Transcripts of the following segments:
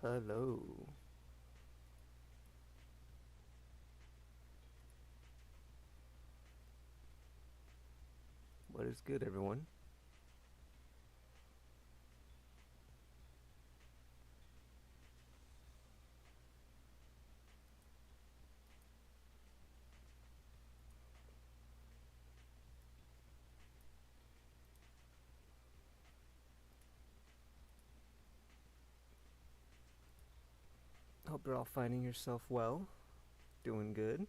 Hello. What is good, everyone? Hope you're all finding yourself well. Doing good.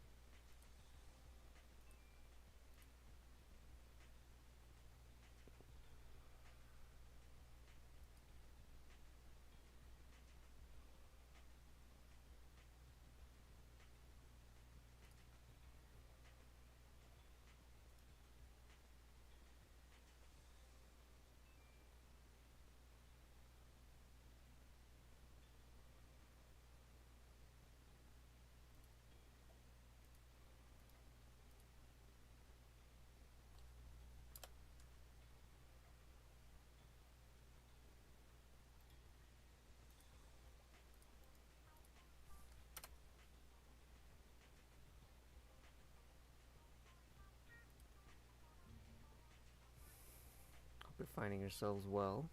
Hope you're finding yourselves well.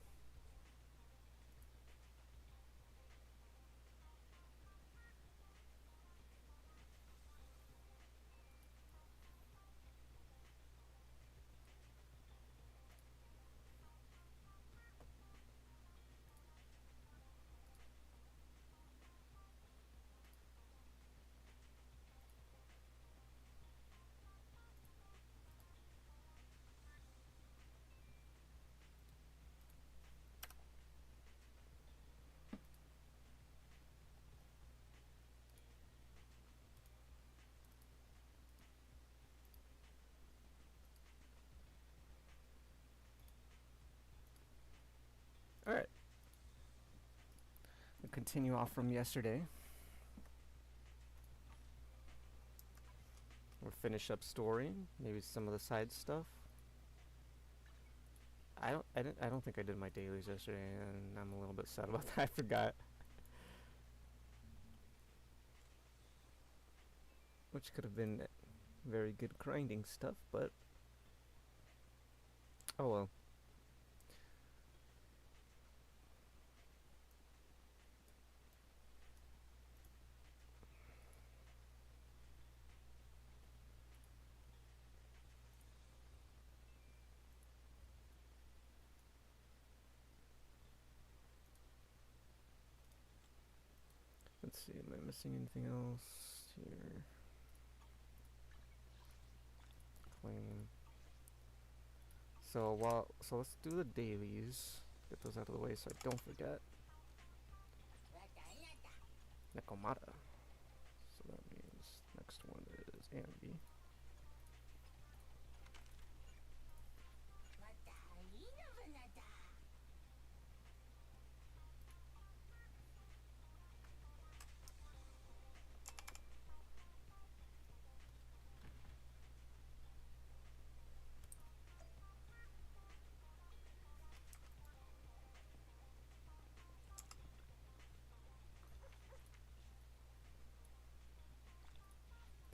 Alright. We'll continue off from yesterday. We'll finish up story, maybe some of the side stuff. I don't think I did my dailies yesterday, and I'm a little bit sad about that. I forgot. Which could have been very good grinding stuff, but oh well. Let's see, am I missing anything else here? Claim. So let's do the dailies. Get those out of the way so I don't forget. Nekomata. So that means next one is Andy.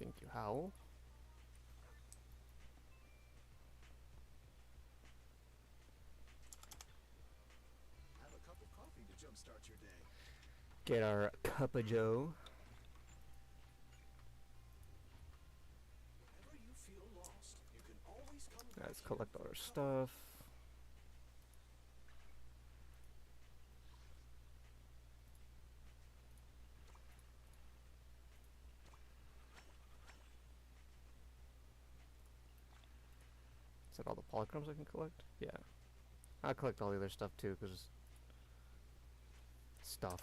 Thank you, Howl. Have a cup of coffee to jumpstart your day. Get our cup of joe. Whenever you feel lost, you can always come back. Let's collect all our stuff. Is that all the polychromes I can collect? Yeah. I'll collect all the other stuff too, because stuff.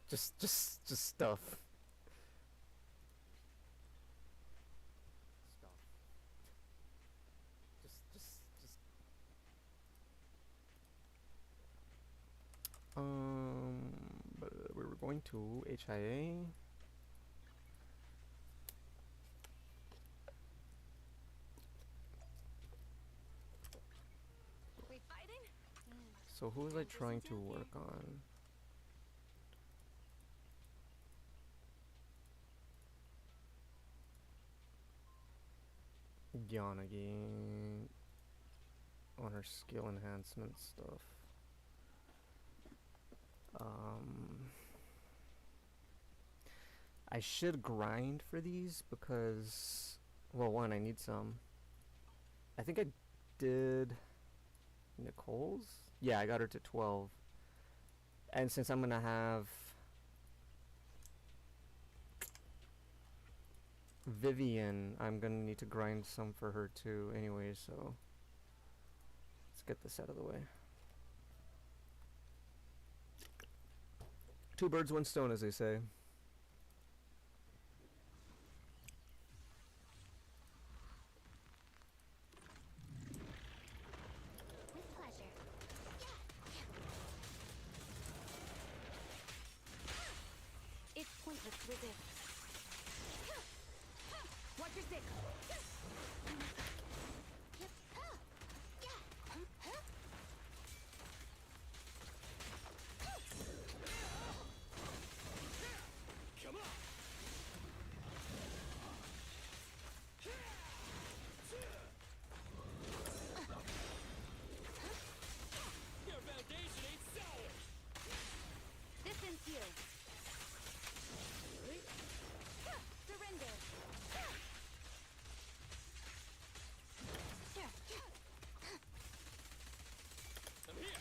just stuff. Stuff. Just. But we were going to HIA. We fighting? So who was I trying to work on? Gyanagi on her skill enhancement stuff. I should grind for these because, well, one, I need some. I think I did Nicole's? Yeah, I got her to 12. And since I'm gonna have Vivian, I'm gonna need to grind some for her too anyway, so let's get this out of the way. Two birds, one stone, as they say. With pleasure. It's pointless to resist. Watch your six. Come on. Your foundation ain't solid. This ends here. Surrender. Here. I'm here.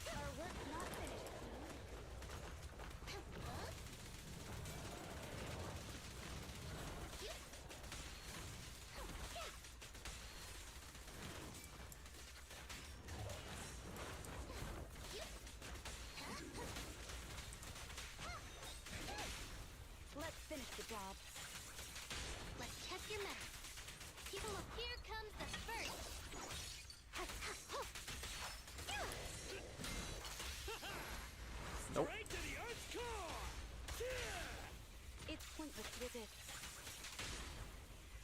Our work's not finished. Let's finish the job. Let's check your mettle. People, look, here comes the first. Nope. Straight to the Earth's core. It's pointless to resist.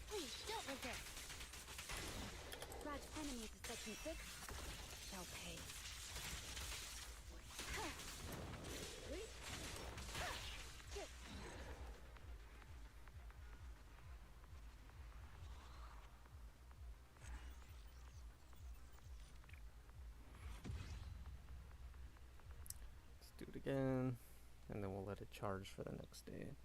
Please, don't resist. Grudge enemies of Section 6 shall pay. Let's do it again, and then we'll let it charge for the next day.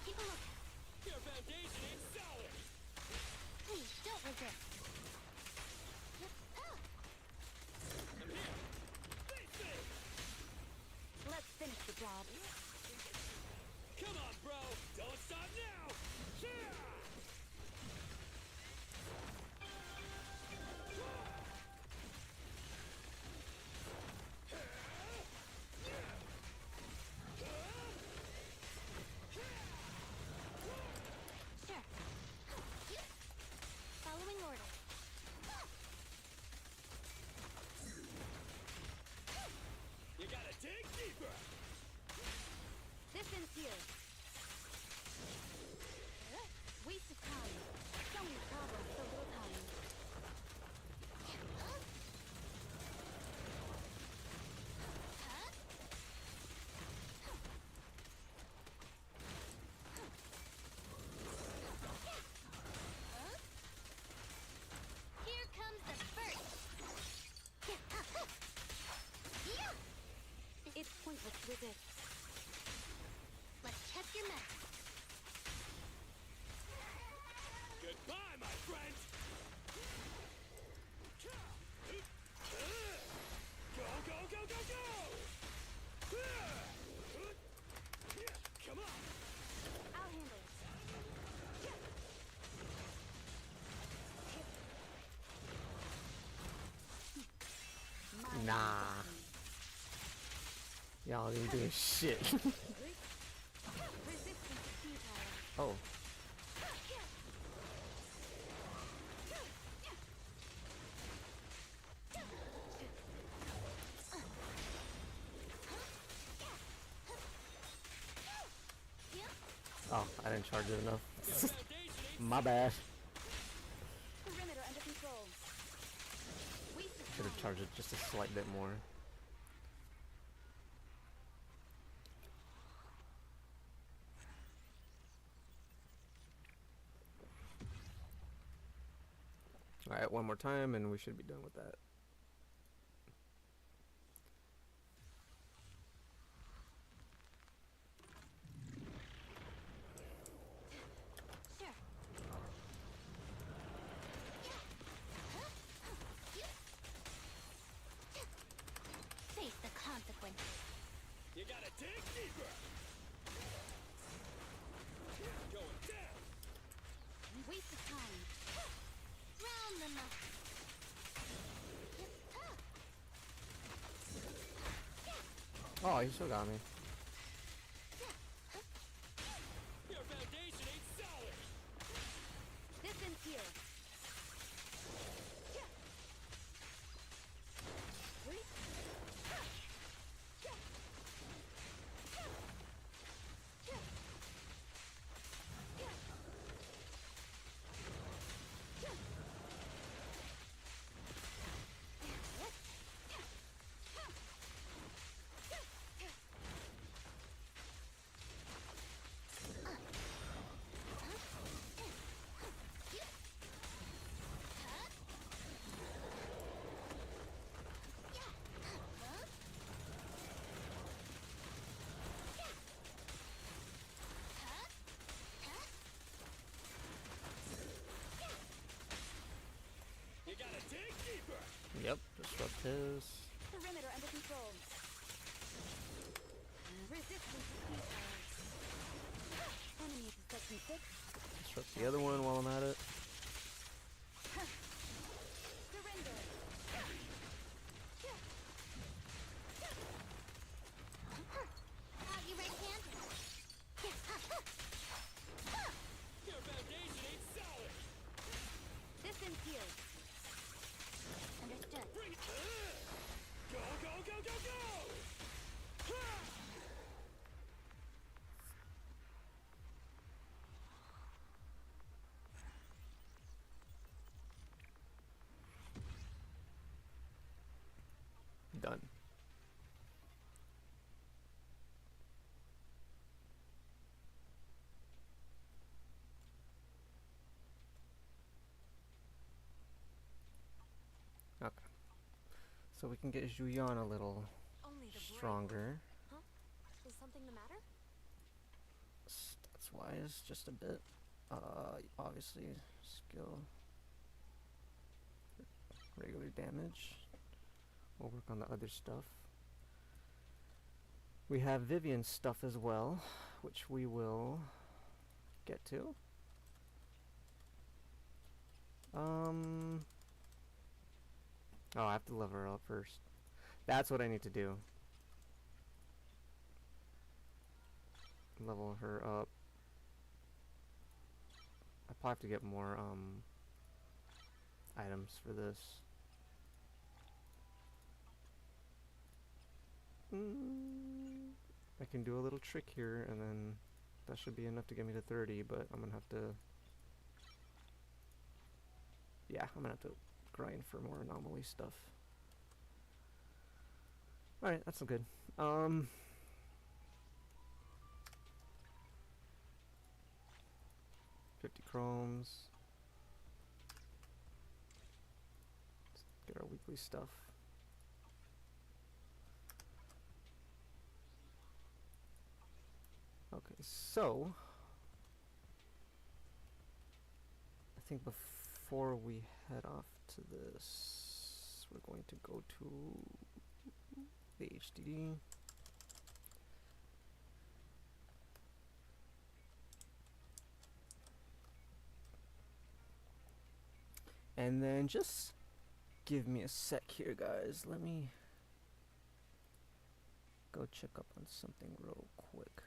Keep a look. Your foundation ain't solid. Please, don't resist. I'm here. Face me. Let's finish the job. Come on, bro. Don't stop now. Sure. Following orders. You gotta dig deeper. This ends here. Waste of time. So many problems, so little time. Here comes the first. It's pointless to resist. Let's check your mettle. Goodbye, my friend. Go, go, go, go, go. Come on. I'll handle it. My Nah. Y'all didn't do shit. resistance is futile. Oh. Oh, I didn't charge it enough. My bad. Perimeter under control. Should have charged it just a slight bit more. Alright, one more time and we should be done with that. Sure. Face the consequences. You gotta dig deeper. Going down. Waste of time. Round them up. Oh, he still got me. Your foundation ain't solid. This ends here. You gotta dig deeper. Yep, disrupt his. Perimeter under control. Resistance is futile. Enemy protection 6. Disrupt the other one while I'm at it. Surrender. Out you right-handed. Your foundation ain't solid. This ends here. Understood. Bring it. Go, go, go, go, go. Done. Okay. So we can get Julian a little Only the brave. stronger. Huh? Is something the matter? Stats wise, just a bit. Obviously, skill. Regular damage. We'll work on the other stuff. We have Vivian's stuff as well, which we will get to. Oh, I have to level her up first. That's what I need to do. Level her up. I probably have to get more items for this. I can do a little trick here and then that should be enough to get me to 30, but I'm gonna have to, yeah, I'm gonna have to grind for more anomaly stuff. Alright, that's good. 50 chromes. Let's get our weekly stuff. Okay, so I think before we head off to this, we're going to go to the HDD. And then just give me a sec here, guys. Let me go check up on something real quick.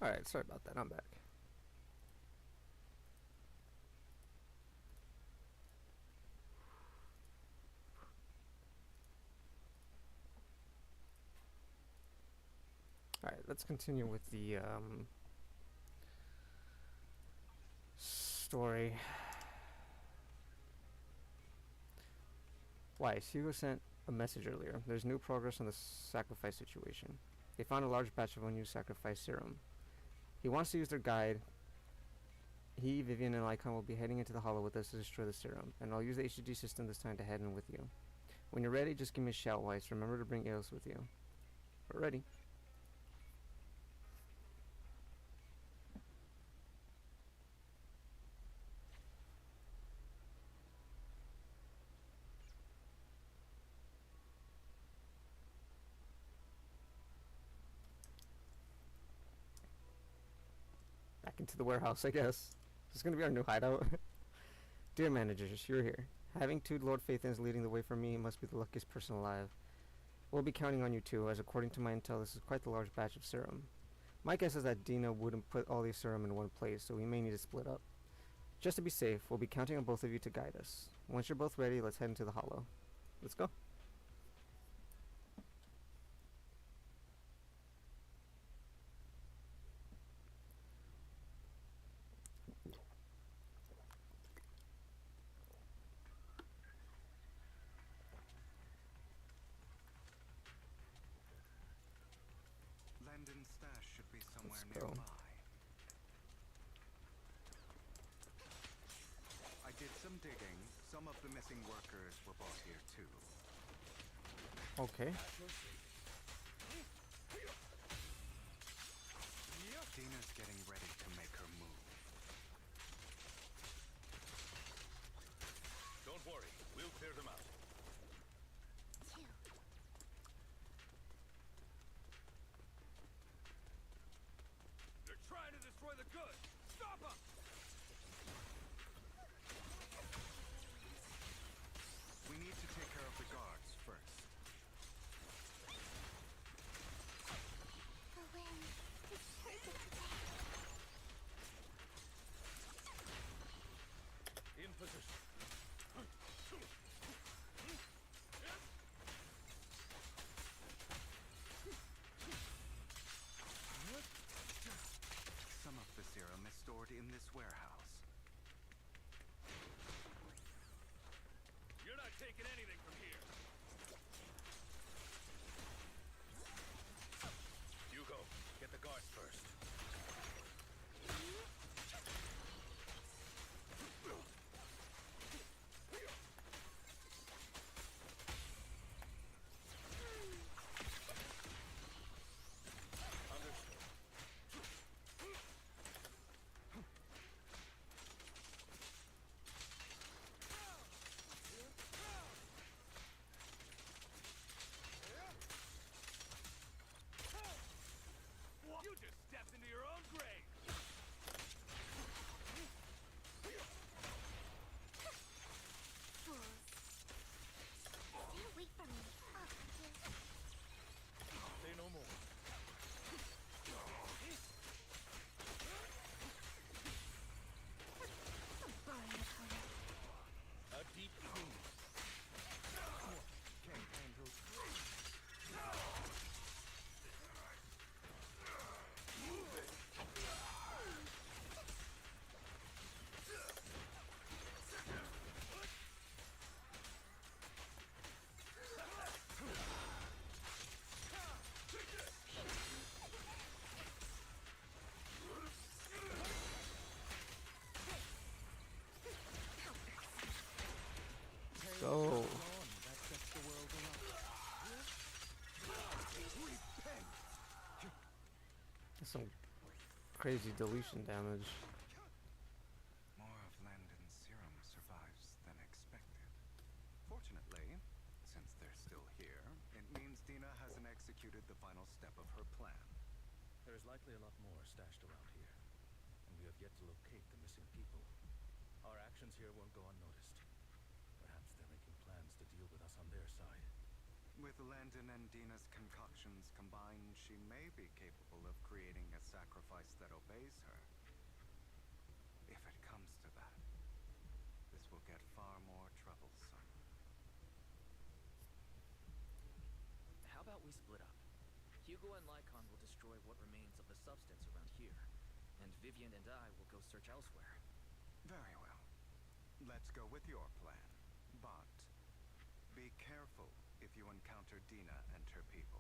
Alright, sorry about that. I'm back. Alright, let's continue with the story. Why? Hugo sent a message earlier. There's new progress on the sacrifice situation. They found a large batch of unused sacrifice serum. He wants to use their guide. He, Vivian, and Lycon will be heading into the hollow with us to destroy the serum, and I'll use the HDG system this time to head in with you. When you're ready, just give me a shout, Weiss. Remember to bring Eos with you. We're ready. Back into the warehouse, I guess. This is gonna be our new hideout. Dear managers, you're here. Having two Lord Phaethons leading the way for me must be the luckiest person alive. We'll be counting on you too, as according to my intel, this is quite the large batch of serum. My guess is that Dina wouldn't put all these serum in one place, so we may need to split up. Just to be safe, we'll be counting on both of you to guide us. Once you're both ready, let's head into the hollow. Let's go. Landon's stash should be somewhere Let's go. nearby. I did some digging. Some of the missing workers were brought here too. Okay. Dina's getting ready to make her move. Don't worry, we'll clear them out. Two. They're trying to destroy the goods! Stop them! We need to take care of the guards first. The wind is perfect today. In position. Some of the serum is stored in this warehouse. You're not taking anything from here. Hugo, get the guards first. Understood. You just stepped into your own grave! Fools. Stay away from me. Oh, yes. Say no more. I'm burning the corner. A deep clean. Okay, Andrew. Go. That sets the world alight. That's some crazy deletion damage. More of Landon's serum survives than expected. Fortunately, since they're still here, it means Dina hasn't executed the final step of her plan. There is likely a lot more stashed around here, and we have yet to locate the missing people. Our actions here won't go unnoticed. Perhaps they're making plans to deal with us on their side. With Landon and Dina's concoctions combined, she may be capable of creating a sacrifice that obeys her. If it comes to that, this will get far more troublesome. How about we split up? Hugo and Lycon will destroy what remains of the substance around here, and Vivian and I will go search elsewhere. Very well. Let's go with your plan. But be careful if you encounter Dina and her people.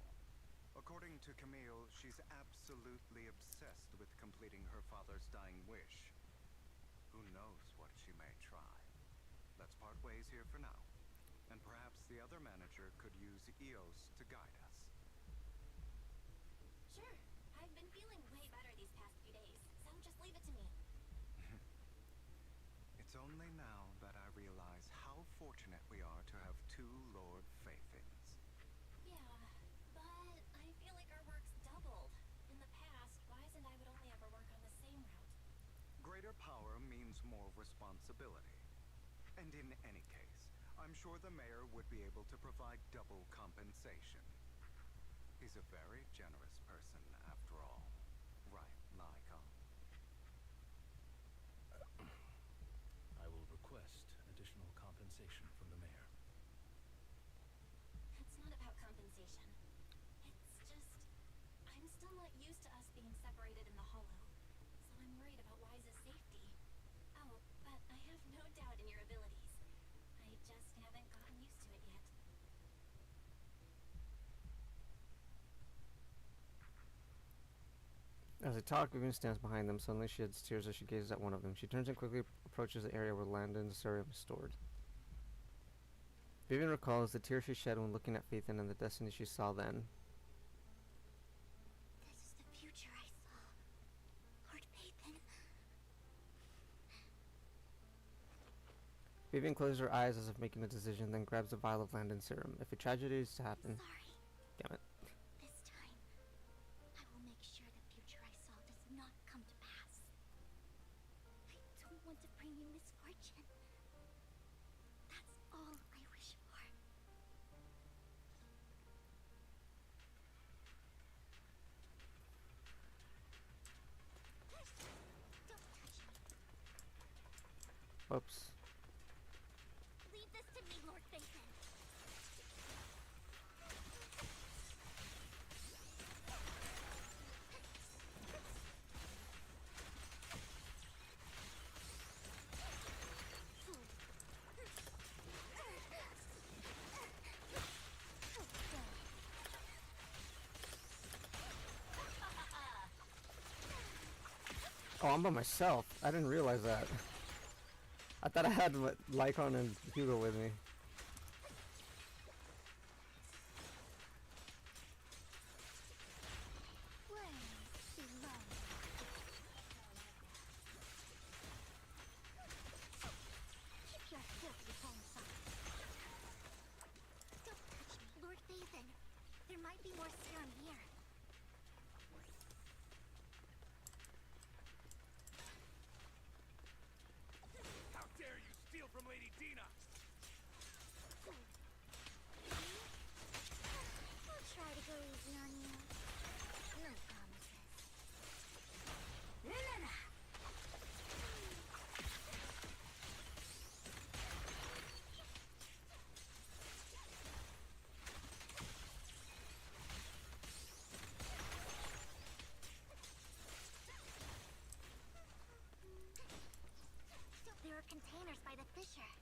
According to Camille, she's absolutely obsessed with completing her father's dying wish. Who knows what she may try? Let's part ways here for now. And perhaps the other manager could use EOS to guide us. Sure. I've been feeling way better these past few days, so just leave it to me. It's only now that I realize how fortunate we are to have two Lord Faithings. Yeah, but I feel like our work's doubled. In the past, Wise and I would only ever work on the same route. Greater power means more responsibility. And in any case, I'm sure the mayor would be able to provide double compensation. He's a very generous person, after all. Right, Lycon? I will request additional compensation from the mayor. It's not about compensation. It's just, I'm still not used to us being separated in the Hollow, so I'm worried about Wise's safety. Oh, but I have no doubt in your abilities. I just haven't gotten used to it yet. As they talk, Vivian stands behind them. Suddenly she sheds tears as she gazes at one of them. She turns and quickly approaches the area where Landon's serum is stored. Vivian recalls the tears she shed when looking at Phaethon and the destiny she saw then. This is the future I saw. Lord Phaethon. Vivian closes her eyes as if making a decision, then grabs a vial of Landon's serum. If a tragedy is to happen... Sorry. Damn it. This time, I will make sure the future I saw does not come to pass. I don't want to bring you misfortune. That's all I wish for. Don't touch me. Whoops. Leave this to me, Lord Phaethon. Oh, I'm by myself. I didn't realize that. I thought I had Lycon and Hugo with me. Keep your filthy hands off. Don't touch me, Lord Phaethon. There might be more serum here. How dare you steal from Lady Dina? I'll try to go easy on you. No promises. There are containers by the fissure.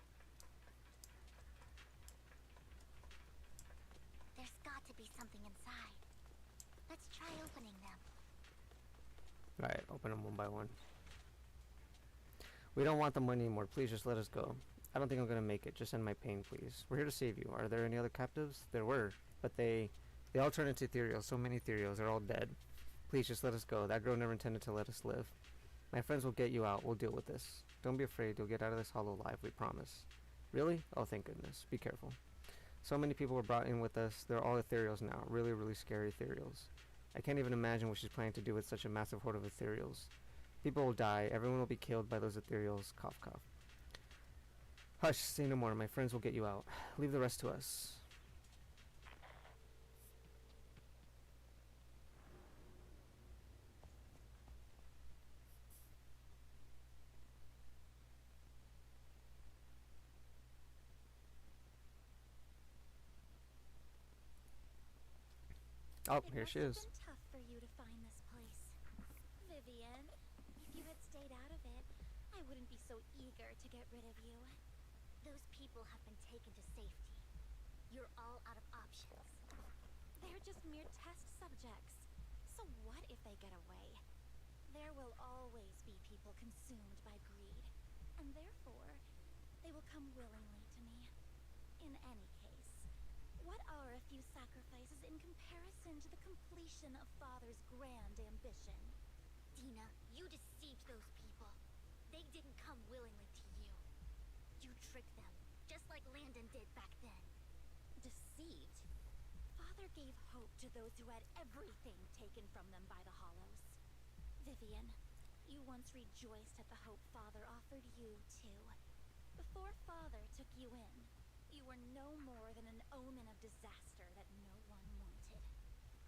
There's got to be something inside. Let's try opening them. Alright, open them one by one. We don't want the money anymore. Please just let us go. I don't think I'm gonna make it. Just end my pain, please. We're here to save you. Are there any other captives? There were, but they all turned into ethereals. So many ethereals. They're all dead. Please just let us go. That girl never intended to let us live. My friends will get you out. We'll deal with this. Don't be afraid. You'll get out of this hollow alive. We promise. Really? Oh, thank goodness. Be careful. So many people were brought in with us. They're all ethereals now. Really, really scary ethereals. I can't even imagine what she's planning to do with such a massive horde of ethereals. People will die. Everyone will be killed by those ethereals. Cough, cough. Hush, say no more. My friends will get you out. Leave the rest to us. Oh, It here must she have is. been tough for you to find this place. Vivian, if you had stayed out of it, I wouldn't be so eager to get rid of you. Those people have been taken to safety. You're all out of options. They're just mere test subjects. So what if they get away? There will always be people consumed by greed, and therefore, they will come willingly to me. In any case, what are a few sacrifices in comparison to the completion of Father's grand ambition? Dina, you deceived those people. They didn't come willingly to you. You tricked them, just like Landon did back then. Deceived? Father gave hope to those who had everything taken from them by the Hollows. Vivian, you once rejoiced at the hope Father offered you, too. Before Father took you in, you were no more than an omen of disaster that no one wanted.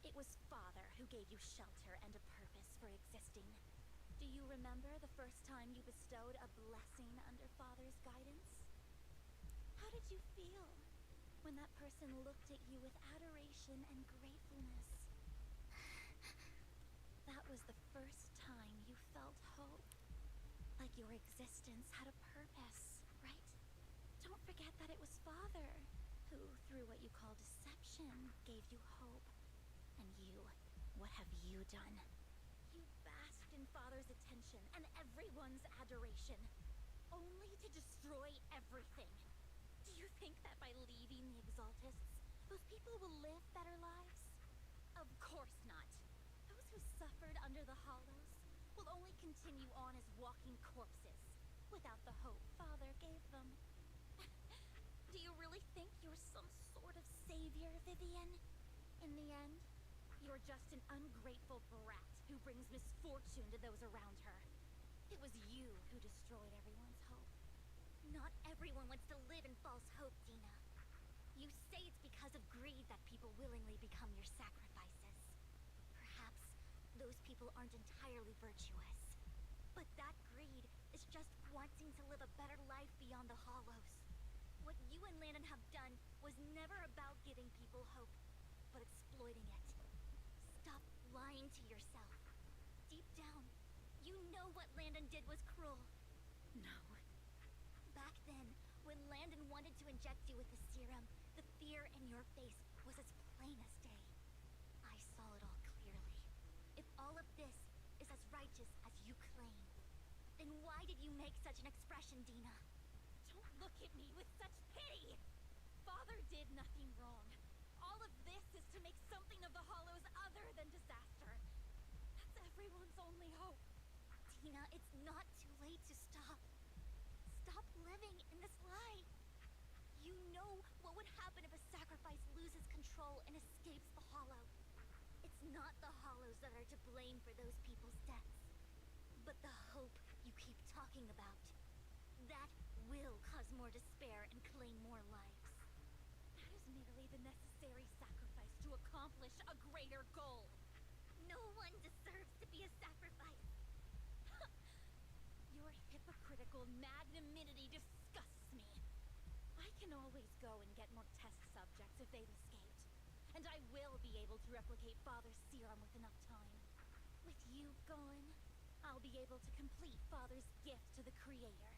It was Father who gave you shelter and a purpose for existing. Do you remember the first time you bestowed a blessing under Father's guidance? How did you feel when that person looked at you with adoration and gratefulness? That was the first time you felt hope. Like your existence had a purpose, right? Don't forget that it was Father who, through what you call deception, gave you hope. And you, what have you done? You basked in Father's attention and everyone's adoration, only to destroy everything. Do you think that by leaving the Exaltists, those people will live better lives? Of course not. Those who suffered under the Hollows will only continue on as walking corpses, without the hope Father gave them. Do you really think you're some sort of savior, Vivian? In the end, you're just an ungrateful brat who brings misfortune to those around her. It was you who destroyed everyone's hope. Not everyone wants to live in false hope, Dina. You say it's because of greed that people willingly become your sacrifices. Perhaps those people aren't entirely virtuous. But that greed is just wanting to live a better life beyond the Hollows. What you and Landon have done was never about giving people hope, but exploiting it. Stop lying to yourself. Deep down, you know what Landon did was cruel. No. Back then, when Landon wanted to inject you with the serum, the fear in your face was as plain as day. I saw it all clearly. If all of this is as righteous as you claim, then why did you make such an expression, Dina? Don't look at me with such pity! Father did nothing wrong. All of this is to make something of the Hollows other than disaster. That's everyone's only hope. Dina, it's not too late to stop. Stop living in this lie. You know what would happen if a sacrifice loses control and escapes the Hollow. It's not the Hollows that are to blame for those people's deaths, but the hope you keep talking about. That will cause more despair and claim more lives. That is merely the necessary sacrifice to accomplish a greater goal. No one deserves to be a sacrifice. Your hypocritical magnanimity disgusts me. I can always go and get more test subjects if they've escaped. And I will be able to replicate Father's serum with enough time. With you gone, I'll be able to complete Father's gift to the Creator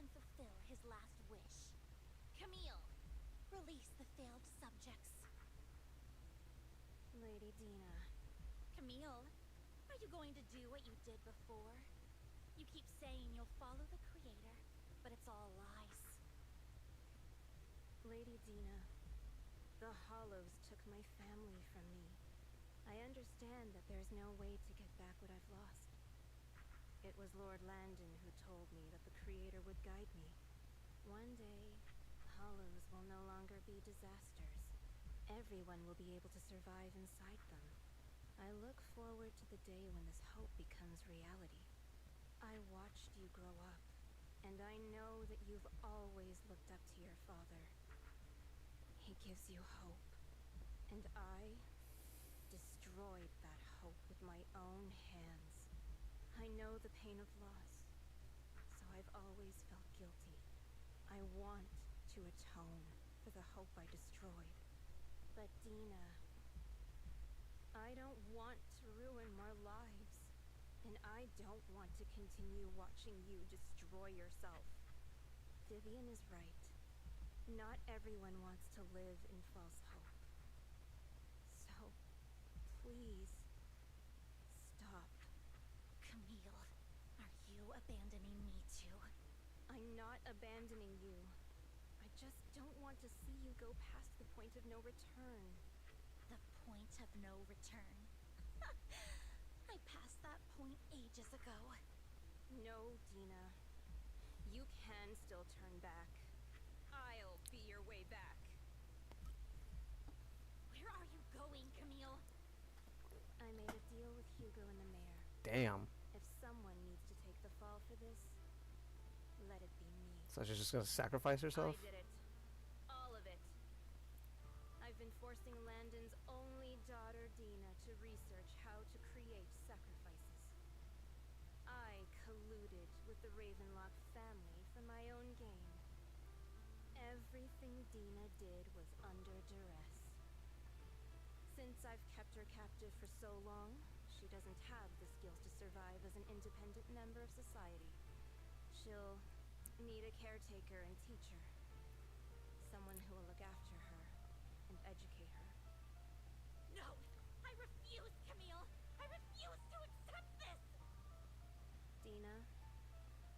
and fulfill his last wish. Camille, release the failed subjects. Lady Dina. Camille, are you going to do what you did before? You keep saying you'll follow the Creator, but it's all lies. Lady Dina, the Hollows took my family from me. I understand that there's no way to get back what I've lost. It was Lord Landon who told me that the Creator would guide me. One day, Hollows will no longer be disasters. Everyone will be able to survive inside them. I look forward to the day when this hope becomes reality. I watched you grow up, and I know that you've always looked up to your father. He gives you hope, and I destroyed that hope with my own hands. I know the pain of loss, so I've always felt guilty. I want to atone for the hope I destroyed. But Dina, I don't want to ruin more lives. And I don't want to continue watching you destroy yourself. Vivian is right. Not everyone wants to live in false hope. So, please, stop. Camille, are you abandoning me too? I'm not abandoning you. I just don't want to see you go past the point of no return. The point of no return. I passed that point ages ago. No, Dina. You can still turn back. I'll be your way back. Where are you going, Camille? I made a deal with Hugo and the mayor. Damn. If someone needs to take the fall for this, let it be me. So she's just gonna sacrifice herself? I did it. All of it. I've been forcing Landon's only daughter, Dina, to research how to create sacrifices. I colluded with the Ravenlock family for my own gain. Everything Dina did was under duress. Since I've kept her captive for so long, she doesn't have the skills to survive as an independent member of society. She'll need a caretaker and teacher. Someone who will look after her and educate her. No! I refuse, Camille! I refuse to accept this! Dina,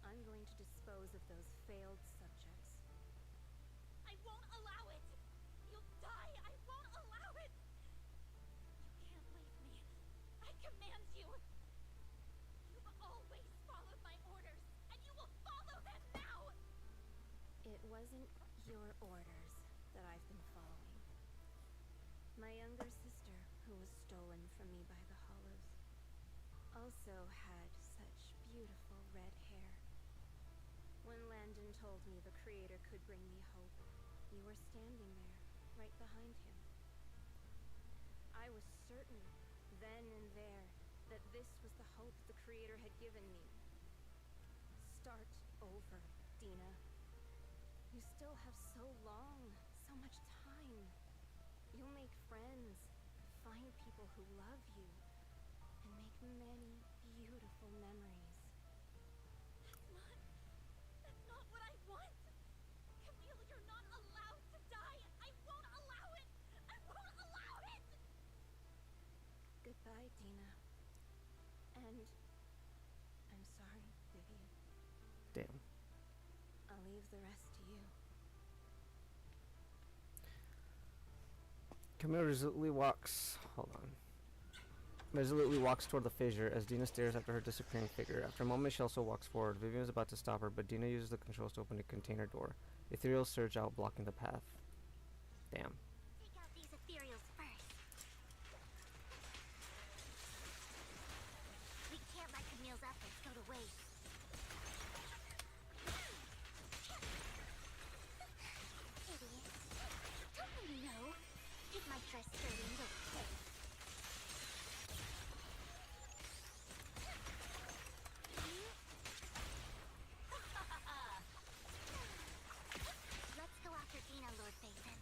I'm going to dispose of those failed subjects. I won't allow it! You'll die! I won't allow it! You can't leave me. I command you! You've always followed my orders, and you will follow them now! It wasn't your orders that I've been following. My younger sister, who was stolen from me by the Hollows, also had such beautiful red hair. When Landon told me the Creator could bring me hope, you were standing there, right behind him. I was certain, then and there, that this was the hope the Creator had given me. Start over, Dina. You still have so long, so much time. You'll make friends, find people who love you, and make many beautiful memories. That's not what I want! Camille, you're not allowed to die! I won't allow it! I won't allow it! Goodbye, Dina. And I'm sorry, Vivian. Damn. I'll leave the rest to you. Camille resolutely walks. Hold on. Resolutely walks toward the fissure as Dina stares after her disappearing figure. After a moment, she also walks forward. Vivian is about to stop her, but Dina uses the controls to open a container door. Ethereals surge out, blocking the path. Damn. Take out these ethereals first. We can't let Camille's efforts go to waste. Idiot. Don't you know? Keep my dress sturdy and look safe. Let's go after Dina, Lord Basin.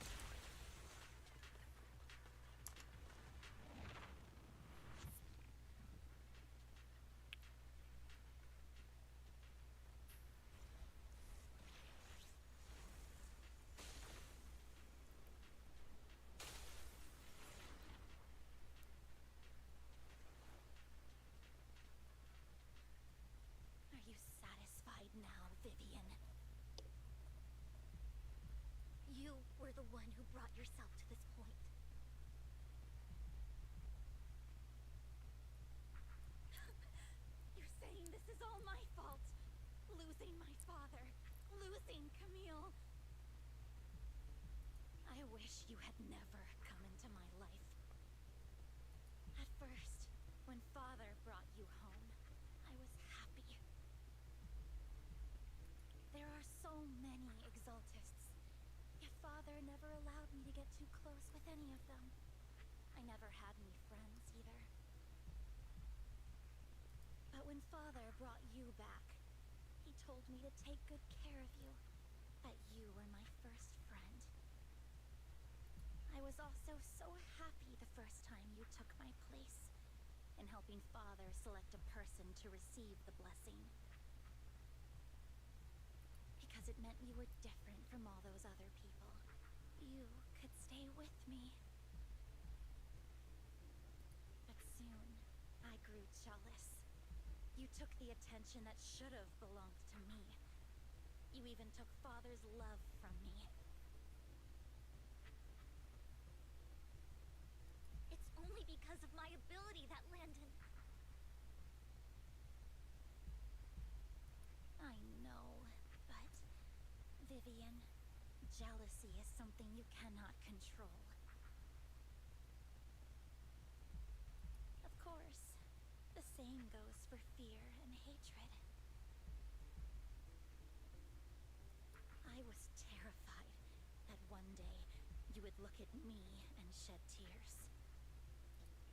Are you satisfied now, Vivian? You were the one who brought yourself to this point. You're saying this is all my fault. Losing my father. Losing Camille. I wish you had never come into my life. At first, when Father brought you home, I was happy. There are so many Exaltists, yet Father never allowed me to get too close with any of them. I never had any friends either. But when Father brought you back, he told me to take good care of you, that you were my first friend. I I was also so happy the first time you took my place in helping Father select a person to receive the blessing. Because it meant you were different from all those other people. You could stay with me. But soon, I grew jealous. You took the attention that should have belonged to me. You even took Father's love from me. It's only because of my ability that Landon... I know, but... Vivian, jealousy is something you cannot control. Of course, the same goes for fear and hatred. I was terrified that one day you would look at me and shed tears.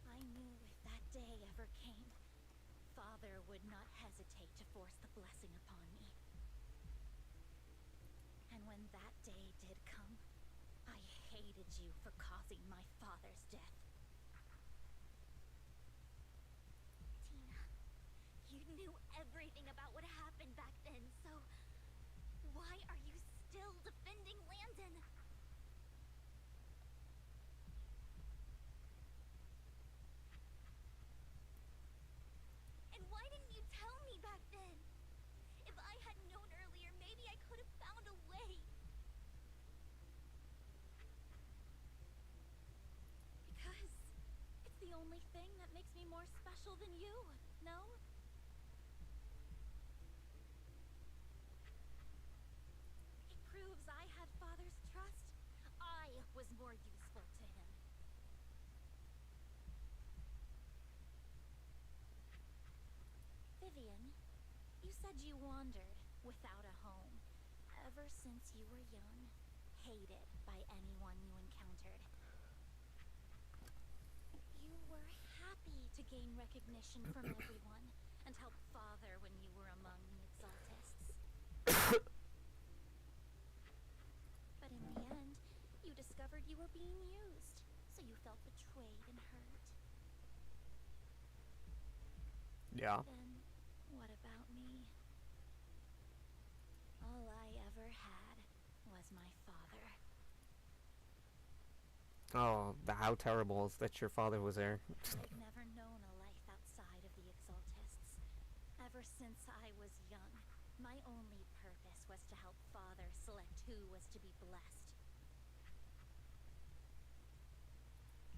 I knew if that day ever came, Father would not hesitate to force the blessing upon me. And when that day did come, I hated you for causing my father's death. Tina, you knew everything about what happened back then, so why are you still defending Landon? And why didn't you tell me back then? If I had known earlier, maybe I could have found a way. Because it's the only thing that makes me more special than you, no? It proves I had Father's trust. I was more useful to him. Vivian, you said you wandered without a home ever since you were young, hated by anyone you encountered. You were happy to gain recognition from everyone and help Father when you were among the Exaltists. But in the end, you discovered you were being used, so you felt betrayed and hurt. Yeah. Then, what about me? All I ever had was my father. Oh, how terrible is that your father was there. I've never known a life outside of the Exaltists. Ever since I was young, my only purpose was to help Father select who was to be blessed.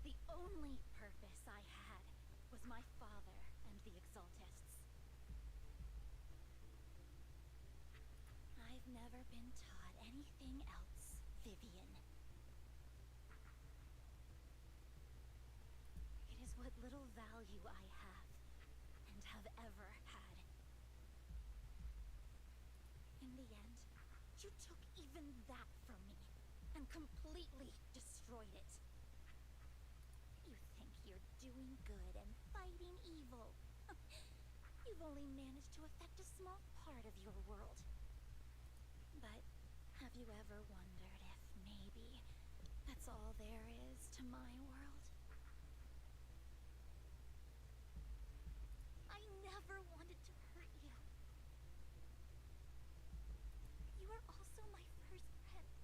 The only purpose I had was my father and the Exaltists. I've never been taught anything else, Vivian. It is what little value I have, and have ever had. In the end, you took even that from me, and completely destroyed it. You think you're doing good and fighting evil. You've only managed to affect a small part of your world. But have you ever wondered if maybe that's all there is to my world? I never wanted to hurt you. You are also my first friend.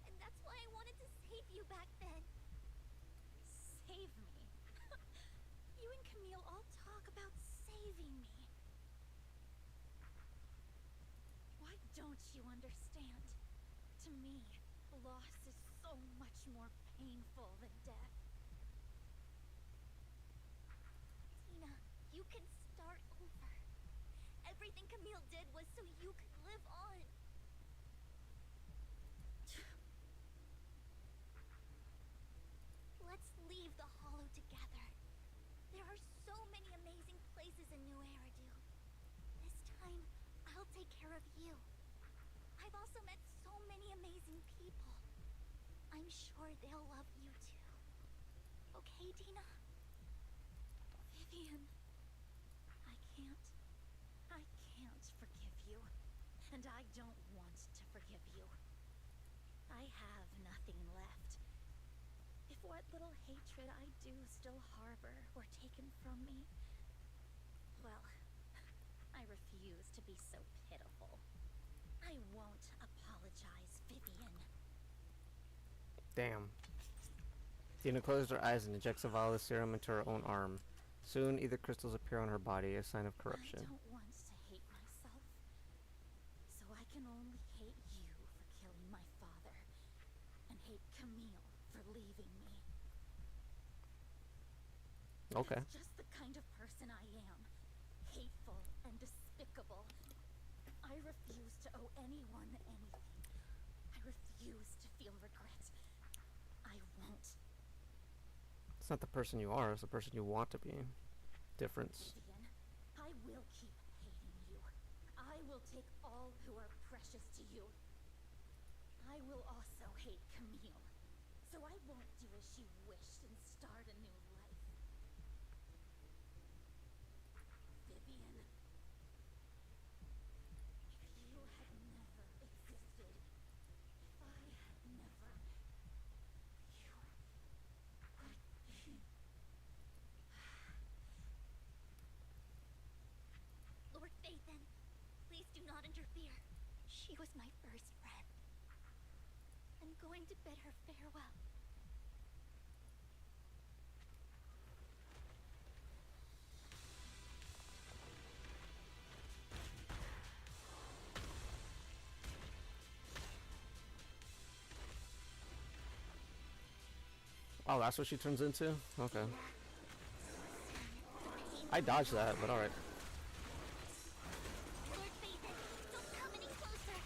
And that's why I wanted to save you back then. Save me? You and Camille all talk about saving me. Why don't you understand? To me, loss is so much more painful than death. Tina, you can start over. Everything Camille did was so you could live on. Let's leave the Hollow together. There are so many amazing places in New Eridu. This time, I'll take care of you. I've also met so many amazing people. I'm sure they'll love you too. Okay, Dina? Vivian, I can't forgive you. And I don't want to forgive you. I have nothing left. If what little hatred I do still harbor were taken from me, well, I refuse to be so pitiful. I won't apologize, Vivian. Damn. Dina closes her eyes and injects a vial of serum into her own arm. Soon, either crystals appear on her body, a sign of corruption. I don't want to hate myself, so I can only hate you for killing my father, and hate Camille for leaving me. Okay. That's just the kind of person I am. Hateful and despicable. I refuse to owe anyone anything. I refuse to feel regret. I won't. It's not the person you are, it's the person you want to be. Difference. Vivian, I will keep hating you. I will take all who are precious to you. I will also hate Camille. So I won't do as she wished and start a new life. Vivian, if you had never existed, if I had never, you would be... Lord Phaethon, please do not interfere. She was my first friend. I'm going to bid her farewell. Oh, that's what she turns into? Okay. I dodged that, but alright. Lord Phaethon, don't come any closer.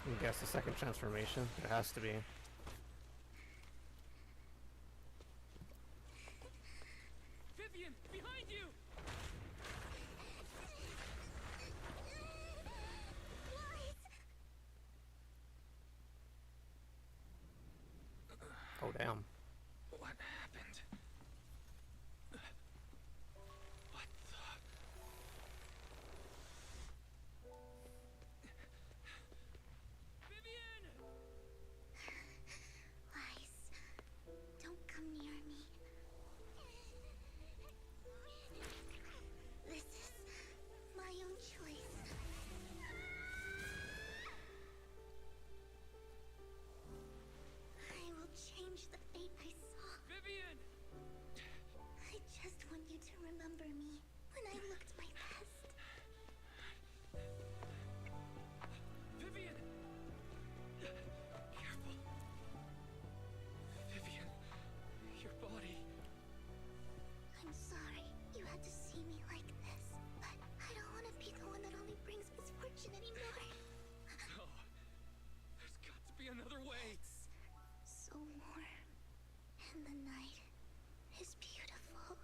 I guess the second transformation. It has to be. Vivian, behind you! Oh, damn. What happened? What the... Vivian! Lies, don't come near me. This is my own choice. I will change the fate I saw. Vivian! And the night is beautiful.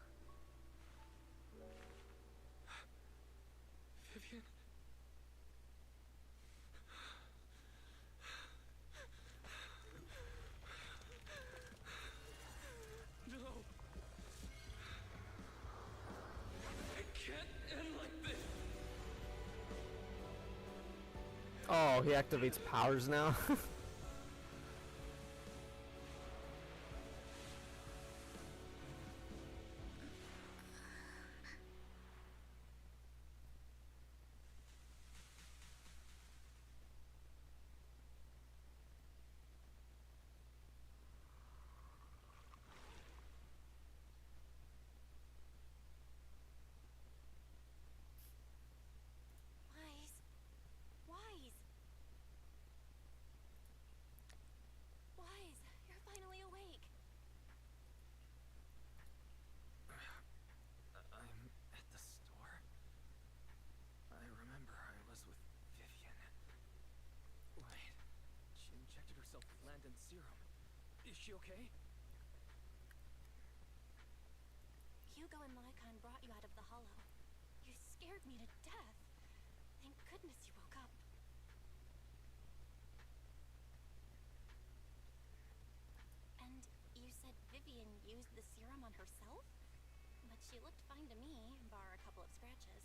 Vivian? No! It can't end like this! Oh, he activates powers now. Wise. Wise. Wise, you're finally awake. I'm at the store. I remember I was with Vivian. Wait, she injected herself with Landon's serum. Is she okay? Hugo and Lycon brought you out of the hollow. You scared me to death. Thank goodness you woke up. And you said Vivian used the serum on herself? But she looked fine to me, bar a couple of scratches.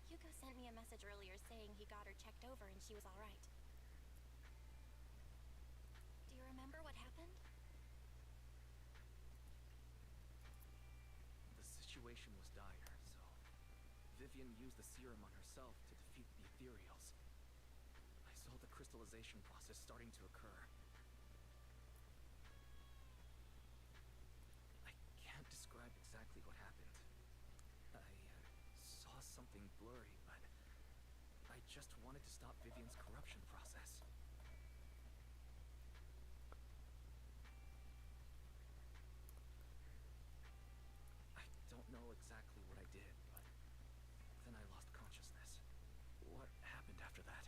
Hugo sent me a message earlier saying he got her checked over and she was alright. Do you remember what happened? The situation was dire, so Vivian used the serum on herself to defeat the ethereals. I saw the crystallization process starting to occur. I can't describe exactly what happened. I saw something blurry, but I just wanted to stop Vivian's corruption process. I don't know exactly what I did, but then I lost consciousness. What happened after that?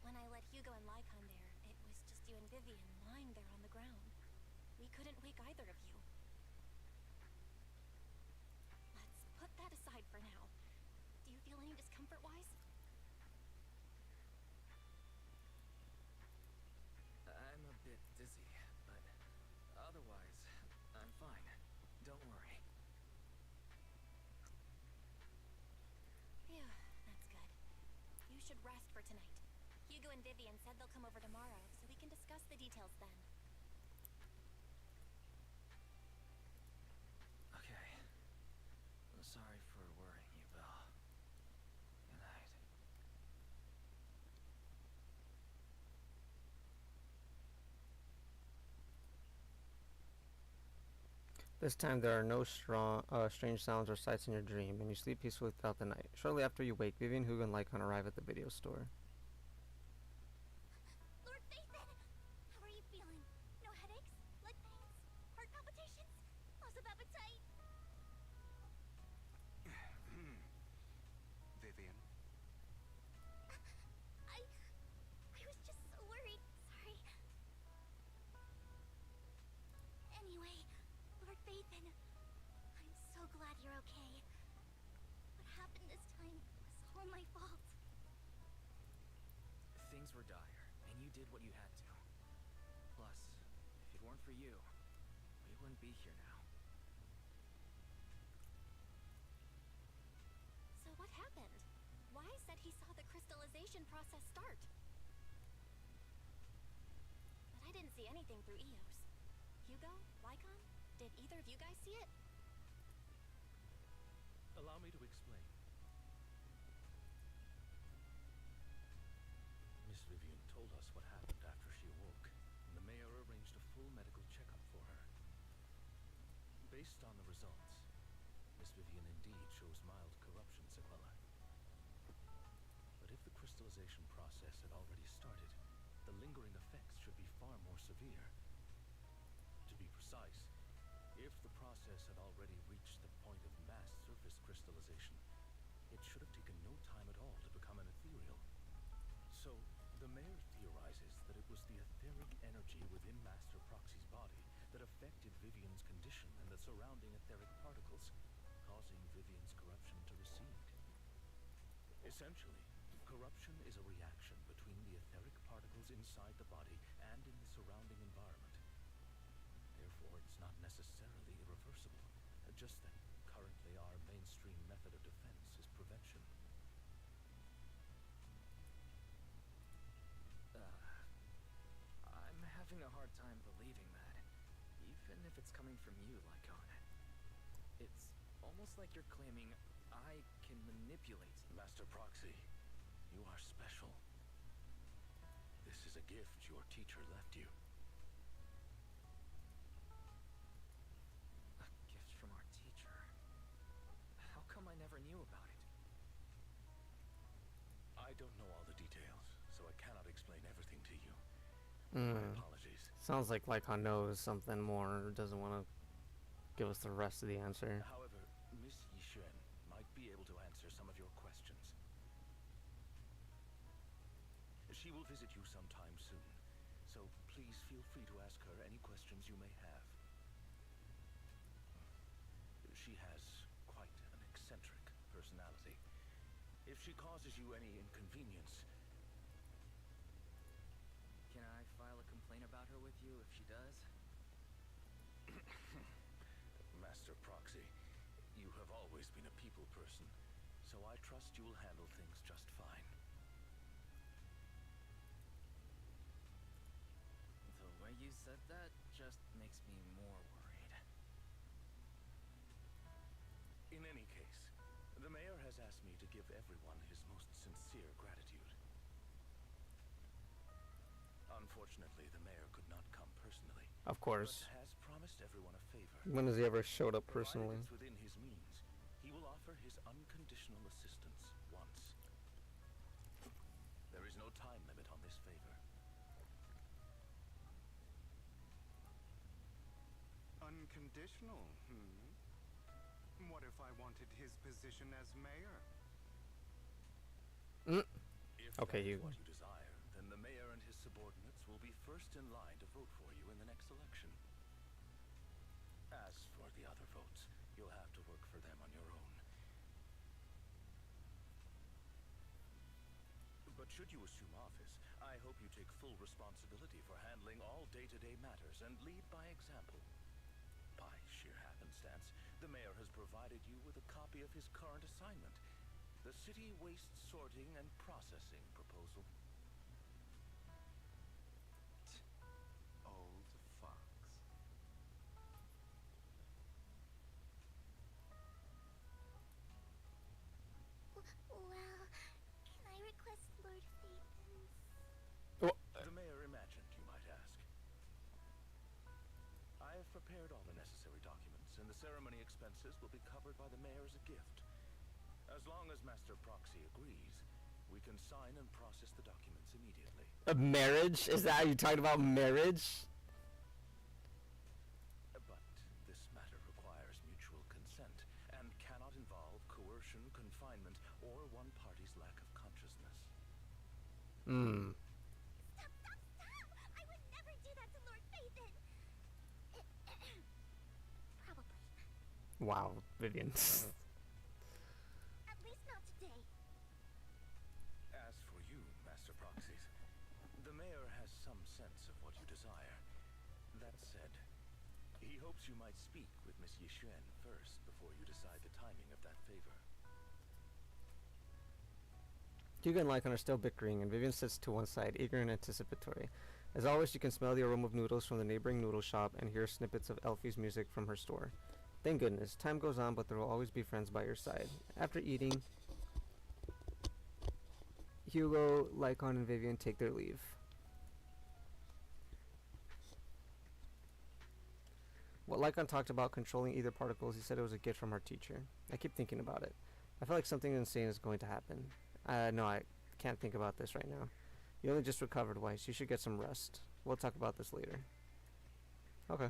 When I led Hugo and Lycon there, it was just you and Vivian lying there on the ground. We couldn't wake either of you. Let's put that aside for now. Do you feel any discomfort-wise? I'm a bit dizzy, but otherwise, I'm fine. Don't worry. Phew, that's good. You should rest for tonight. Hugo and Vivian said they'll come over tomorrow, so we can discuss the details then. Okay. I'm sorry for worrying you, Belle. Good night. This time there are no strange sounds or sights in your dream, and you sleep peacefully throughout the night. Shortly after you wake, Vivian, Hugo, and Lycon arrive at the video store. Lord Phaethon! How are you feeling? No headaches? Leg pains? Heart palpitations? Loss of appetite? Vivian, I was just so worried. Sorry. Anyway, Lord Phaethon, I'm so glad you're okay. What happened this time was all my fault. Things were dire, and you did what you had to. Plus, if it weren't for you, we wouldn't be here now. So what happened? Wise said he saw the crystallization process start. But I didn't see anything through Eos. Hugo? Lycon? Did either of you guys see it? Allow me to explain. Miss Vivian told us what happened after she awoke, and the mayor arranged a full medical checkup for her. Based on the results, Miss Vivian indeed shows mild corruption sequelae. But if the crystallization process had already started, the lingering effects should be far more severe. To be precise, if the process had already reached the point of mass surface crystallization, it should have taken no time at all to become an ethereal. So, The mayor theorizes that it was the etheric energy within Master Proxy's body that affected Vivian's condition and the surrounding etheric particles, causing Vivian's corruption to recede. Essentially, corruption is a reaction between the etheric particles inside the body and in the surrounding environment. Therefore, it's not necessarily irreversible, just that currently our mainstream method of defense is prevention. I'm having a hard time believing that, even if it's coming from you, Lycon. It's almost like you're claiming I can manipulate. Master Proxy, you are special. This is a gift your teacher left you. A gift from our teacher. How come I never knew about it? I don't know all the details, so I cannot explain everything to you. My apologies. Sounds like Lycon knows something more, or doesn't want to give us the rest of the answer. However, Miss Yixuan might be able to answer some of your questions. She will visit you sometime soon, so please feel free to ask her any questions you may have. She has quite an eccentric personality. If she causes you any inconvenience... Can I file a complaint about her with you if she does? Master Proxy, you have always been a people person, so I trust you will handle things just fine. The way you said that just makes me more worried. In any case, the mayor has asked me to give everyone his most sincere gratitude. Unfortunately, the mayor could not come personally. Of course. But has promised everyone a favor. When has he ever showed up personally? Provided it's within his means, he will offer his unconditional assistance once. There is no time limit on this favor. Unconditional, What if I wanted his position as mayor? If Okay, that is Hugo. what you desire, then the mayor and his subordinates will be first in line to vote for you in the next election. As for the other votes, you'll have to work for them on your own. But should you assume office, I hope you take full responsibility for handling all day-to-day matters and lead by example. By sheer happenstance, the mayor has provided you with a copy of his current assignment, the City Waste Sorting and Processing proposal. Old fox. Well, can I request Lord Phaethon's... The mayor imagined, you might ask. I have prepared all the necessary documents, and the ceremony expenses will be covered by the mayor as a gift. As long as Master Proxy agrees, we can sign and process the documents immediately. A marriage? Is that how you talking about marriage? But this matter requires mutual consent and cannot involve coercion, confinement, or one party's lack of consciousness. Stop, stop, stop! I would never do that to Lord Phaethon! Probably. Wow, Vivian. At least not today. As for you, Master Proxies, the mayor has some sense of what you desire. That said, he hopes you might speak with Miss Yixuan first before you decide the timing of that favor. Hugo and Lycon are still bickering, and Vivian sits to one side, eager and anticipatory. As always, you can smell the aroma of noodles from the neighboring noodle shop and hear snippets of Elfie's music from her store. Thank goodness, time goes on, but there will always be friends by your side. After eating, Hugo, Lycon, and Vivian take their leave. What Lycon talked about controlling ether particles, he said it was a gift from our teacher. I keep thinking about it. I feel like something insane is going to happen. No, I can't think about this right now. You only just recovered, Weiss. You should get some rest. We'll talk about this later. Okay.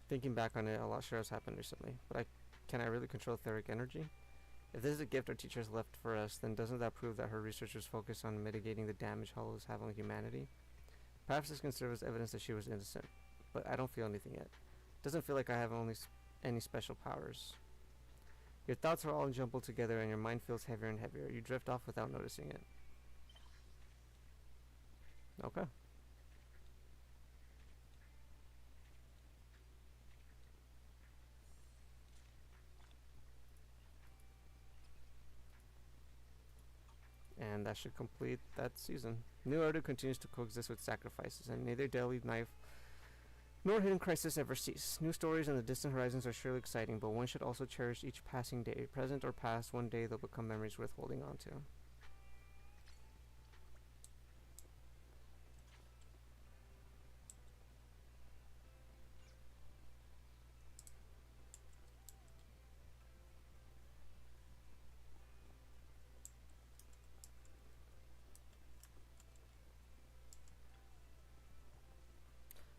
Thinking back on it, a lot sure has happened recently, but can I really control etheric energy? If this is a gift our teachers left for us, then doesn't that prove that her research was focused on mitigating the damage hollows have on humanity? Perhaps this can serve as evidence that she was innocent, but I don't feel anything yet. Doesn't feel like I have any special powers. Your thoughts are all jumbled together and your mind feels heavier and heavier. You drift off without noticing it. Okay. And that should complete that season. New Order continues to coexist with sacrifices, and neither Deadly Knife nor Hidden Crisis ever cease. New stories on the distant horizons are surely exciting, but one should also cherish each passing day. Present or past, one day they'll become memories worth holding on to.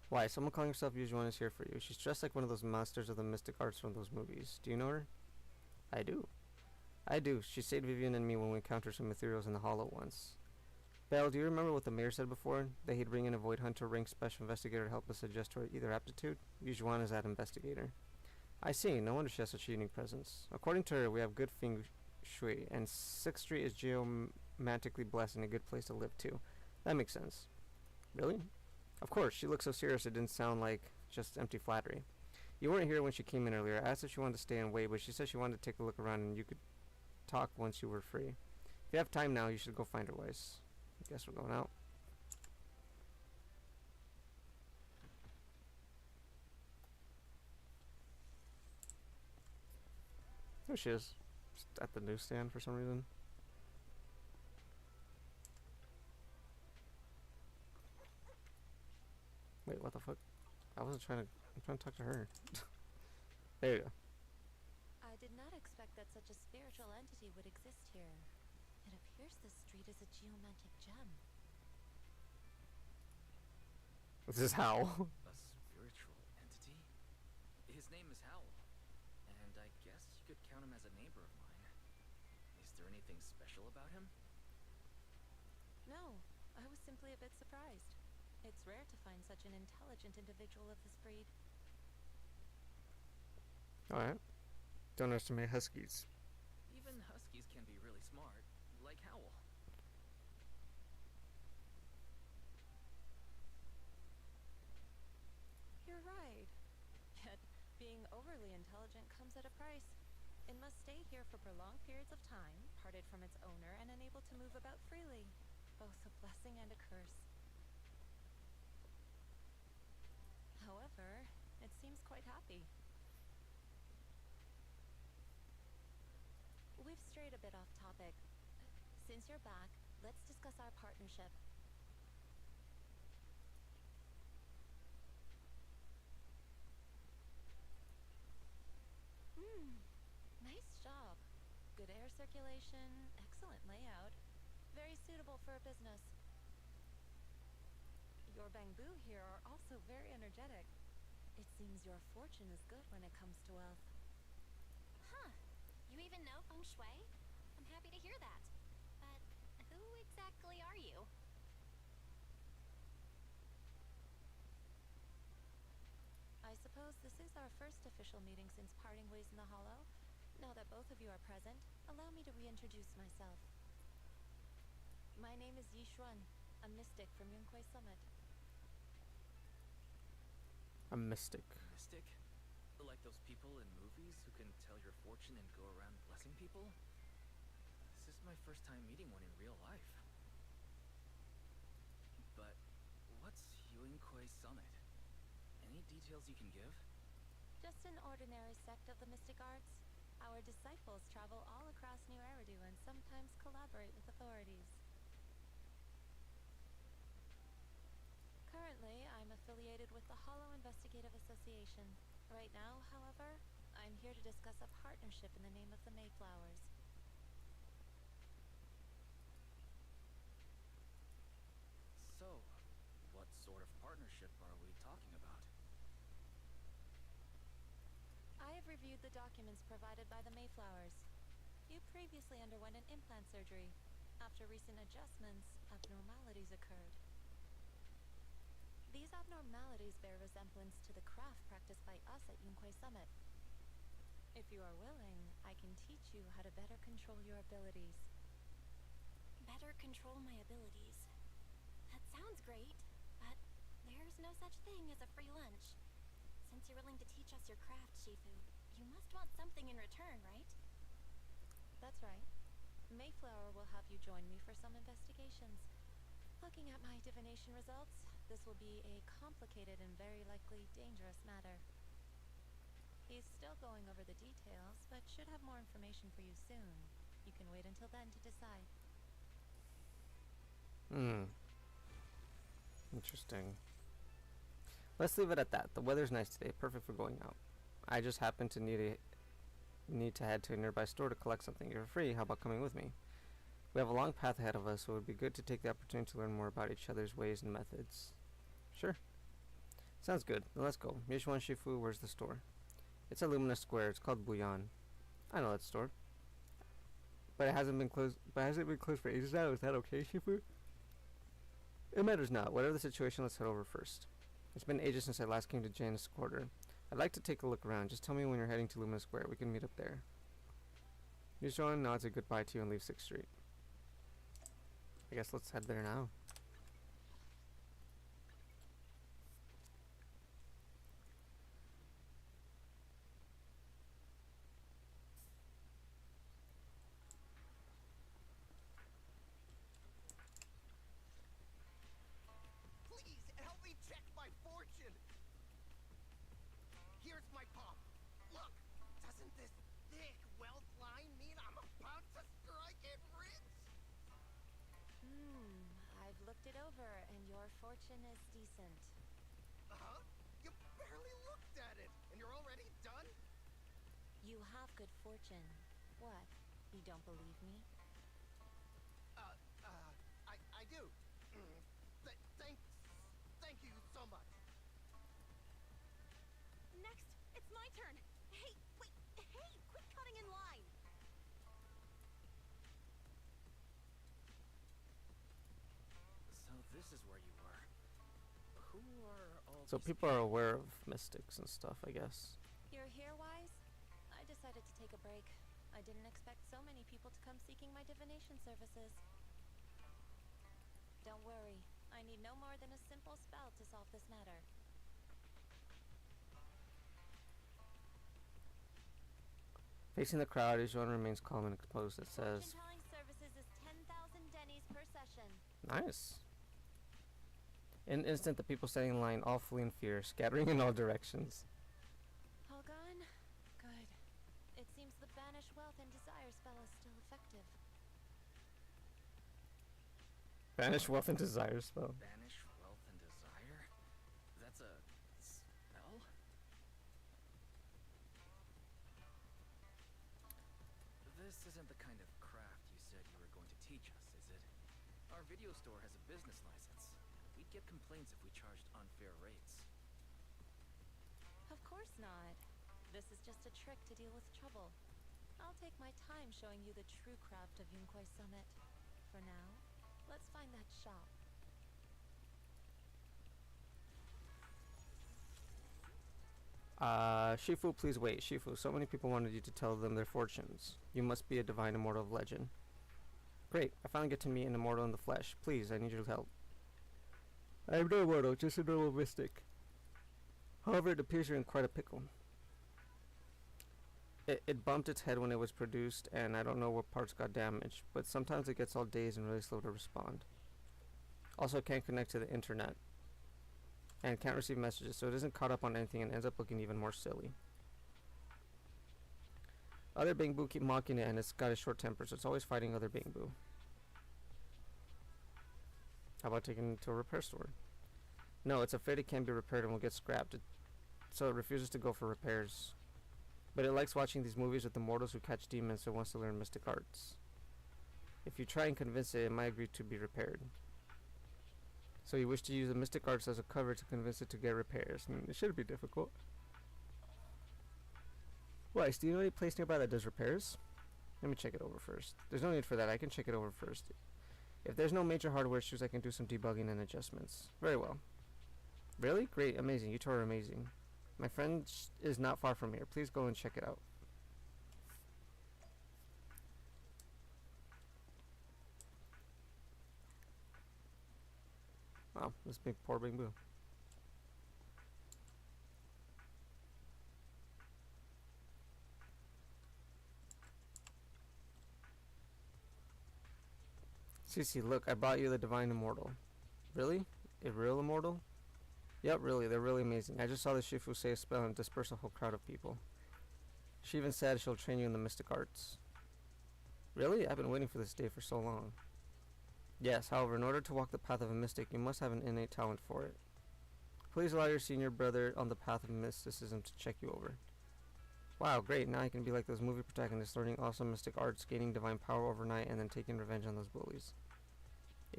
Why? Someone calling herself Yujuan is here for you. She's dressed like one of those masters of the mystic arts from those movies. Do you know her? I do. I do. She saved Vivian and me when we encountered some ethereals in the hollow once. Belle, do you remember what the mayor said before? That he'd bring in a Void Hunter rank special investigator to help us adjust to either aptitude? Yujuan is that investigator. I see. No wonder she has such a unique presence. According to her, we have good feng shui, and 6th Street is geomantically blessed and a good place to live too. That makes sense. Really? Of course, she looked so serious it didn't sound like just empty flattery. You weren't here when she came in earlier. I asked if she wanted to stay and wait, but she said she wanted to take a look around and you could talk once you were free. If you have time now, you should go find her, Weiss. I guess we're going out. There she is. Just at the newsstand for some reason. Wait, what the fuck? I wasn't trying to... I'm trying to talk to her. There you go. I did not expect that such a spiritual entity would exist here. It appears this street is a geomantic gem. This is Hal. A spiritual entity? His name is Howl, and I guess you could count him as a neighbor of mine. Is there anything special about him? No, I was simply a bit surprised. It's rare to find such an intelligent individual of this breed. Alright. Don't underestimate huskies. Even huskies can be really smart, like Howl. You're right. Yet, being overly intelligent comes at a price. It must stay here for prolonged periods of time, parted from its owner, and unable to move about freely. Both a blessing and a curse. However, it seems quite happy. We've strayed a bit off topic. Since you're back, let's discuss our partnership. Nice job. Good air circulation, excellent layout. Very suitable for a business. Your bamboo here are also very energetic. It seems your fortune is good when it comes to wealth. Huh. You even know feng shui? I'm happy to hear that. But who exactly are you? I suppose this is our first official meeting since parting ways in the Hollow. Now that both of you are present, allow me to reintroduce myself. My name is Yi Xuan, a mystic from Yunquai Summit. A mystic. Mystic? Like those people in movies who can tell your fortune and go around blessing people? This is my first time meeting one in real life. But what's Yunquai Summit? Any details you can give? Just an ordinary sect of the mystic arts. Our disciples travel all across New Eridu and sometimes collaborate with authorities. Currently, I'm affiliated with the Hollow Investigative Association. Right now, however, I'm here to discuss a partnership in the name of the Mayflowers. So, what sort of partnership are we talking about? reviewed the documents provided by the Mayflowers. You previously underwent an implant surgery. After recent adjustments, abnormalities occurred. These abnormalities bear resemblance to the craft practiced by us at Yunquai Summit. If you are willing, I can teach you how to better control your abilities. Better control my abilities. That sounds great, but there's no such thing as a free lunch. Since you're willing to teach us your craft, Shifu, you must want something in return, right? That's right. Mayflower will have you join me for some investigations. Looking at my divination results, this will be a complicated and very likely dangerous matter. He's still going over the details, but should have more information for you soon. You can wait until then to decide. Interesting. Let's leave it at that. The weather's nice today, perfect for going out. I just happen to need to head to a nearby store to collect something. If you're free, how about coming with me? We have a long path ahead of us, so it would be good to take the opportunity to learn more about each other's ways and methods. Sure. Sounds good. Then let's go. Mishwan Shifu, where's the store? It's at Luminous Square. It's called VIVIAN. I know that store. But it hasn't been closed. But has it been closed for ages now? Is that okay, Shifu? It matters not. Whatever the situation, let's head over first. It's been ages since I last came to Janus Quarter. I'd like to take a look around. Just tell me when you're heading to Luminous Square. We can meet up there. Mishwan nods a goodbye to you and leaves 6th Street. I guess let's head there now. Please help me check my fortune. Here's my palm. Look, doesn't this thick wealth line mean I'm about to strike it rich? I've looked it over, and your fortune is decent. Huh? You barely looked at it, and you're already done? You have good fortune. What? You don't believe me? I do. Thank you so much. Next, it's my turn. Hey, wait, hey, quit cutting in line. So this is where you were. Who are all So these people are aware of mystics and stuff, I guess. You're here, Wise? I decided to take a break. I didn't expect so many people to come seeking my divination services. Don't worry. I need no more than a simple spell to solve this matter. Facing the crowd, Ijuan remains calm and composed. It says, Fortune-telling services is 10,000 dennies per session. nice. In an instant, the people standing in line all flee in fear, scattering in all directions. All gone? Good. It seems the Banish Wealth and Desire spell is still effective. Banish wealth and desire spell. Banish wealth and desire? That's a spell? This isn't the kind of craft you said you were going to teach us, is it? Our video store has a business license. We'd get complaints if we charged unfair rates. Of course not. This is just a trick to deal with trouble. I'll take my time showing you the true craft of Yunquai Summit. For now, let's find that shop. Shifu, please wait. Shifu, so many people wanted you to tell them their fortunes. You must be a divine immortal of legend. Great, I finally get to meet an immortal in the flesh. Please, I need your help. I am no immortal, just a normal mystic. However, it appears you're in quite a pickle. It bumped its head when it was produced, and I don't know what parts got damaged, but sometimes it gets all dazed and really slow to respond. Also can't connect to the internet, and can't receive messages, so it isn't caught up on anything and ends up looking even more silly. Other Bangbu keep mocking it, and it's got a short temper, so it's always fighting other Bangbu. How about taking it to a repair store? No, it's afraid it can't be repaired and will get scrapped, so it refuses to go for repairs. But it likes watching these movies with the mortals who catch demons, so it wants to learn mystic arts. If you try and convince it, it might agree to be repaired. So you wish to use the mystic arts as a cover to convince it to get repairs. It shouldn't be difficult. Why? Do you know any place nearby that does repairs? Let me check it over first. There's no need for that. I can check it over first. If there's no major hardware issues, I can do some debugging and adjustments. Very well. Really? Great. Amazing. You two are amazing. My friend is not far from here. Please go and check it out. Wow, this big poor bamboo. Cece, look, I brought you the Divine Immortal. Really? A real immortal? Yep, really, they're really amazing. I just saw the Shifu say a spell and disperse a whole crowd of people. She even said she'll train you in the mystic arts. Really? I've been waiting for this day for so long. Yes, however, in order to walk the path of a mystic, you must have an innate talent for it. Please allow your senior brother on the path of mysticism to check you over. Wow, great, now I can be like those movie protagonists, learning awesome mystic arts, gaining divine power overnight, and then taking revenge on those bullies.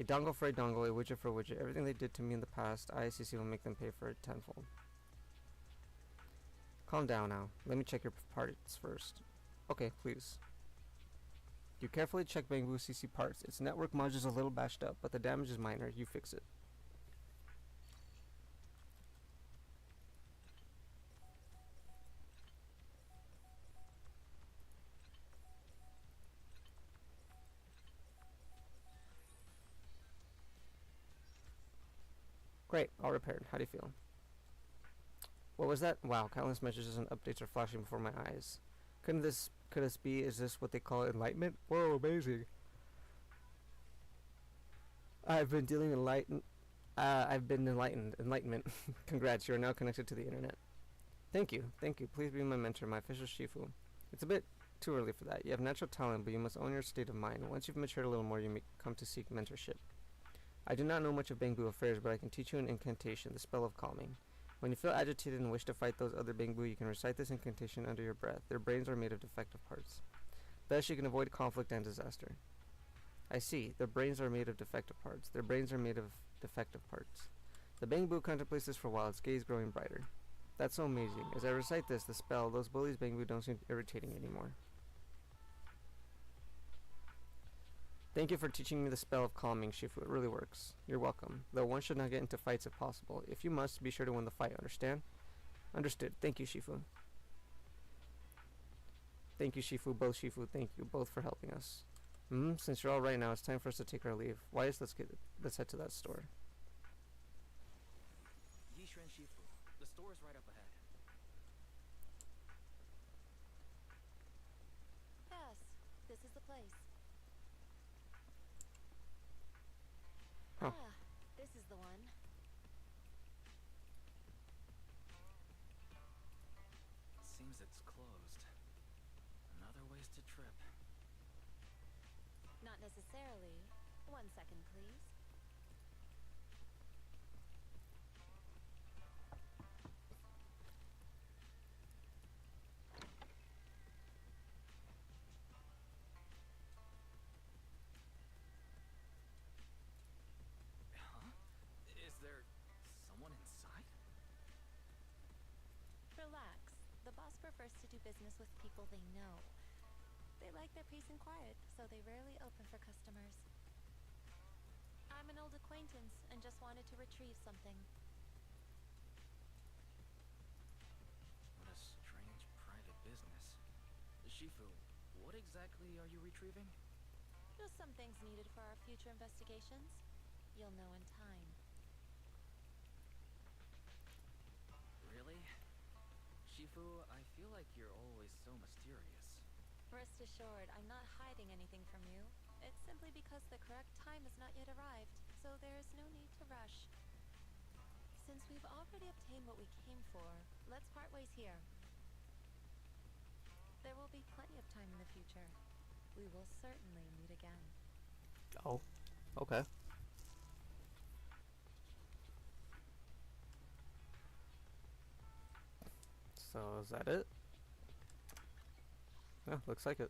A dongle for a dongle, a widget for a widget. Everything they did to me in the past, ICC will make them pay for it tenfold. Calm down now. Let me check your parts first. Okay, please. You carefully check Bamboo CC parts. Its network module's a little bashed up, but the damage is minor. You fix it. Great, all repaired. How do you feel? What was that? Wow, countless messages and updates are flashing before my eyes. Could this be, is this what they call enlightenment? Whoa, amazing. I've been enlightened. Enlightenment. Congrats, you are now connected to the internet. Thank you. Please be my mentor, my official Shifu. It's a bit too early for that. You have natural talent, but you must own your state of mind. Once you've matured a little more, you may come to seek mentorship. I do not know much of Bangbu affairs, but I can teach you an incantation, the spell of calming. When you feel agitated and wish to fight those other Bangbu, you can recite this incantation under your breath. Their brains are made of defective parts. Thus you can avoid conflict and disaster. I see. Their brains are made of defective parts. The Bangbu contemplates this for a while, its gaze growing brighter. That's so amazing. As I recite this, the spell, those bullies Bangbu don't seem irritating anymore. Thank you for teaching me the spell of calming, Shifu. It really works. You're welcome. Though one should not get into fights if possible. If you must, be sure to win the fight, understand? Understood. Thank you, Shifu. Thank you, Shifu. Both Shifu. Thank you both for helping us. Since you're all right now, it's time for us to take our leave. Let's head to that store. Yishuan Shifu. The store is right up ahead. Yes, this is the place. Huh. Ah, this is the one. Seems it's closed. Another wasted trip. Not necessarily. 1 second, please. Huh? Is there someone inside? Relax. The boss prefers to do business with people they know. They like their peace and quiet, so they rarely open for customers. I'm an old acquaintance and just wanted to retrieve something. What a strange private business. Shifu, what exactly are you retrieving? Just some things needed for our future investigations. You'll know in time. Really? Shifu, I feel like you're always so mysterious. Rest assured, I'm not hiding anything from you. It's simply because the correct time has not yet arrived, so there is no need to rush. Since we've already obtained what we came for, let's part ways here. There will be plenty of time in the future. We will certainly meet again. Oh, okay. So, is that it? Yeah, looks like it.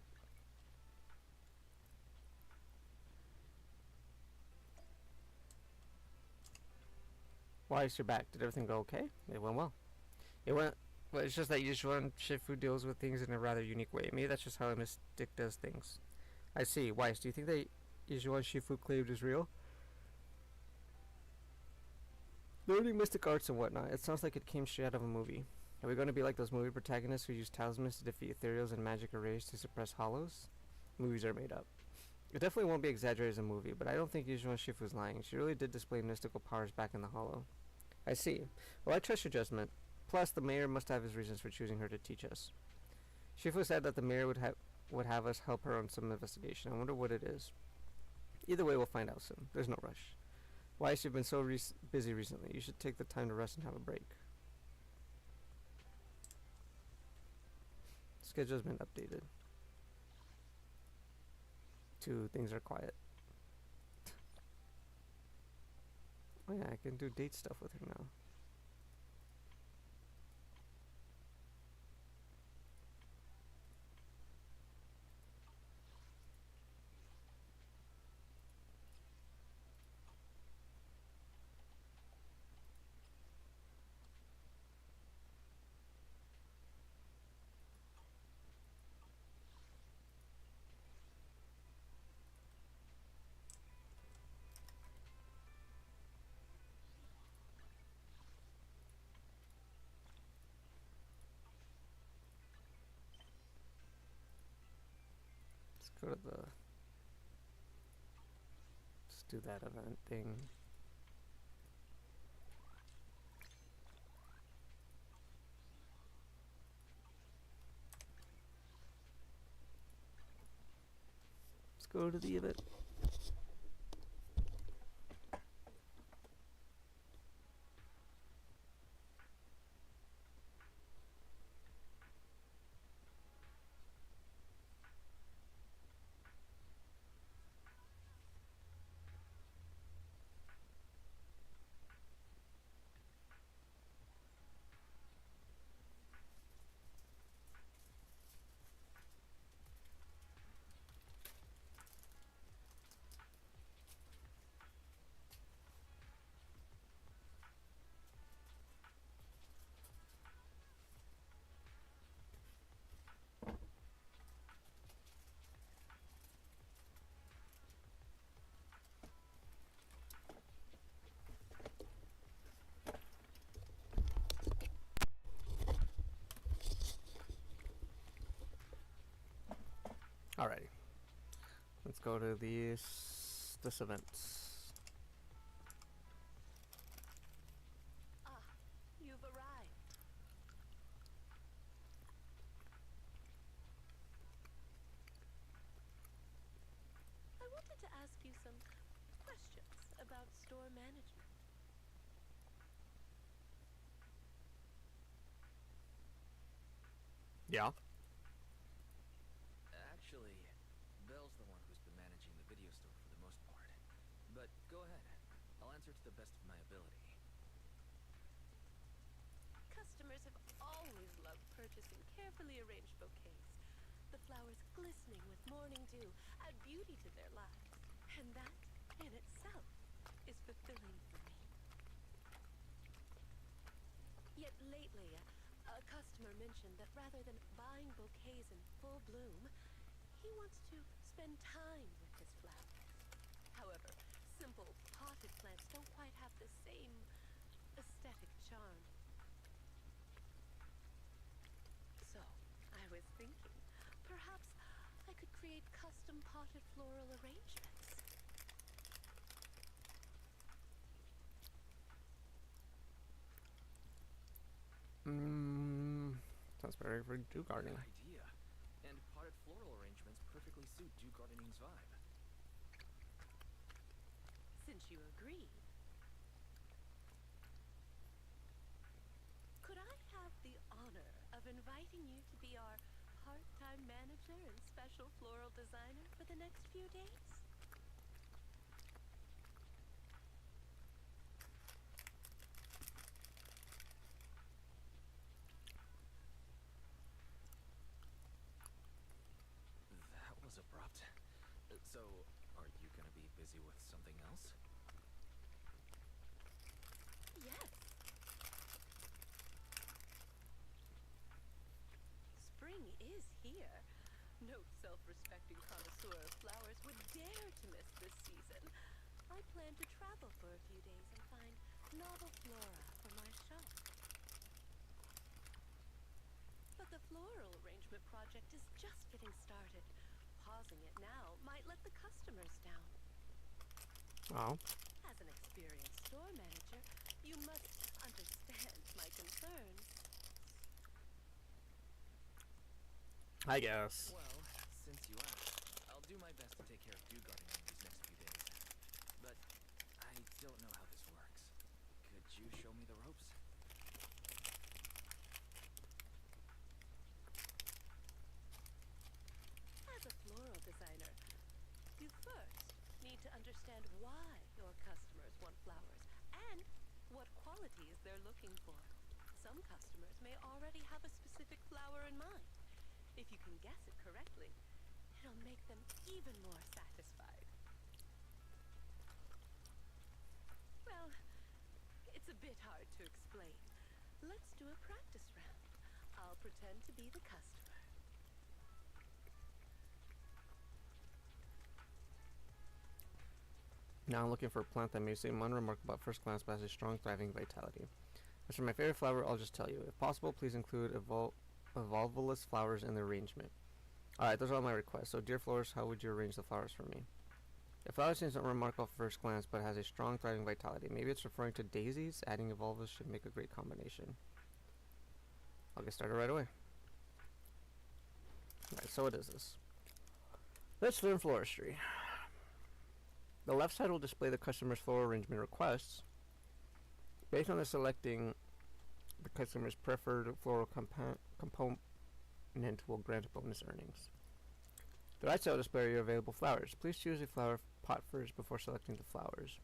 Why is your back? Did everything go okay? It went well. It went But it's just that Yizhuan Shifu deals with things in a rather unique way. Maybe that's just how a mystic does things. I see. Weiss, do you think that Yizhuan Shifu claimed is real? Learning mystic arts and whatnot, it sounds like it came straight out of a movie. Are we going to be like those movie protagonists who use talismans to defeat ethereals and magic arrays to suppress hollows? Movies are made up. It definitely won't be exaggerated as a movie, but I don't think Yuzhuan Shifu's lying. She really did display mystical powers back in the hollow. I see. Well, I trust your judgment. Plus, the mayor must have his reasons for choosing her to teach us. Shifu said that the mayor would have us help her on some investigation. I wonder what it is. Either way, we'll find out soon. There's no rush. Weiss, you've been so busy recently. You should take the time to rest and have a break. Schedule's been updated. To things are quiet. Oh yeah, I can do date stuff with her now. Let's go to the... Let's do that event thing. Let's go to the event. Alrighty. Let's go to this event. Ah, you've arrived. I wanted to ask you some questions about store management. Yeah. Actually, Belle's the one who's been managing the video store for the most part. But go ahead. I'll answer to the best of my ability. Customers have always loved purchasing carefully arranged bouquets. The flowers glistening with morning dew add beauty to their lives. And that, in itself, is fulfilling for me. Yet lately, a customer mentioned that rather than buying bouquets in full bloom, he wants to spend time with his flowers. However, simple potted plants don't quite have the same aesthetic charm. So, I was thinking, perhaps I could create custom potted floral arrangements. Sounds better for Dew gardening. Good idea. And potted floral arrangements perfectly suit Dew gardening's vibe. Since you agree, could I have the honor of inviting you to be our part-time manager and special floral designer for the next few days? That was abrupt. So, are you gonna be busy with something else? Yes. No self-respecting connoisseur of flowers would dare to miss this season. I plan to travel for a few days and find novel flora for my shop. But the floral arrangement project is just getting started. Pausing it now might let the customers down. Oh. As an experienced store manager, you must understand my concerns. I guess. Well, since you asked, I'll do my best to take care of dew guarding in these next few days. But I don't know how this works. Could you show me the ropes? As a floral designer, you first need to understand why your customers want flowers and what qualities they're looking for. Some customers may already have a specific flower in mind. If you can guess it correctly, it'll make them even more satisfied. Well, it's a bit hard to explain. Let's do a practice round. I'll pretend to be the customer. Now I'm looking for a plant that may seem unremarkable at first glance but has a strong, thriving vitality. As for my favorite flower, I'll just tell you. If possible, please include evolvolus flowers in the arrangement. Alright, those are all my requests. So, dear florist, how would you arrange the flowers for me? If flower seems unremarkable at first glance but has a strong, thriving vitality, maybe it's referring to daisies. Adding evolvulus should make a great combination. I'll get started right away. Alright, so what is this? Let's learn floristry. The left side will display the customer's floral arrangement requests. Based on the selecting the customer's preferred floral component will grant bonus earnings. The right side will display your available flowers. Please choose a flower pot first before selecting the flowers.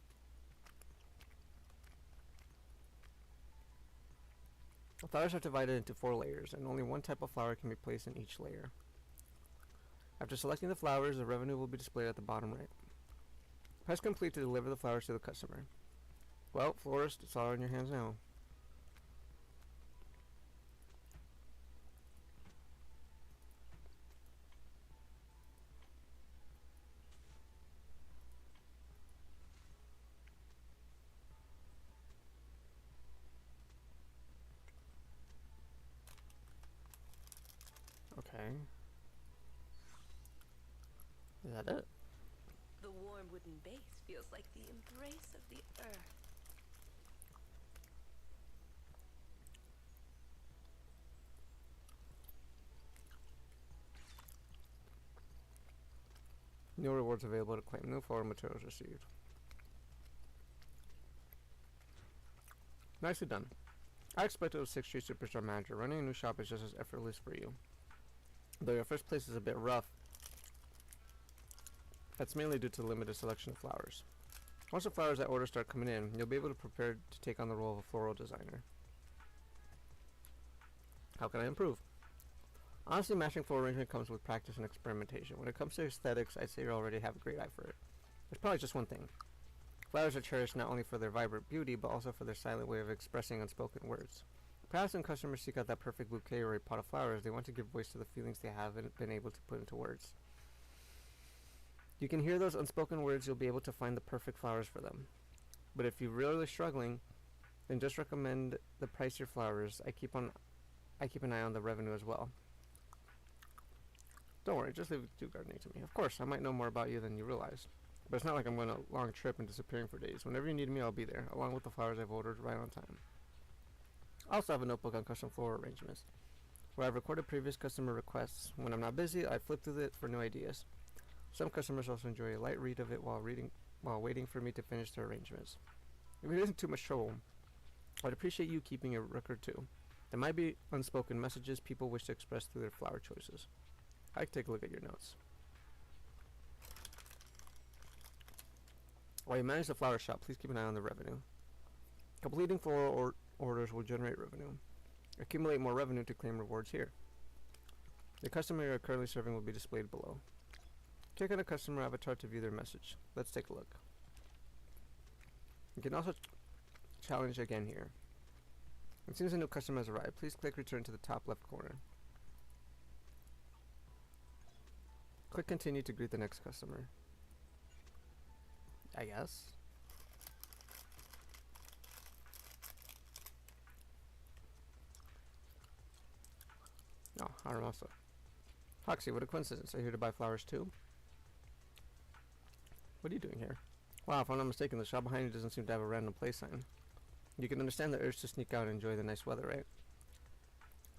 The flowers are divided into 4 layers, and only one type of flower can be placed in each layer. After selecting the flowers, the revenue will be displayed at the bottom right. Press complete to deliver the flowers to the customer. Well, florist, it's all in your hands now. Okay. Is that it? The warm wooden base feels like the embrace of the earth. New rewards available to claim. New floral materials received. Nicely done. I expected a 6th Street Superstar Manager. Running a new shop is just as effortless for you. Though your first place is a bit rough, that's mainly due to the limited selection of flowers. Once the flowers that order start coming in, you'll be able to prepare to take on the role of a floral designer. How can I improve? Honestly, mastering floral arrangement comes with practice and experimentation. When it comes to aesthetics, I'd say you already have a great eye for it. There's probably just one thing. Flowers are cherished not only for their vibrant beauty, but also for their silent way of expressing unspoken words. Perhaps when customers seek out that perfect bouquet or a pot of flowers, they want to give voice to the feelings they haven't been able to put into words. You can hear those unspoken words, you'll be able to find the perfect flowers for them. But if you're really struggling, then just recommend the pricier flowers. I keep an eye on the revenue as well. Don't worry, just leave dew gardening to me. Of course, I might know more about you than you realize. But it's not like I'm going on a long trip and disappearing for days. Whenever you need me, I'll be there, along with the flowers I've ordered right on time. I also have a notebook on custom floral arrangements, where I've recorded previous customer requests. When I'm not busy, I flip through it for new ideas. Some customers also enjoy a light read of it while waiting for me to finish their arrangements. If it isn't too much trouble, I'd appreciate you keeping a record too. There might be unspoken messages people wish to express through their flower choices. I can take a look at your notes. While you manage the flower shop, please keep an eye on the revenue. Completing floral orders will generate revenue. Accumulate more revenue to claim rewards here. The customer you are currently serving will be displayed below. Click on a customer avatar to view their message. Let's take a look. You can also challenge again here. As soon as a new customer has arrived, please click return to the top left corner. Click continue to greet the next customer. I guess. No, Haramasa. Hoxie, what a coincidence. Are you here to buy flowers too? What are you doing here? Wow, if I'm not mistaken, the shop behind you doesn't seem to have a random place sign. You can understand the urge to sneak out and enjoy the nice weather, right?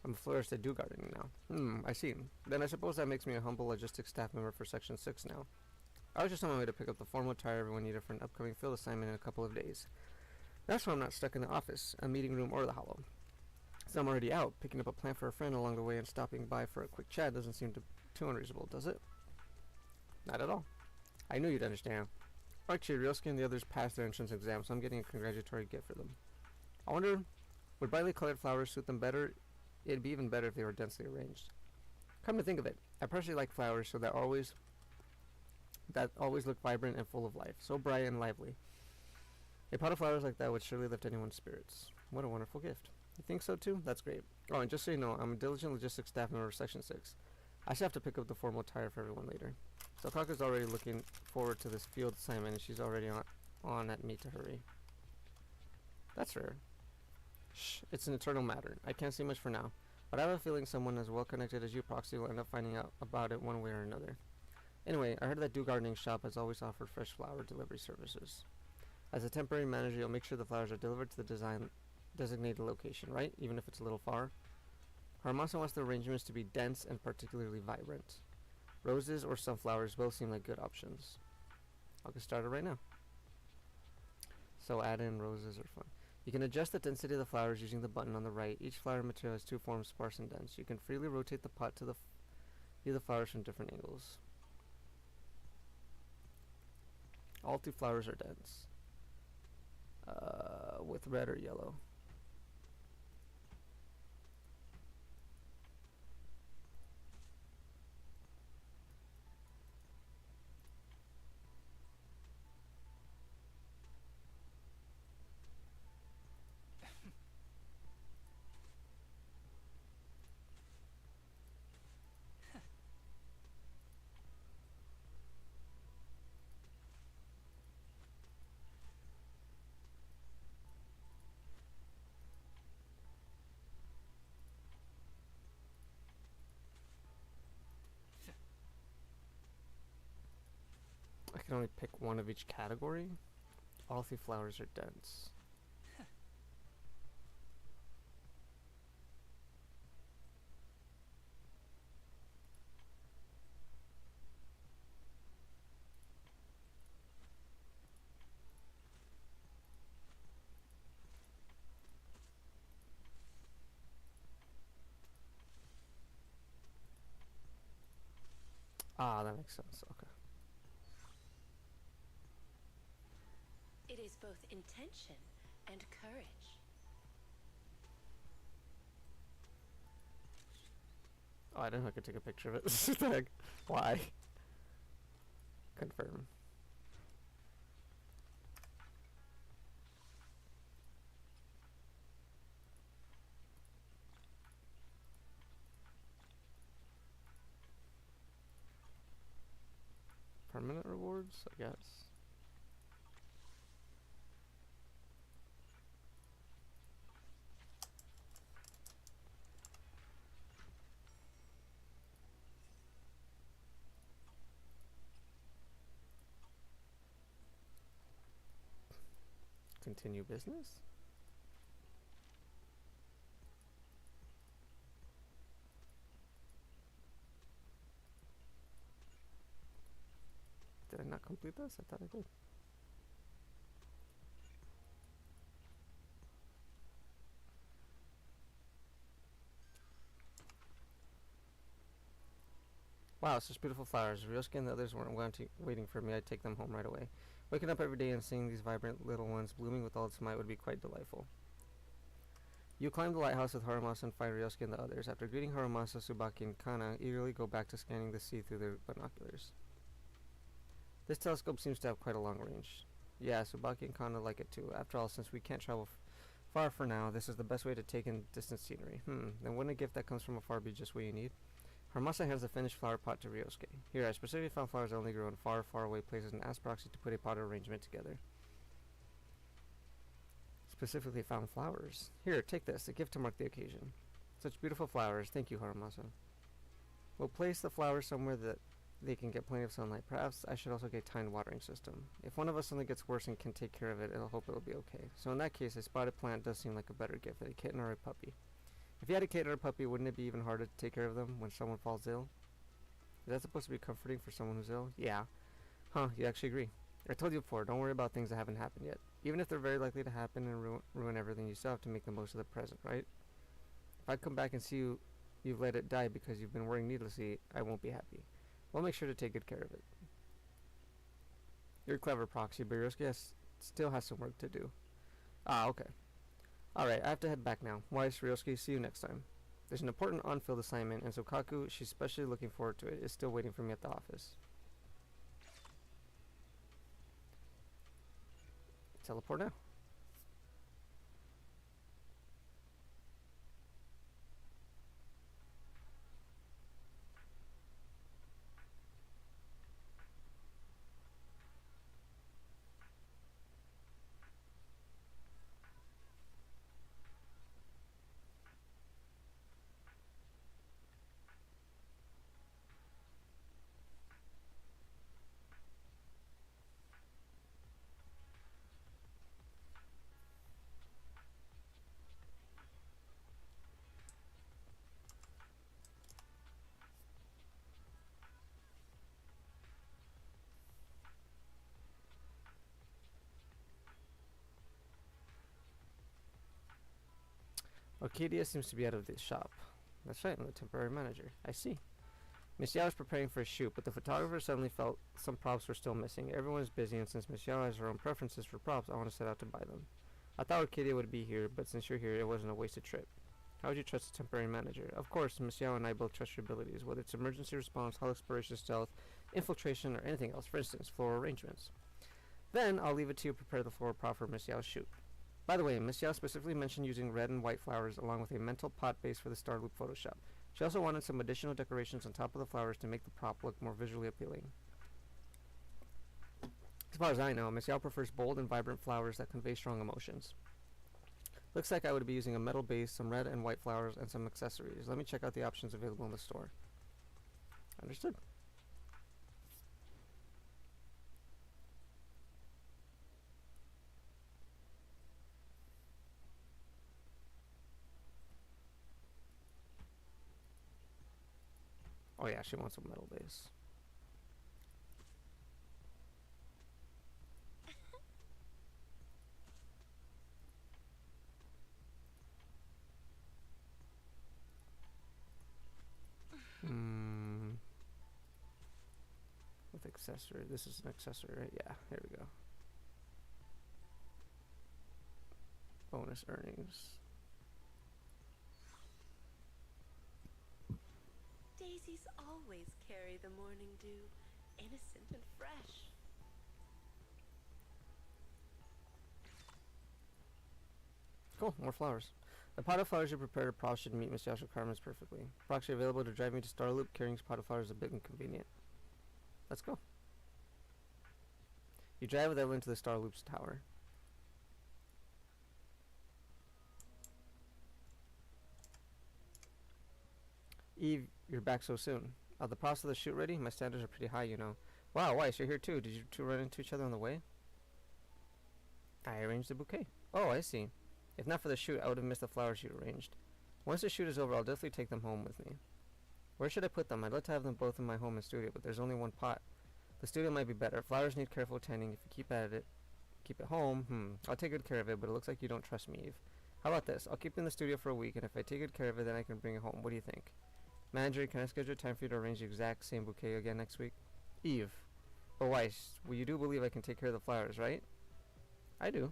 I'm a florist. I do gardening now. I see. Then I suppose that makes me a humble logistics staff member for Section 6 now. I was just on my way to pick up the formal attire everyone needed for an upcoming field assignment in a couple of days. That's why I'm not stuck in the office, a meeting room, or the hollow. So I'm already out, picking up a plant for a friend along the way and stopping by for a quick chat doesn't seem too unreasonable, does it? Not at all. I knew you'd understand. Actually, Ryosuke and the others passed their entrance exam, so I'm getting a congratulatory gift for them. I wonder, would brightly colored flowers suit them better? It'd be even better if they were densely arranged. Come to think of it, I personally like flowers so that always look vibrant and full of life, so bright and lively. A pot of flowers like that would surely lift anyone's spirits. What a wonderful gift. You think so too? That's great. Oh, and just so you know, I'm a diligent logistics staff member of Section 6. I should have to pick up the formal attire for everyone later. So Kaka's already looking forward to this field assignment and she's already on at me to hurry. That's rare. Shh, it's an eternal matter. I can't say much for now, but I have a feeling someone as well connected as you, Proxy, will end up finding out about it one way or another. Anyway, I heard that Do Gardening Shop has always offered fresh flower delivery services. As a temporary manager, you'll make sure the flowers are delivered to the designated location, right? Even if it's a little far. Haramasa wants the arrangements to be dense and particularly vibrant. Roses or sunflowers both seem like good options. I'll get started right now. So add in roses are fun. You can adjust the density of the flowers using the button on the right. Each flower material has two forms, sparse and dense. You can freely rotate the pot to view the flowers from different angles. All 2 flowers are dense. With red or yellow. I can only pick one of each category. All 3 flowers are dense. Ah, that makes sense. Okay. It is both intention and courage. Oh, I didn't know I could take a picture of it. What the heck? Why? Confirm. Permanent rewards, I guess. Continue business? Did I not complete this? I thought I did. Wow, such beautiful flowers. Ryosuke and the others weren't waiting for me. I'd take them home right away. Waking up every day and seeing these vibrant little ones blooming with all its might would be quite delightful. You climb the lighthouse with Haramasa and find Ryosuke and the others. After greeting Haramasa, Tsubaki, and Kana, eagerly go back to scanning the sea through their binoculars. This telescope seems to have quite a long range. Yeah, Tsubaki and Kana like it too. After all, since we can't travel far for now, this is the best way to take in distant scenery. Then wouldn't a gift that comes from afar be just what you need? Harmasa hands the finished flower pot to Ryosuke. Here, I specifically found flowers that only grow in far, far away places and asked Proxy to put a pot arrangement together. Specifically found flowers. Here, take this, a gift to mark the occasion. Such beautiful flowers. Thank you, Harumasa. We'll place the flowers somewhere that they can get plenty of sunlight. Perhaps I should also get a timed watering system. If one of us suddenly gets worse and can take care of it, I'll hope it'll be okay. So in that case, a spotted plant does seem like a better gift than a kitten or a puppy. If you had a kitten or a puppy, wouldn't it be even harder to take care of them when someone falls ill? Is that supposed to be comforting for someone who's ill? Yeah. Huh, you actually agree. I told you before, don't worry about things that haven't happened yet. Even if they're very likely to happen and ruin everything, you still have to make the most of the present, right? If I come back and see you've let it die because you've been worrying needlessly, I won't be happy. We'll make sure to take good care of it. You're clever, Proxy, but Ryosuke still has some work to do. Ah, okay. Alright, I have to head back now. Wise, Ryosuke, see you next time. There's an important on-field assignment, and Sokaku, she's especially looking forward to it, is still waiting for me at the office. Teleport now. Arcadia seems to be out of the shop. That's right, I'm the temporary manager. I see. Miss Yao is preparing for a shoot, but the photographer suddenly felt some props were still missing. Everyone is busy, and since Miss Yao has her own preferences for props, I want to set out to buy them. I thought Arcadia would be here, but since you're here, it wasn't a wasted trip. How would you trust a temporary manager? Of course, Miss Yao and I both trust your abilities, whether it's emergency response, hull exploration, stealth, infiltration, or anything else. For instance, floral arrangements. Then, I'll leave it to you to prepare the floral prop for Miss Yao's shoot. By the way, Miss Yao specifically mentioned using red and white flowers along with a mental pot base for the Star Loop Photoshop. She also wanted some additional decorations on top of the flowers to make the prop look more visually appealing. As far as I know, Miss Yao prefers bold and vibrant flowers that convey strong emotions. Looks like I would be using a metal base, some red and white flowers, and some accessories. Let me check out the options available in the store. Understood. Oh yeah, she wants a metal base. With accessory. This is an accessory, right? Yeah, here we go. Bonus earnings. Daisies always carry the morning dew, innocent and fresh. Cool, more flowers. The pot of flowers you prepared to prop should meet Miss Yao's requirements perfectly. Proxy available to drive me to Star Loop. Carrying a pot of flowers is a bit inconvenient. Let's go. You drive with Evelyn to the Star Loop's tower. Eve, you're back so soon. Are the props of the shoot ready? My standards are pretty high, you know. Wow, Weiss, you're here too. Did you two run into each other on the way? I arranged a bouquet. Oh, I see. If not for the shoot, I would have missed the flowers you arranged. Once the shoot is over, I'll definitely take them home with me. Where should I put them? I'd like to have them both in my home and studio, but there's only one pot. The studio might be better. Flowers need careful tending. If you keep it home, I'll take good care of it, but it looks like you don't trust me, Eve. How about this? I'll keep it in the studio for a week, and if I take good care of it, then I can bring it home. What do you think? Manager, can I schedule a time for you to arrange the exact same bouquet again next week? Eve. But Weiss, well, you do believe I can take care of the flowers, right? I do.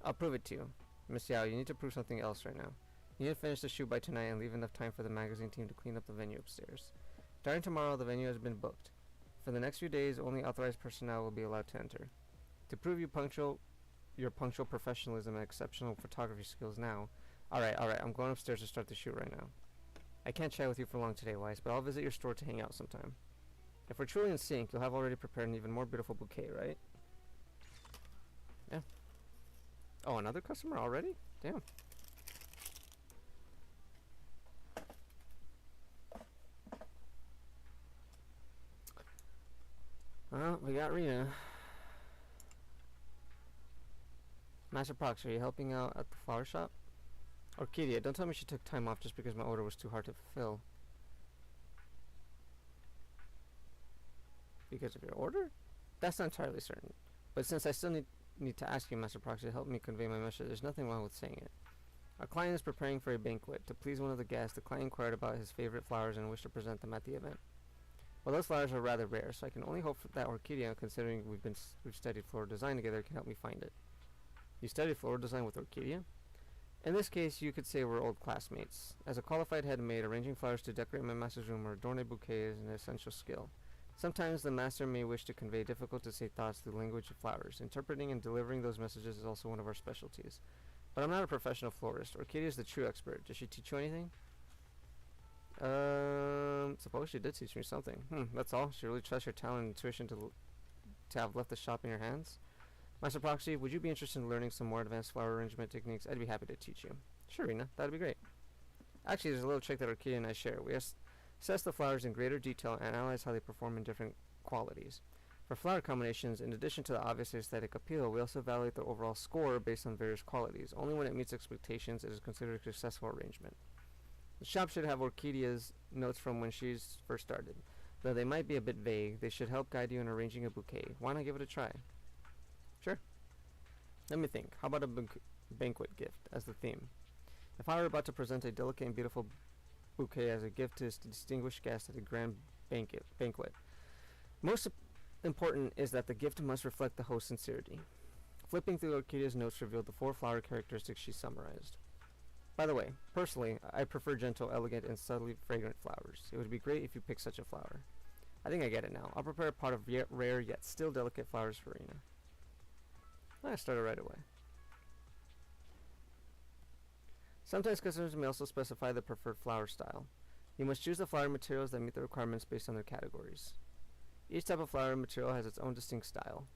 I'll prove it to you. Miss Yao, you need to prove something else right now. You need to finish the shoot by tonight and leave enough time for the magazine team to clean up the venue upstairs. Starting tomorrow, the venue has been booked. For the next few days, only authorized personnel will be allowed to enter. To prove your punctual professionalism and exceptional photography skills now. Alright, I'm going upstairs to start the shoot right now. I can't chat with you for long today, Weiss, but I'll visit your store to hang out sometime. If we're truly in sync, you'll have already prepared an even more beautiful bouquet, right? Yeah. Oh, another customer already? Damn. Well, we got Rena. Master Prox, are you helping out at the flower shop? Orchidea, don't tell me she took time off just because my order was too hard to fulfill. Because of your order? That's not entirely certain. But since I still need to ask you, Master Proxy, to help me convey my message, there's nothing wrong with saying it. Our client is preparing for a banquet. To please one of the guests, the client inquired about his favorite flowers and wished to present them at the event. Well, those flowers are rather rare, so I can only hope that Orchidea, considering we've studied floral design together, can help me find it. You studied floral design with Orchidea? In this case, you could say we're old classmates. As a qualified head maid, arranging flowers to decorate my master's room or adorn a bouquet is an essential skill. Sometimes the master may wish to convey difficult-to-say thoughts through the language of flowers. Interpreting and delivering those messages is also one of our specialties. But I'm not a professional florist. Orchidea is the true expert. Did she teach you anything? Suppose she did teach me something. That's all? She really trusts your talent and intuition to have left the shop in your hands? Master Proxy, would you be interested in learning some more advanced flower arrangement techniques? I'd be happy to teach you. Sure, Rena. That'd be great. Actually, there's a little trick that Orchidea and I share. We assess the flowers in greater detail and analyze how they perform in different qualities. For flower combinations, in addition to the obvious aesthetic appeal, we also evaluate the overall score based on various qualities. Only when it meets expectations, it is considered a successful arrangement. The shop should have Orchidea's notes from when she's first started. Though they might be a bit vague, they should help guide you in arranging a bouquet. Why not give it a try? Sure. Let me think. How about a banquet gift as the theme? If I were about to present a delicate and beautiful bouquet as a gift to distinguished guests at a grand banquet, most important is that the gift must reflect the host's sincerity. Flipping through Orchidea's notes revealed the 4 flower characteristics she summarized. By the way, personally, I prefer gentle, elegant, and subtly fragrant flowers. It would be great if you picked such a flower. I think I get it now. I'll prepare a pot of rare yet still delicate flowers for Rena. I started right away. Sometimes customers may also specify the preferred flower style. You must choose the flower materials that meet the requirements based on their categories. Each type of flower material has its own distinct style.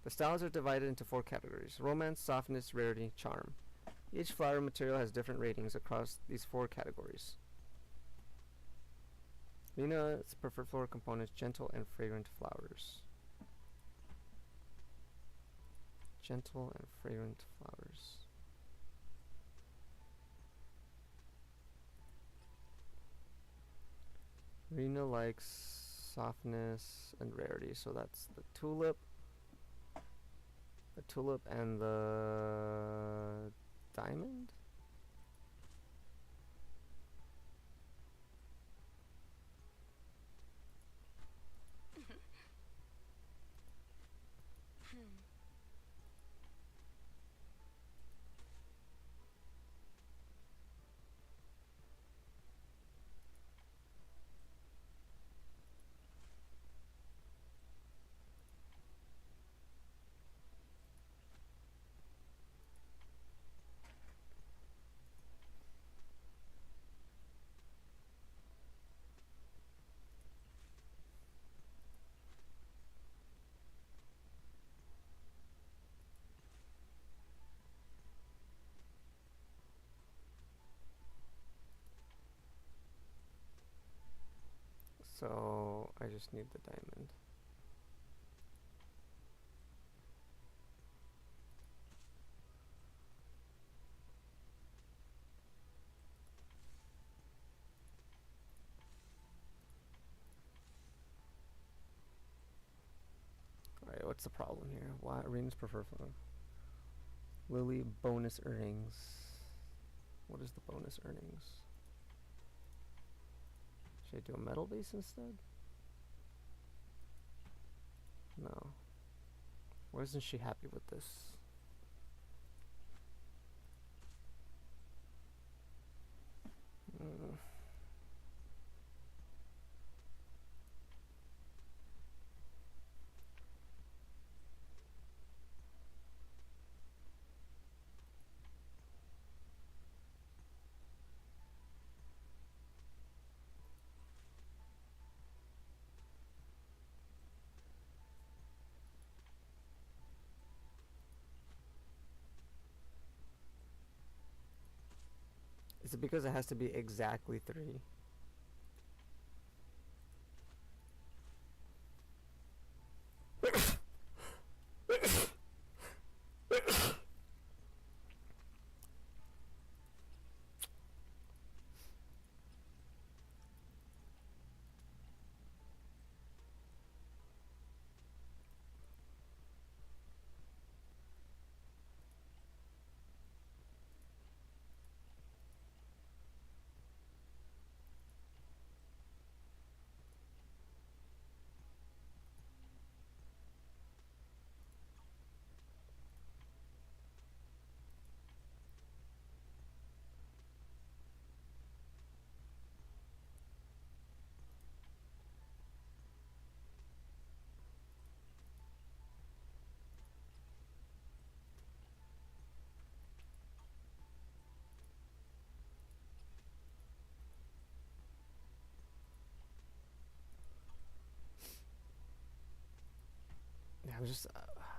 The styles are divided into 4 categories: romance, softness, rarity, charm. Each flower material has different ratings across these 4 categories. Rena's preferred floral components: gentle and fragrant flowers. Gentle and fragrant flowers. Rena likes softness and rarity, so that's the tulip, and the diamond. So I just need the diamond. Alright, what's the problem here? Why Rena's prefer flower? Lily bonus earnings. What is the bonus earnings? Should I do a metal base instead? No. Why isn't she happy with this? Is it because it has to be exactly 3? Yeah,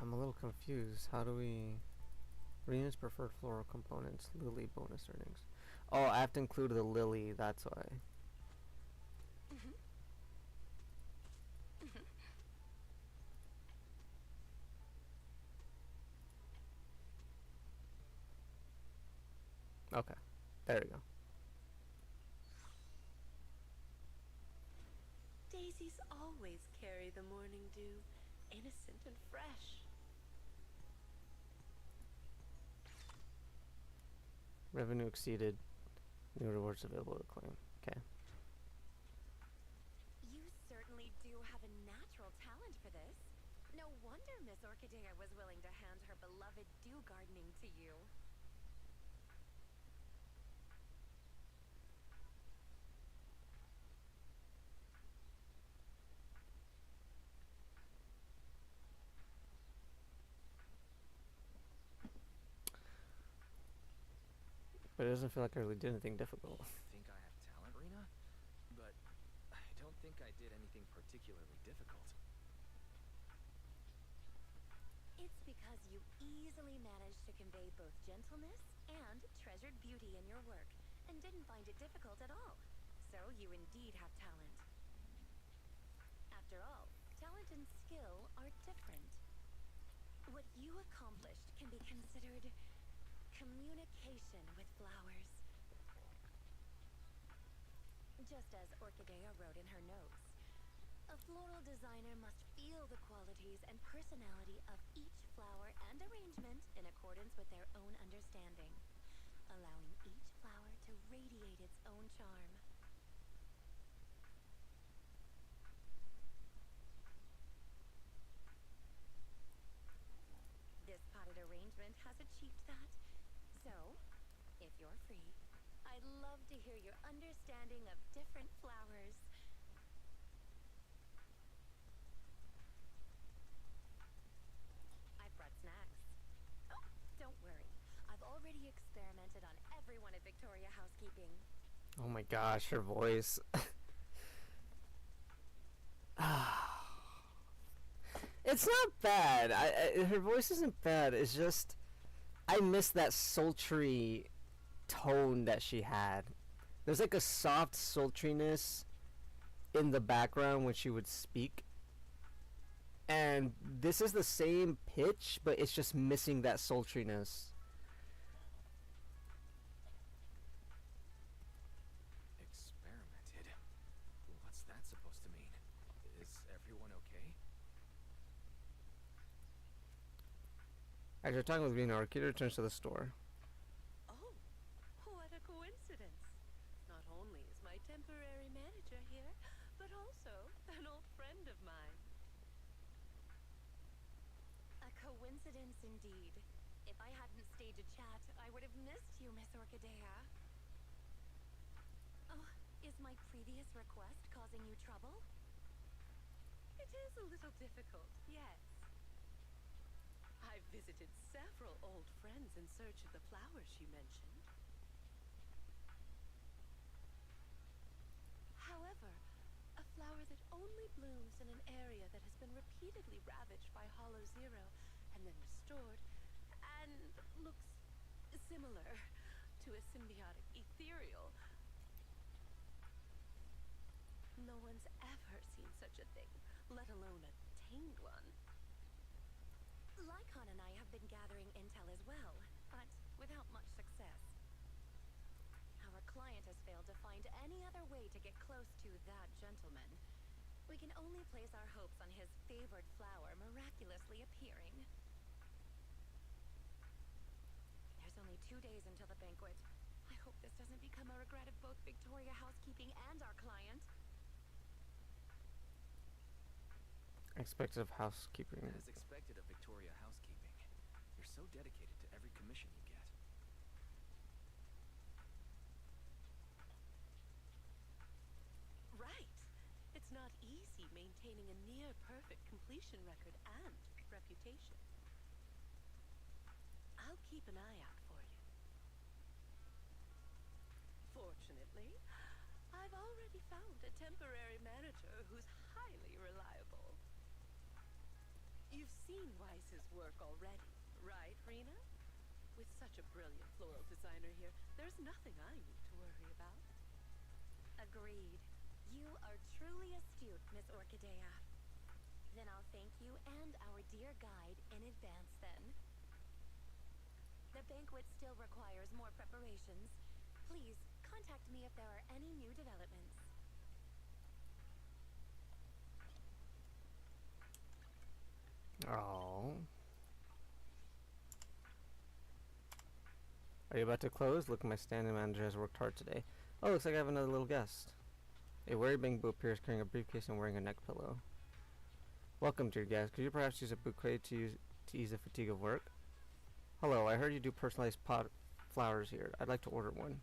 I'm a little confused. How do we... Rena's preferred floral components, lily bonus earnings. Oh, I have to include the lily, that's why. Okay, there we go. Daisies always carry the morning dew, innocent and fresh. Revenue exceeded. New rewards available to claim. Okay. You certainly do have a natural talent for this. No wonder Miss Orchidea was willing to hand her beloved dew gardening to you. But it doesn't feel like I really did anything difficult. Think I have talent, Rena? But I don't think I did anything particularly difficult. It's because you easily managed to convey both gentleness and treasured beauty in your work, and didn't find it difficult at all. So you indeed have talent. After all, talent and skill are different. What you accomplished can be considered communication with flowers. Just as Orchidea wrote in her notes, a floral designer must feel the qualities and personality of each flower and arrangement in accordance with their own understanding, allowing each flower to radiate its own charm. This potted arrangement has achieved that. So, if you're free, I'd love to hear your understanding of different flowers. I've brought snacks. Oh, don't worry. I've already experimented on everyone at Victoria Housekeeping. Oh my gosh, her voice. It's not bad. Her voice isn't bad. It's just I miss that sultry tone that she had. There's like a soft sultriness in the background when she would speak. And this is the same pitch, but it's just missing that sultriness. Experimented? What's that supposed to mean? Is everyone okay? As you're talking with Rena, Orchidea returns to the store. Oh, what a coincidence. Not only is my temporary manager here, but also an old friend of mine. A coincidence indeed. If I hadn't stayed to chat, I would have missed you, Miss Orchidea. Oh, is my previous request causing you trouble? It is a little difficult, yes. I've visited several old friends in search of the flowers you mentioned. However, a flower that only blooms in an area that has been repeatedly ravaged by Hollow Zero and then restored, and looks similar, to a symbiotic ethereal. No one's ever seen such a thing, let alone a tamed one. Lycon and I have been gathering intel as well, but without much success. Our client has failed to find any other way to get close to that gentleman. We can only place our hopes on his favored flower miraculously appearing. There's only 2 days until the banquet. I hope this doesn't become a regret of both Victoria Housekeeping and our client. Expected of housekeeping. As expected of Victoria Housekeeping, you're so dedicated to every commission you get. Right. It's not easy maintaining a near-perfect completion record and reputation. I'll keep an eye out for you. Fortunately, I've already found a temporary manager who's highly reliable. You've seen Weiss's work already, right, Rena? With such a brilliant floral designer here, there's nothing I need to worry about. Agreed. You are truly astute, Miss Orchidea. Then I'll thank you and our dear guide in advance then. The banquet still requires more preparations. Please contact me if there are any new developments. Oh. Are you about to close? Look, my standing manager has worked hard today. Oh, looks like I have another little guest. A worried Bangbu appears carrying a briefcase and wearing a neck pillow. Welcome, dear guest. Could you perhaps use a bouquet to ease the fatigue of work? Hello, I heard you do personalized pot flowers here. I'd like to order one.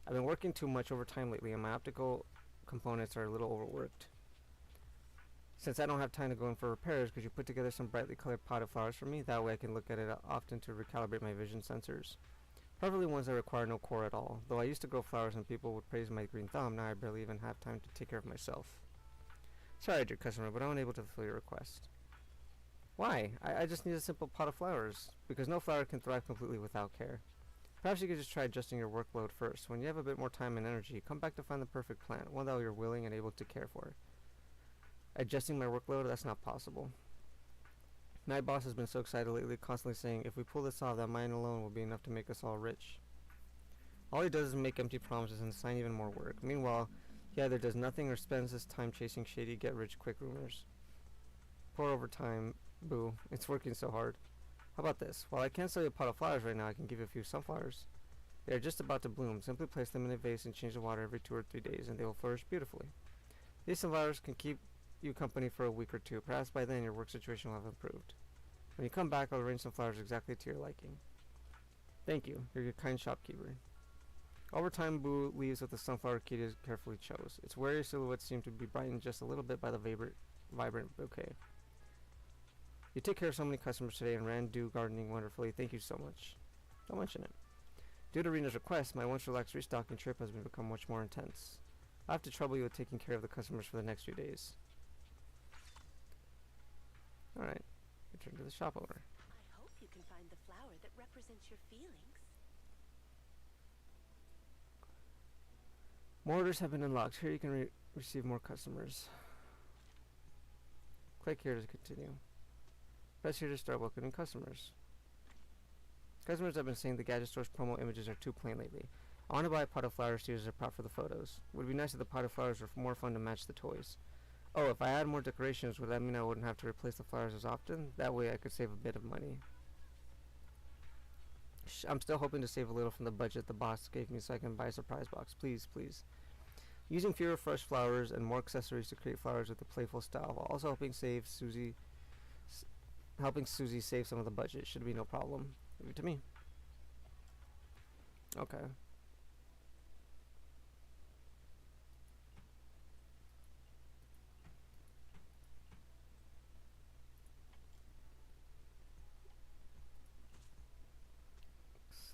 I've been working too much overtime lately and my optical components are a little overworked. Since I don't have time to go in for repairs, could you put together some brightly colored potted flowers for me? That way I can look at it often to recalibrate my vision sensors. Preferably ones that require no core at all. Though I used to grow flowers and people would praise my green thumb, now I barely even have time to take care of myself. Sorry, dear customer, but I'm unable to fulfill your request. Why? I just need a simple pot of flowers, because no flower can thrive completely without care. Perhaps you could just try adjusting your workload first. When you have a bit more time and energy, come back to find the perfect plant, one that you're willing and able to care for. Adjusting my workload? That's not possible. My boss has been so excited lately, constantly saying, if we pull this off, that mine alone will be enough to make us all rich. All he does is make empty promises and assign even more work. Meanwhile, he either does nothing or spends his time chasing shady get-rich-quick rumors. Poor overtime, boo. It's working so hard. How about this? While I can't sell you a pot of flowers right now, I can give you a few sunflowers. They are just about to bloom. Simply place them in a vase and change the water every 2 or 3 days, and they will flourish beautifully. These sunflowers can keep you company for a week or two. Perhaps by then your work situation will have improved. When you come back, I'll arrange some flowers exactly to your liking. Thank you. You're your kind shopkeeper. Over time, Boo leaves with the sunflower Kitty carefully chose. Its wary silhouette seemed to be brightened just a little bit by the vibrant bouquet. You take care of so many customers today and ran do gardening wonderfully. Thank you so much. Don't mention it. Due to Rena's request, my once relaxed restocking trip has become much more intense. I have to trouble you with taking care of the customers for the next few days. Alright, return to the shop owner. I hope you can find the flower that represents your feelings. More orders have been unlocked. Here you can receive more customers. Click here to continue. Press here to start welcoming customers. Customers have been saying the gadget store's promo images are too plain lately. I want to buy a pot of flowers to use as a prop for the photos. It would be nice if the pot of flowers were more fun to match the toys. Oh, if I add more decorations, would that mean I wouldn't have to replace the flowers as often? That way I could save a bit of money. I'm still hoping to save a little from the budget the boss gave me so I can buy a surprise box. Please, please. Using fewer fresh flowers and more accessories to create flowers with a playful style while also helping Susie save some of the budget should be no problem. Leave it to me. Okay.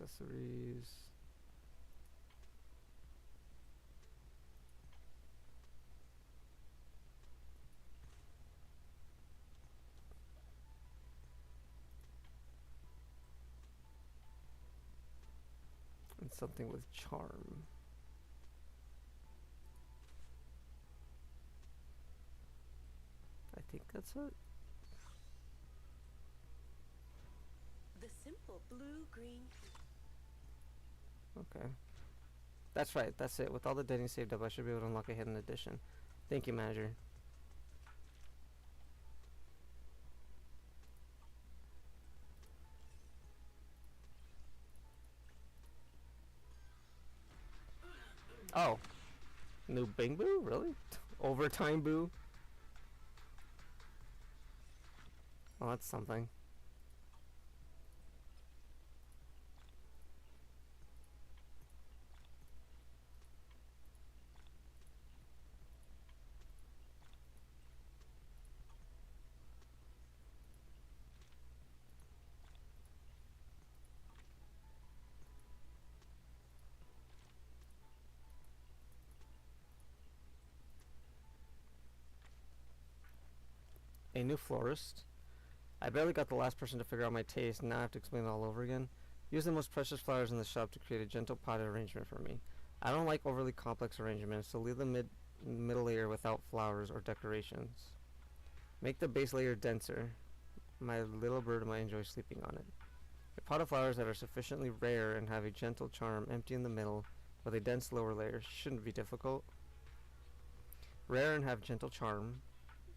Accessories. something with charm. I think that's it. The simple blue-green. Okay. That's right, that's it. With all the dating saved up, I should be able to unlock a hidden edition. Thank you, manager. Oh. New Bing Boo? Really? Overtime Boo? Well, that's something. A new florist. I barely got the last person to figure out my taste, and now I have to explain it all over again. Use the most precious flowers in the shop to create a gentle potted arrangement for me. I don't like overly complex arrangements, so leave the middle layer without flowers or decorations. Make the base layer denser. My little bird might enjoy sleeping on it. A pot of flowers that are sufficiently rare and have a gentle charm empty in the middle with a dense lower layer shouldn't be difficult. Rare and have gentle charm,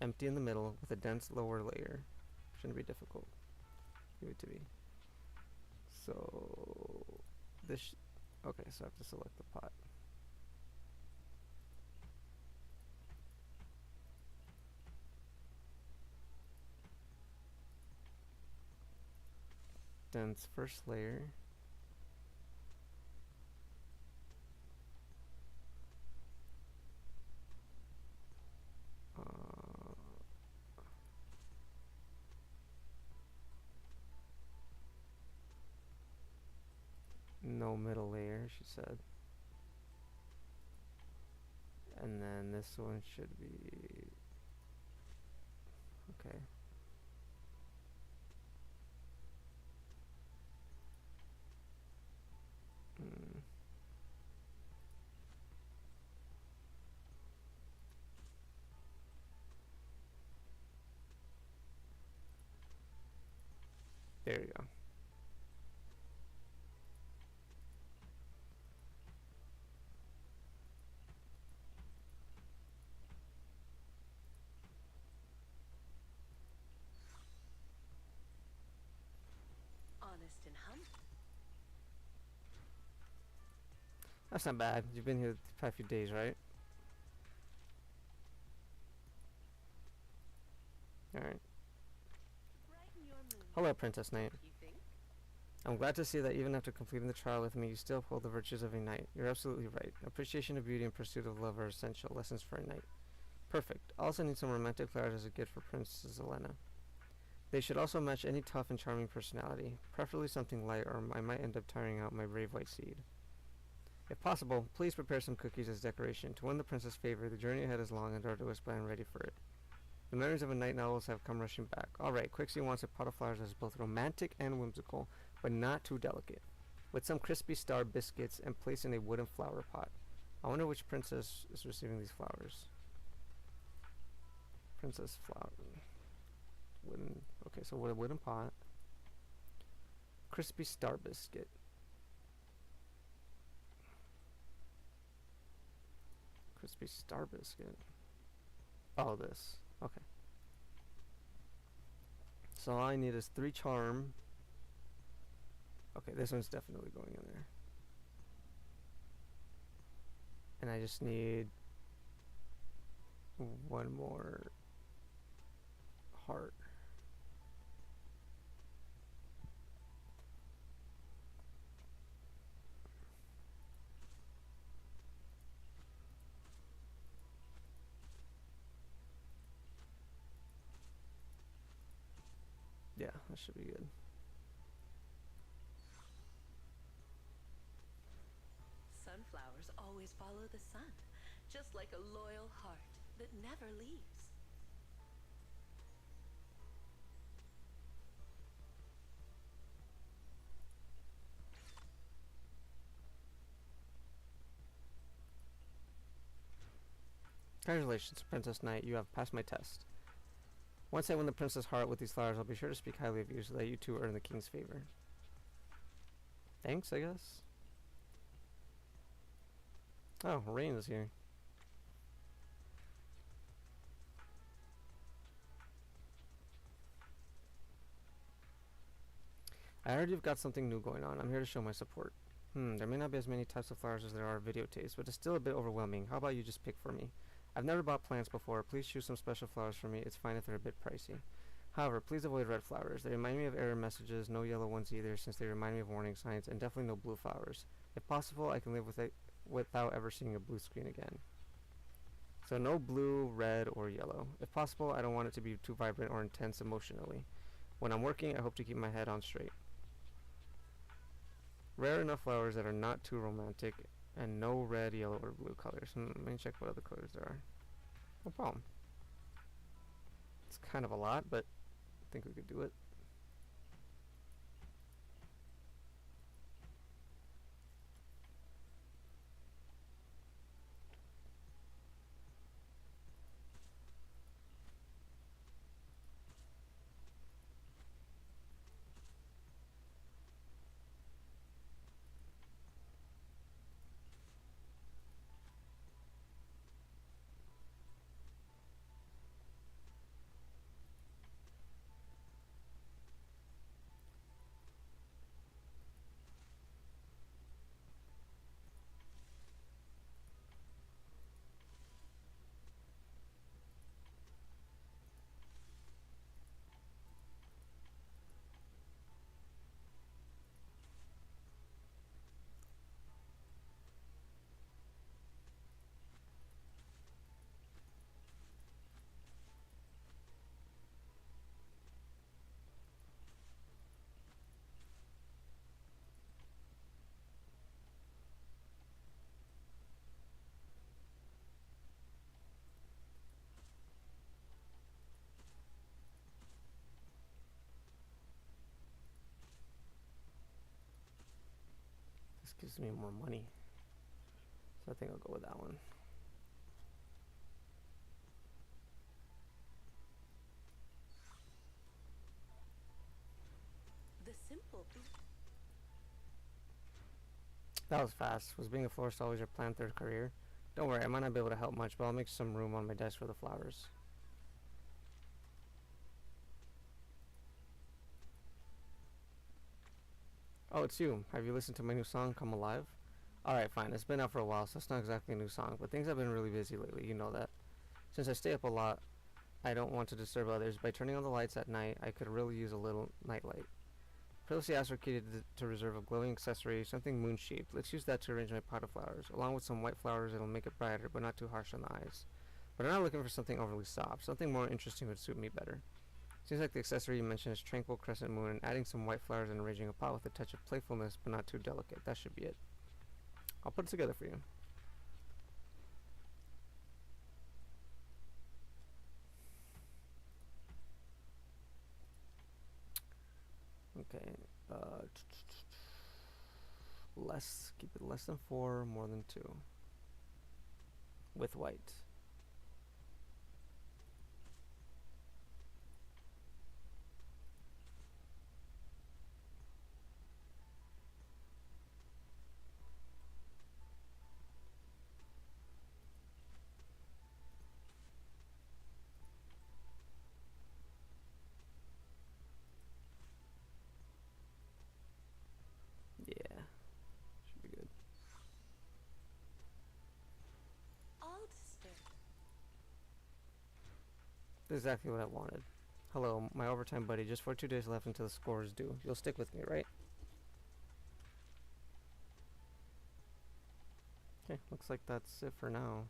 empty in the middle with a dense lower layer. Shouldn't be difficult. Give it to me. So this. Okay, so I have to select the pot. Dense first layer. No middle layer, she said. And then this one should be okay. There you go. Honest and humble. That's not bad. You've been here the past few days, right? Alright. Brighten your mood, Hello, Princess Knight. you think? I'm glad to see that even after completing the trial with me, you still uphold the virtues of a knight. You're absolutely right. Appreciation of beauty and pursuit of love are essential lessons for a knight. Perfect. I also need some romantic flowers as a gift for Princess Elena. They should also match any tough and charming personality, preferably something light, or I might end up tiring out my brave white seed. If possible, please prepare some cookies as decoration. To win the princess' favor, the journey ahead is long and arduous, but I'm ready for it. The memories of a night novels have come rushing back. Alright, Quixie wants a pot of flowers that is both romantic and whimsical, but not too delicate, with some crispy star biscuits and placed in a wooden flower pot. I wonder which princess is receiving these flowers. Princess flower. Wooden. Okay, so with a wooden pot. Crispy star biscuit. Crispy star biscuit. Oh, this. Okay. So all I need is 3 charm. Okay, this one's definitely going in there. And I just need 1 more heart. Yeah, that should be good. Sunflowers always follow the sun, just like a loyal heart that never leaves. Congratulations, Princess Knight. You have passed my test. Once I win the princess heart with these flowers, I'll be sure to speak highly of you so that you too earn the king's favor. Thanks, I guess. Oh, Rain is here. I heard you've got something new going on. I'm here to show my support. There may not be as many types of flowers as there are videotapes, but it's still a bit overwhelming. How about you just pick for me? I've never bought plants before. Please choose some special flowers for me. It's fine if they're a bit pricey. However, please avoid red flowers. They remind me of error messages, no yellow ones either, since they remind me of warning signs, and definitely no blue flowers. If possible, I can live with it without ever seeing a blue screen again. So no blue, red, or yellow. If possible, I don't want it to be too vibrant or intense emotionally. When I'm working, I hope to keep my head on straight. Rare enough flowers that are not too romantic, and no red, yellow, or blue colors. Let me check what other colors there are. No problem. It's kind of a lot, but I think we could do it. This gives me more money. So I think I'll go with that one. The simple. That was fast. Was being a florist always your planned third career? Don't worry, I might not be able to help much, but I'll make some room on my desk for the flowers. Oh, it's you. Have you listened to my new song, Come Alive? Alright, fine. It's been out for a while, so it's not exactly a new song, but things have been really busy lately, you know that. Since I stay up a lot, I don't want to disturb others. By turning on the lights at night, I could really use a little nightlight. Previously asked Orchid to reserve a glowing accessory, something moon-shaped. Let's use that to arrange my pot of flowers. Along with some white flowers, it'll make it brighter, but not too harsh on the eyes. But I'm not looking for something overly soft. Something more interesting would suit me better. Seems like the accessory you mentioned is tranquil crescent moon, and adding some white flowers and arranging a pot with a touch of playfulness, but not too delicate. That should be it. I'll put it together for you. Okay. Keep it less than 4, more than 2. With white. Yeah. Should be good. That's exactly what I wanted. Hello, my overtime buddy. Just 42 days left until the score is due. You'll stick with me, right? Okay, looks like that's it for now.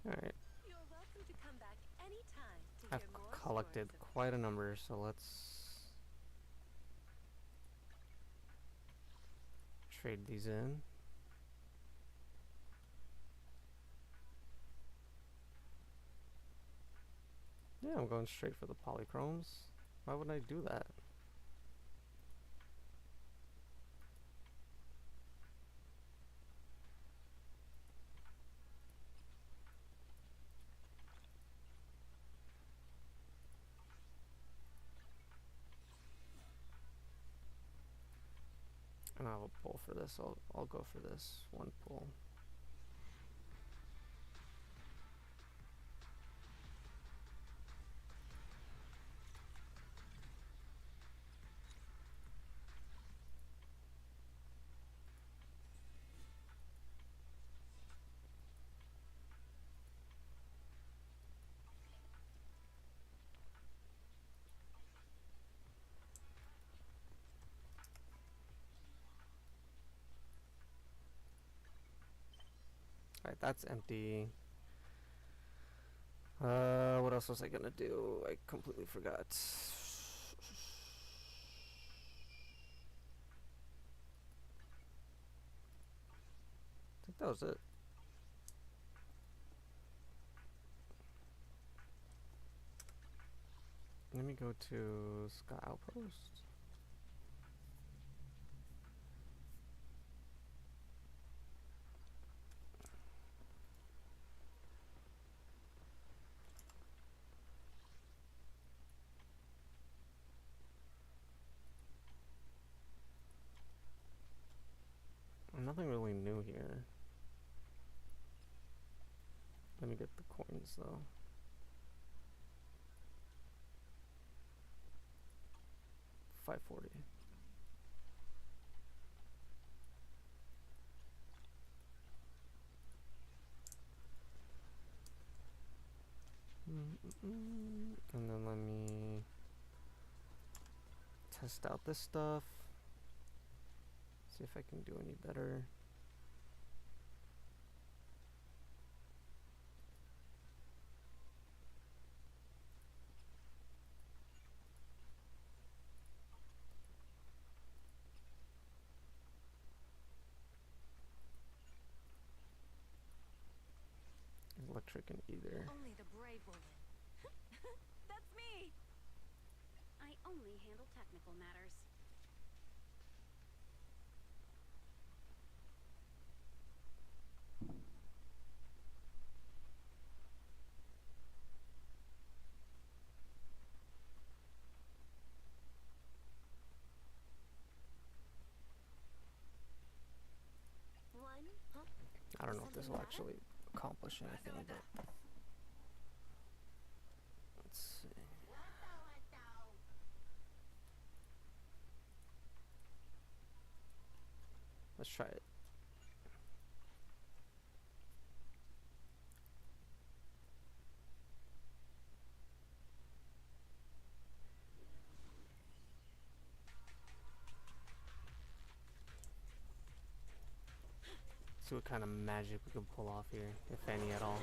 Alright. You're welcome to come back anytime to I've hear more collected stories of quite a number, so let's trade these in. Yeah, I'm going straight for the polychromes. Why would I do that? I don't have a pull for this. I'll go for this one pull. Alright, that's empty. What else was I gonna do? I completely forgot. I think that was it. Let me go to Sky Outpost. Nothing really new here. Let me get the coins though. $540. And then let me test out this stuff. See if I can do any better. Electric and either. Only the brave will win. That's me! I only handle technical matters. One, huh? I don't know if this will Something actually accomplish anything, but let's see. Let's try it. See what kind of magic we can pull off here, if any at all.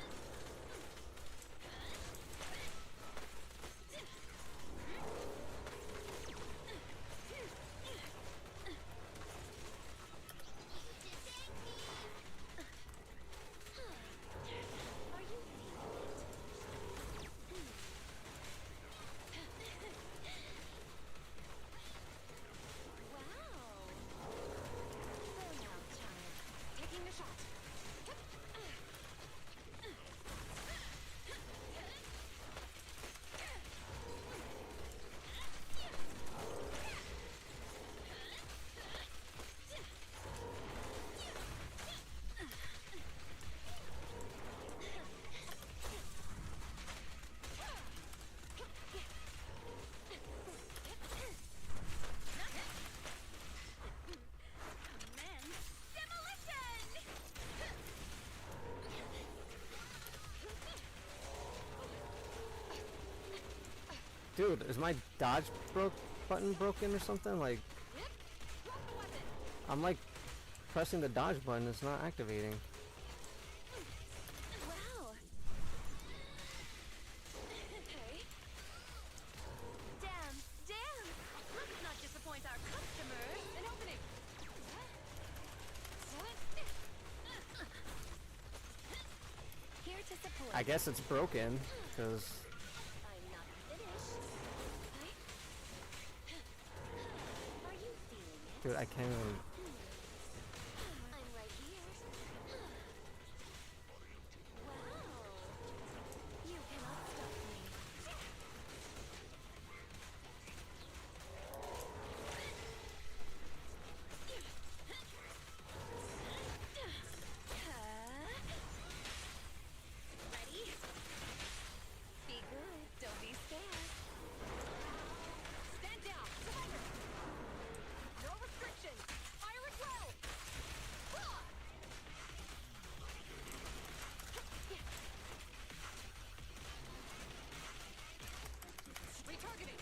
Dude, is my dodge button broken or something? Like, I'm like pressing the dodge button, it's not activating. Wow. Okay. Damn. Let's not disappoint our customers. An opening. Here to support. I guess it's broken, because Dude, I can't even... I'm right here. Wow. You cannot stop me. Ready? Be good. Don't be scared. Stand down. Surrender. No restrictions. Fire at will. Retargeting.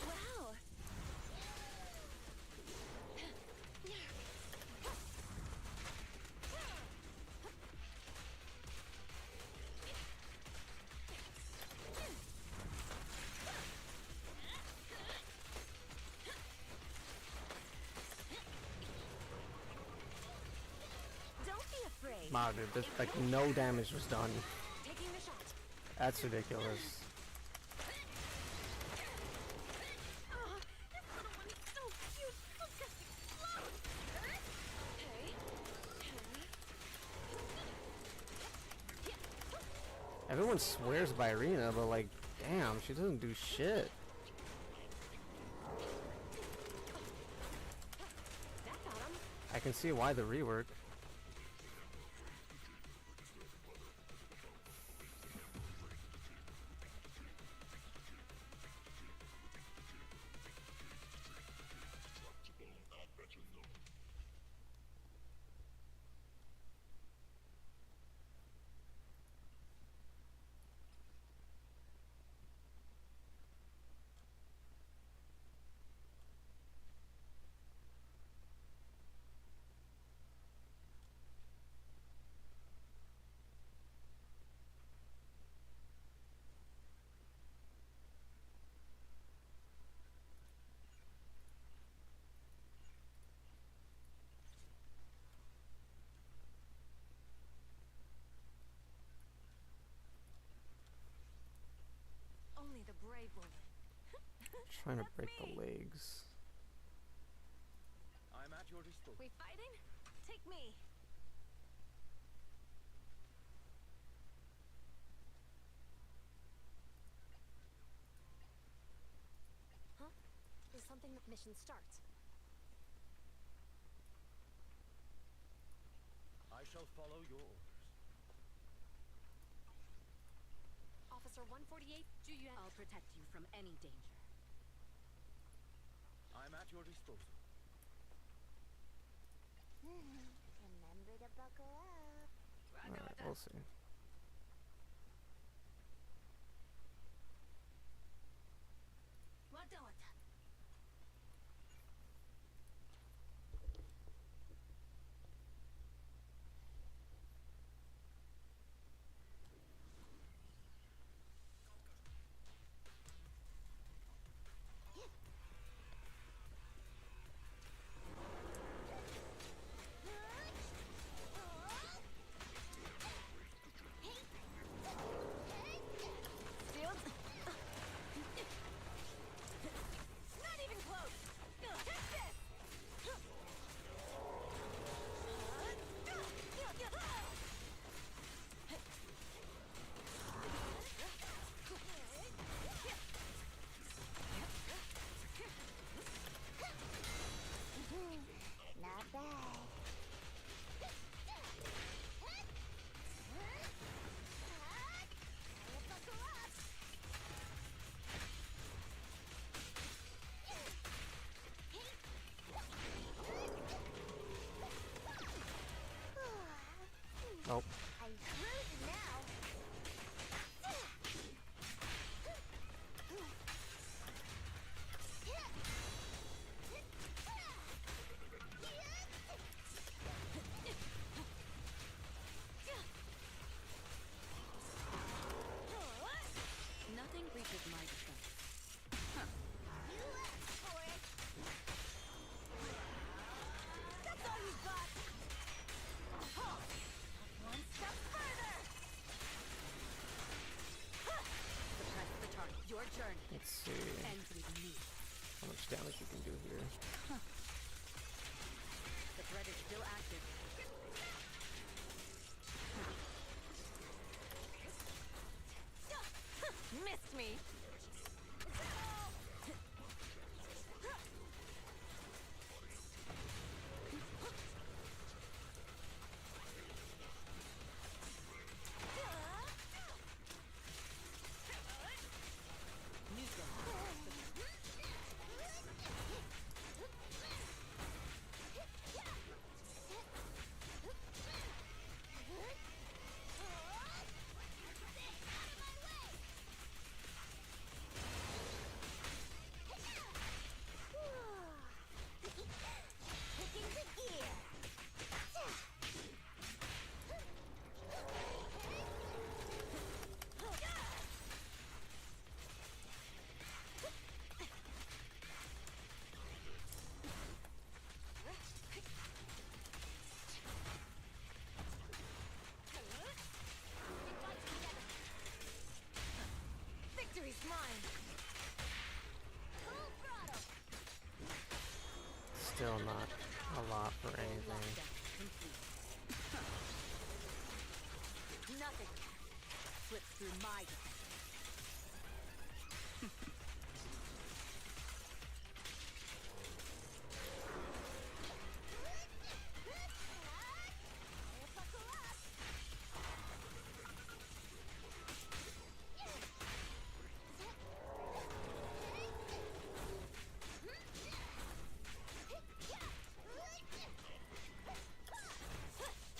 Wow. Don't be afraid. Wow, dude, there's like no damage was done. Taking the shot. That's ridiculous. Oh, this little one is so cute. Look at the clothes. Okay. Everyone swears by Irina, but like, damn, she doesn't do shit. That got him. I can see why the rework. Only the brave will win. Trying to That's break me. the legs. I'm at your disposal. We fighting? Take me. Huh? There's something that mission starts. I shall follow your orders. Officer 148, Julian. I'll protect you from any danger. I'm at your disposal. Remember to buckle up. Alright, we'll see. What? journey Let's see ends with me. how much damage we can do here. The threat is still active. Missed me. Victory's mine. Full throttle. Still not a lot for anything. Nothing slips through my defense.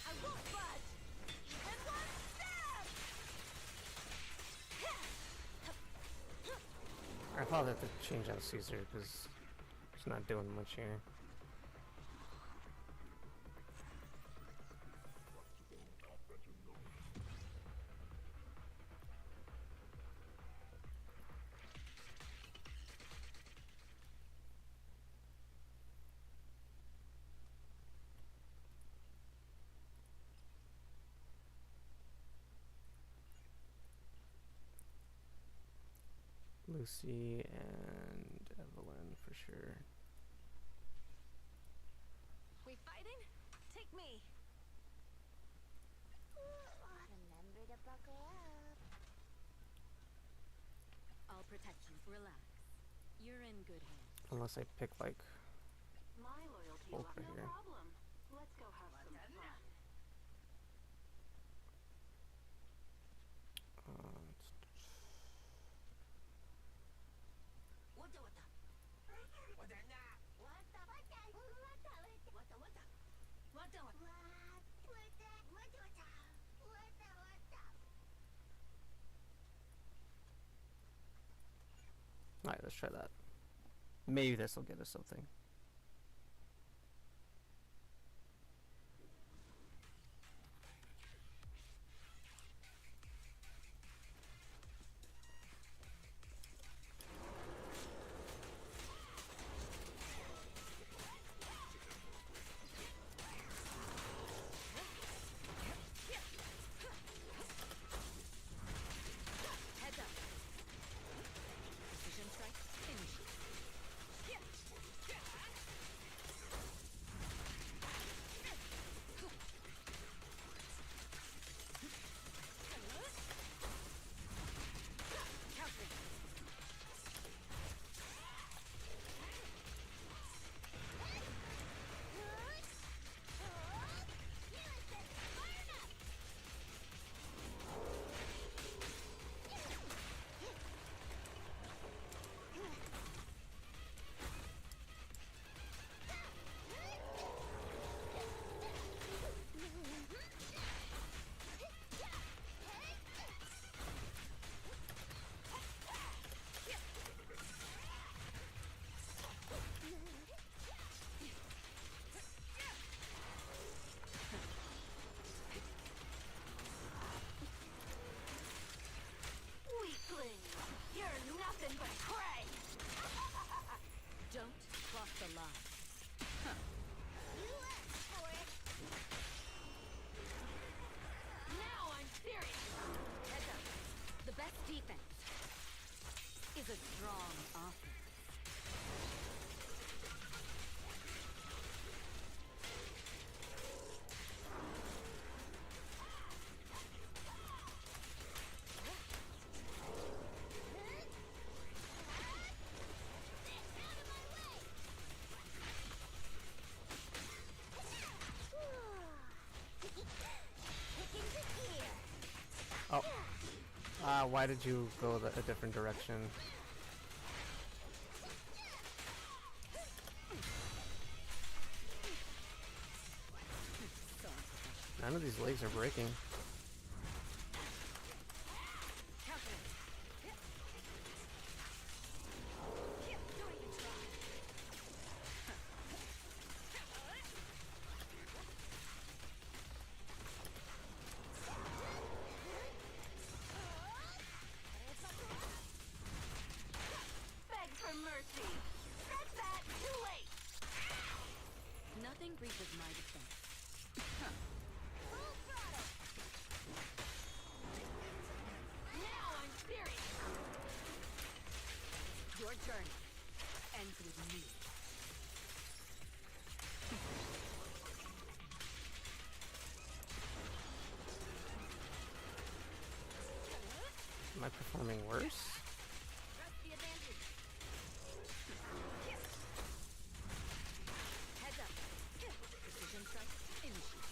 I won't budge. Even one step. I thought that to change out Caesar because it's not doing much here. Lucy and Evelyn for sure. We fighting? Take me. Remember to buckle up. I'll protect you. Relax. You're in good hands. Unless I pick like My loyalty Hulk right here. problem. Let's go have some fun. Alright, let's try that. Maybe this will get us something. Heads up. Precision strike. Finish. is a strong offer. Oh. Why did you go a different direction? None of these legs are breaking. Beg for mercy. That's that. Too late. Nothing breaches my defense. Full throttle. Now I'm serious. Your journey ends with me. Am I performing worse? Trust the advantage. Heads up. Precision strike. Initiate.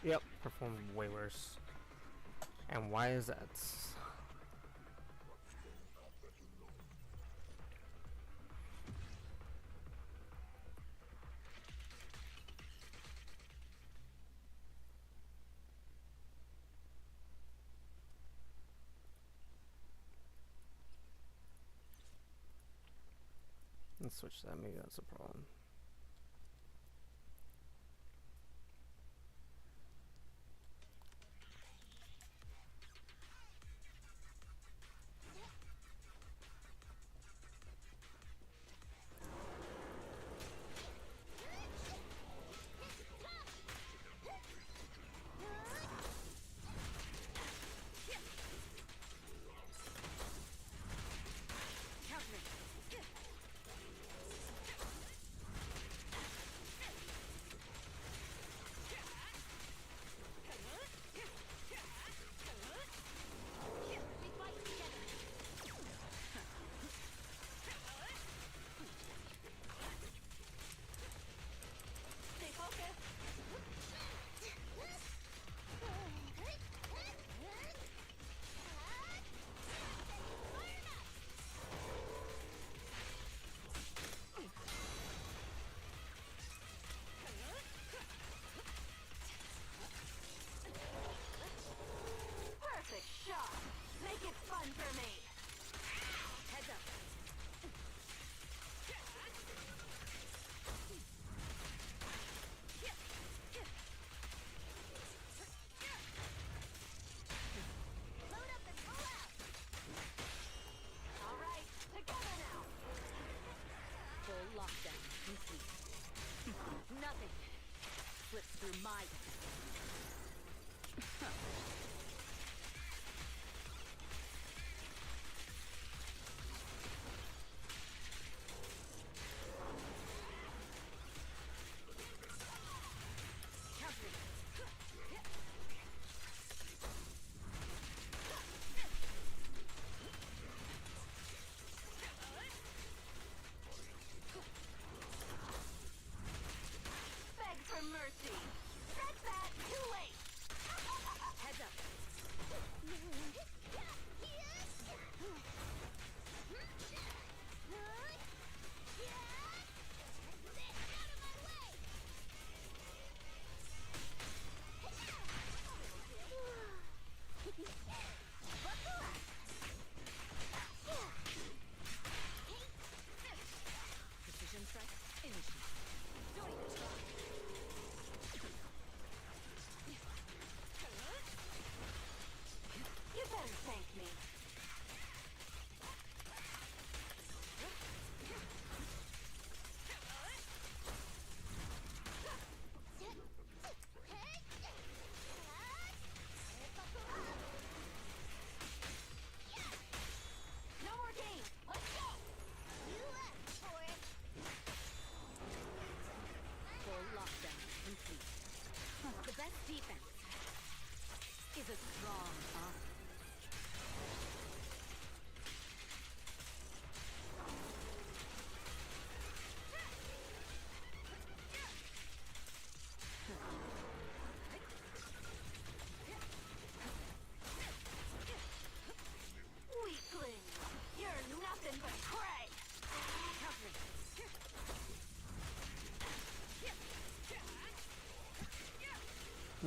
Yep, performed way worse. And why is that? Let's switch that, maybe that's a problem.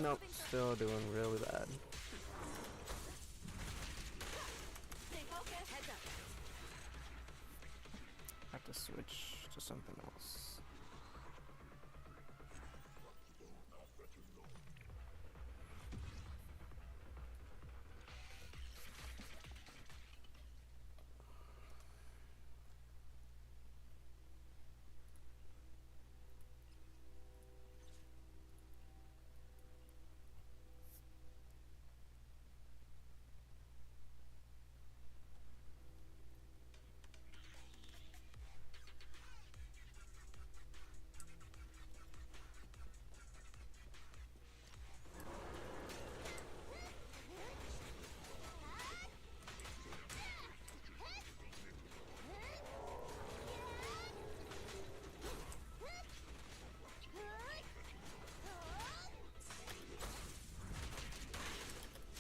Nope, still doing really bad. Stay focused. Heads up. Have to switch to something else.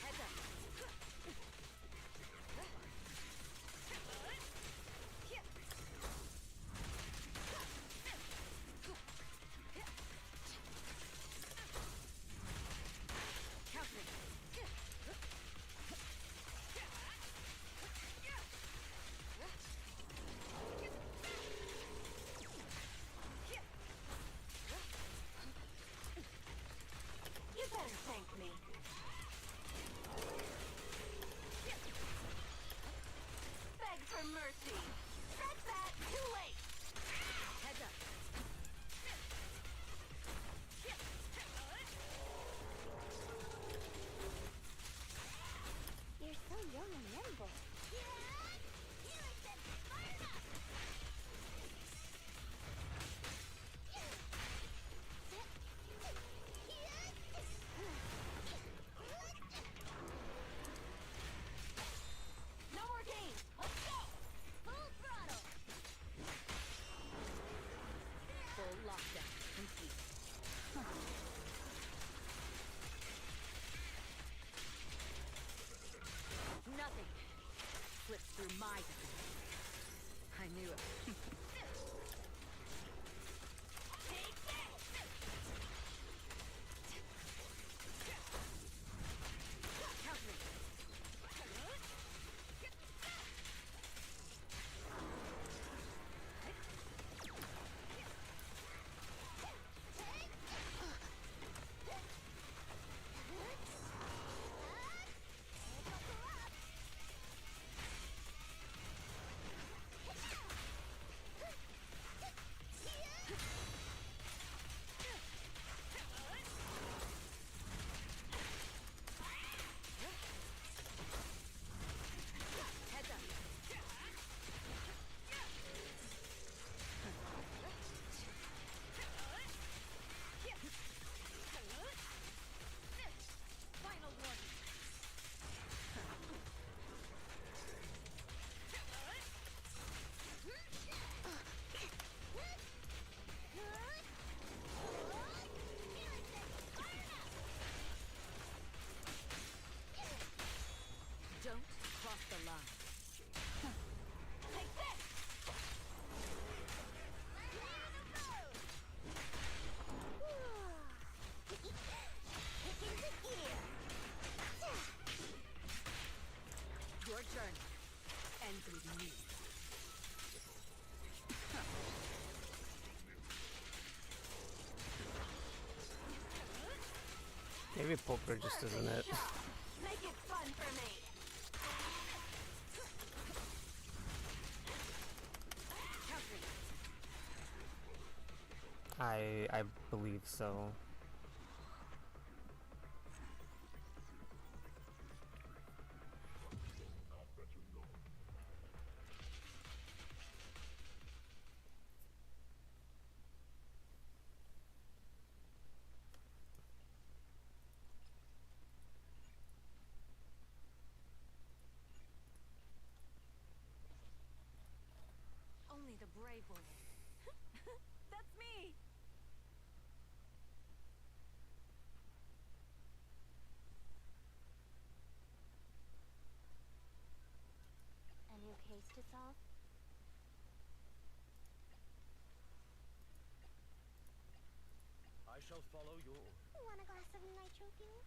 Heads up. Countering. You better thank me. Beg for mercy. That's that. Too late. Heads up. You're so young and nimble. No more games. Let's go. Full throttle. Full lockdown. Complete. Nothing slips through my defense. I knew it. Countering. Heads up. Final warning. Don't cross the line. Take this. Your journey ends with me. Maybe poker just isn't it. Make it fun for me. Countering. I believe so. Only the brave will live. That's me. A new case to solve? I shall follow your orders. Want a glass of nitrous choking?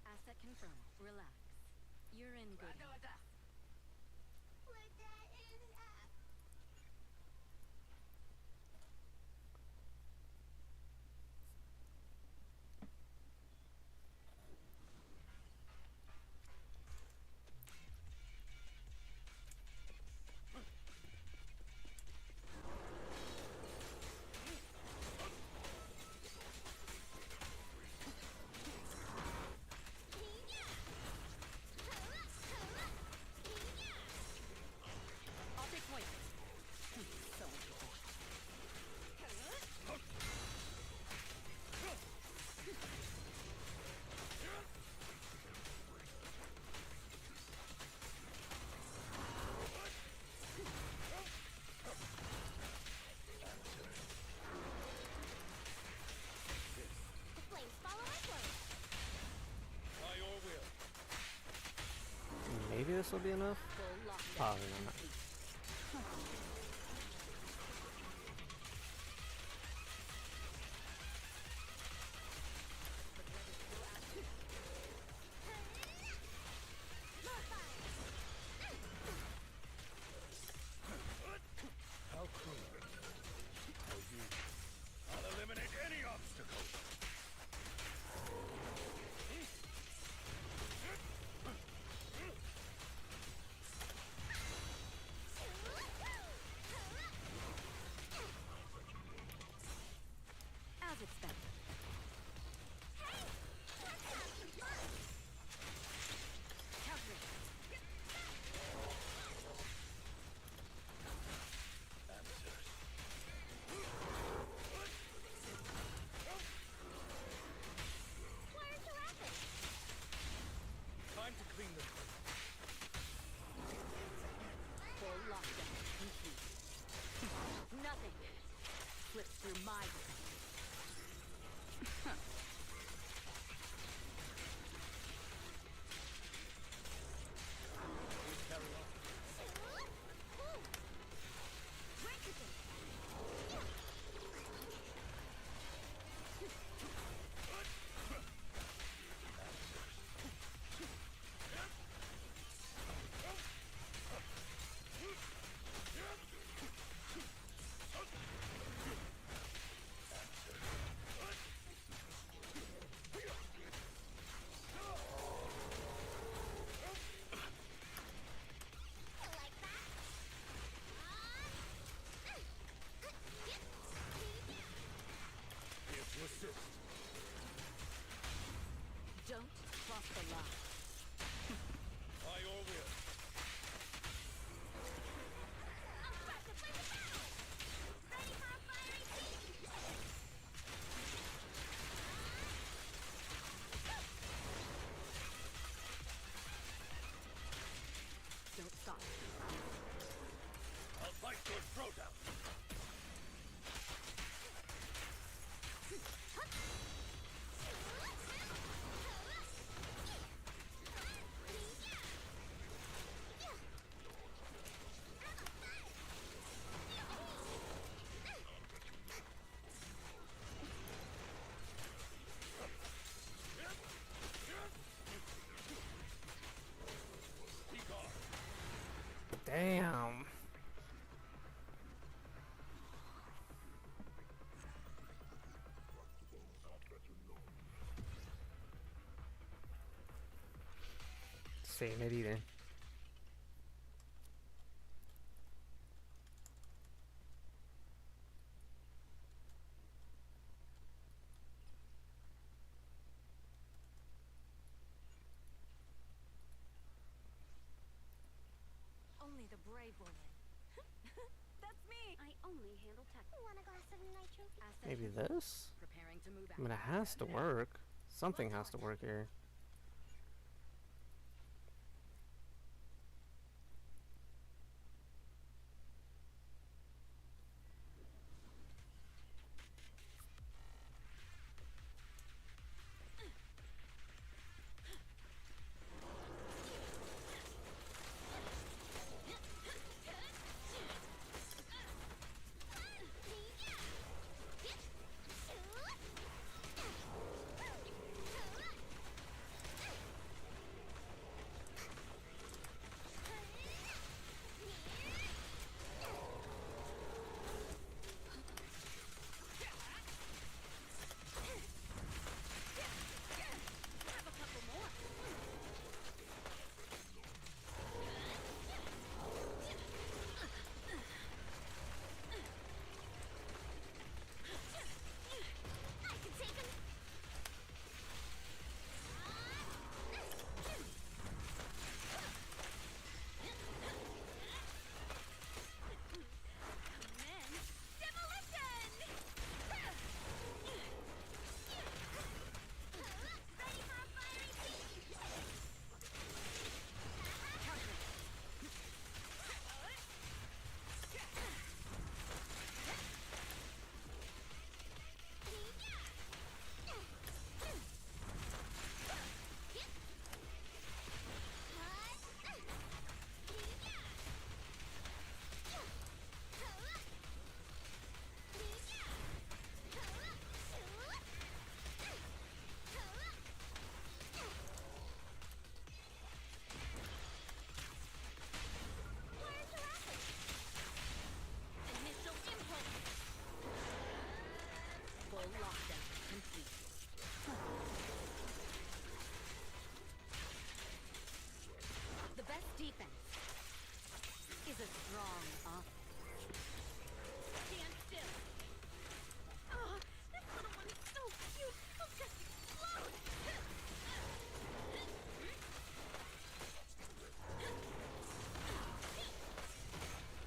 Asset confirmed. Relax. You're in good hands. We're dead in half. I'll take point. So the flames follow my flow. By your will. Maybe this will be enough? Full lockdown. Probably not. complete. How cruel. How you. I'll eliminate any obstacle. As expected. Hey! Let's have some fun! Counter it. Answers. Fire to rapid! Time to clean the court. Full lockdown complete. Nothing slips through my sight. Carry on. Here to assist. Don't cross the line. By your will. I'm about to play the battle! Ready for a fiery feast! Don't stop. I'll fight your throat out. Be gone. Damn. Save it either. Only the brave will win. That's me! I only handle tech. Want a glass of nitro? Maybe this? Preparing to move out. I mean, it has to work. Something has to work here.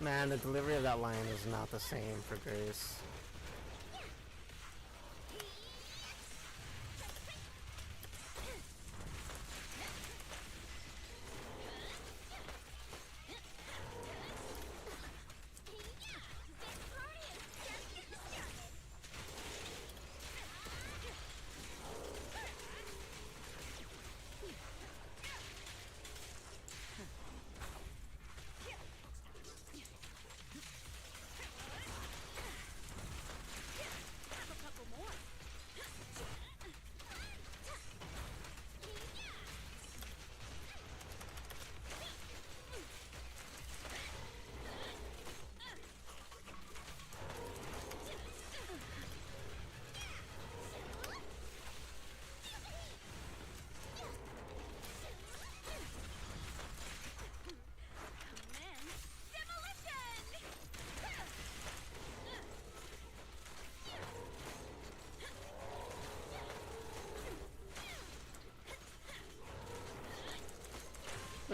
Man, the delivery of that line is not the same for Grace.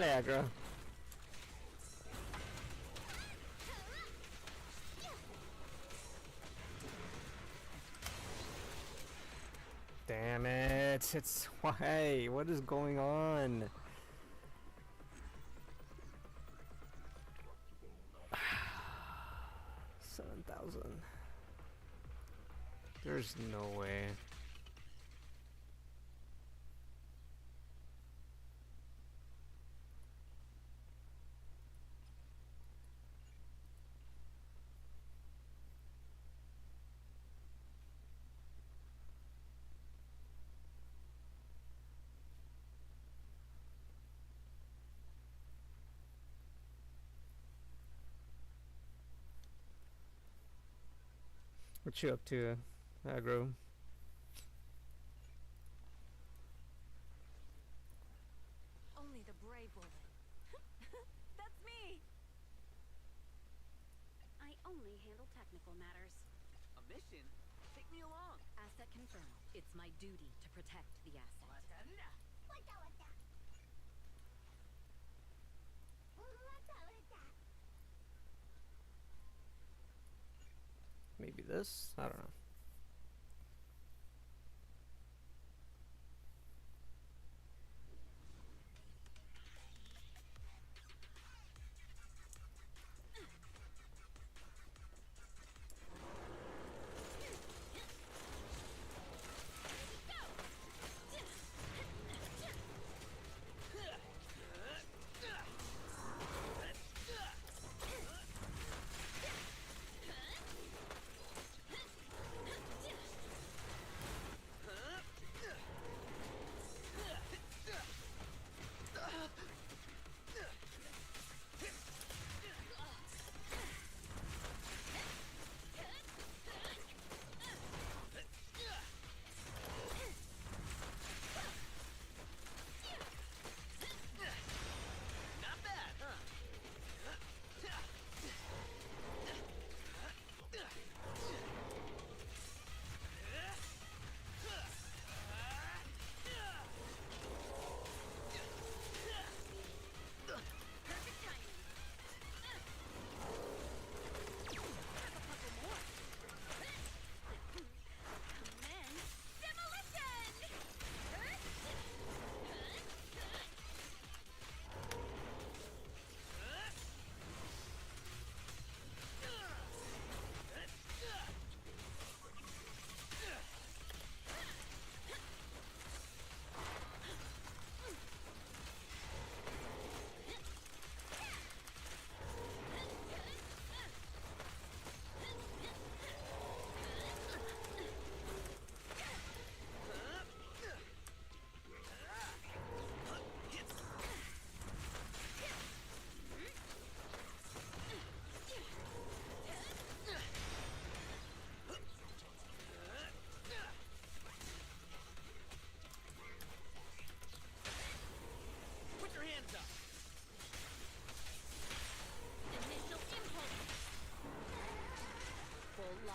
Aggro. Damn it, it's why? What is going on? $7,000. There's no way. What you up to, Aggro? Only the brave will win. That's me! I only handle technical matters. A mission? Take me along. Asset confirmed. It's my duty to protect the asset. Maybe this? I don't know.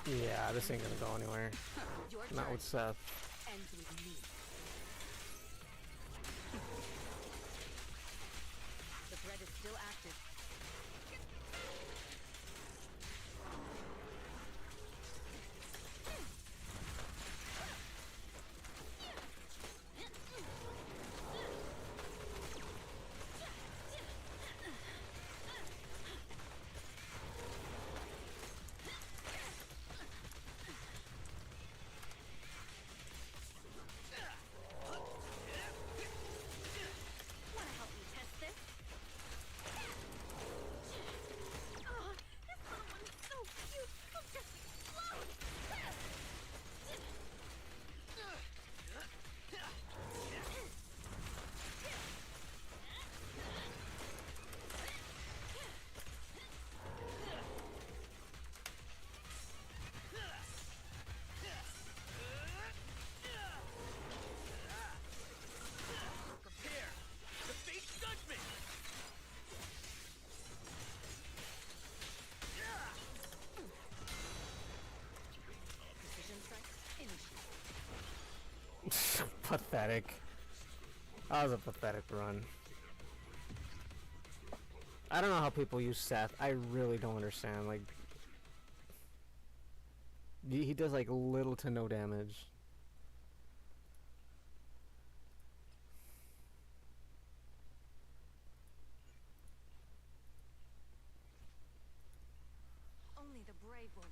Yeah, this ain't gonna go anywhere. Not with Seth. Ends with me. The threat is still active. pathetic. That was a pathetic run. I don't know how people use Seth. I really don't understand. Like, he does like little to no damage. Only the brave will win.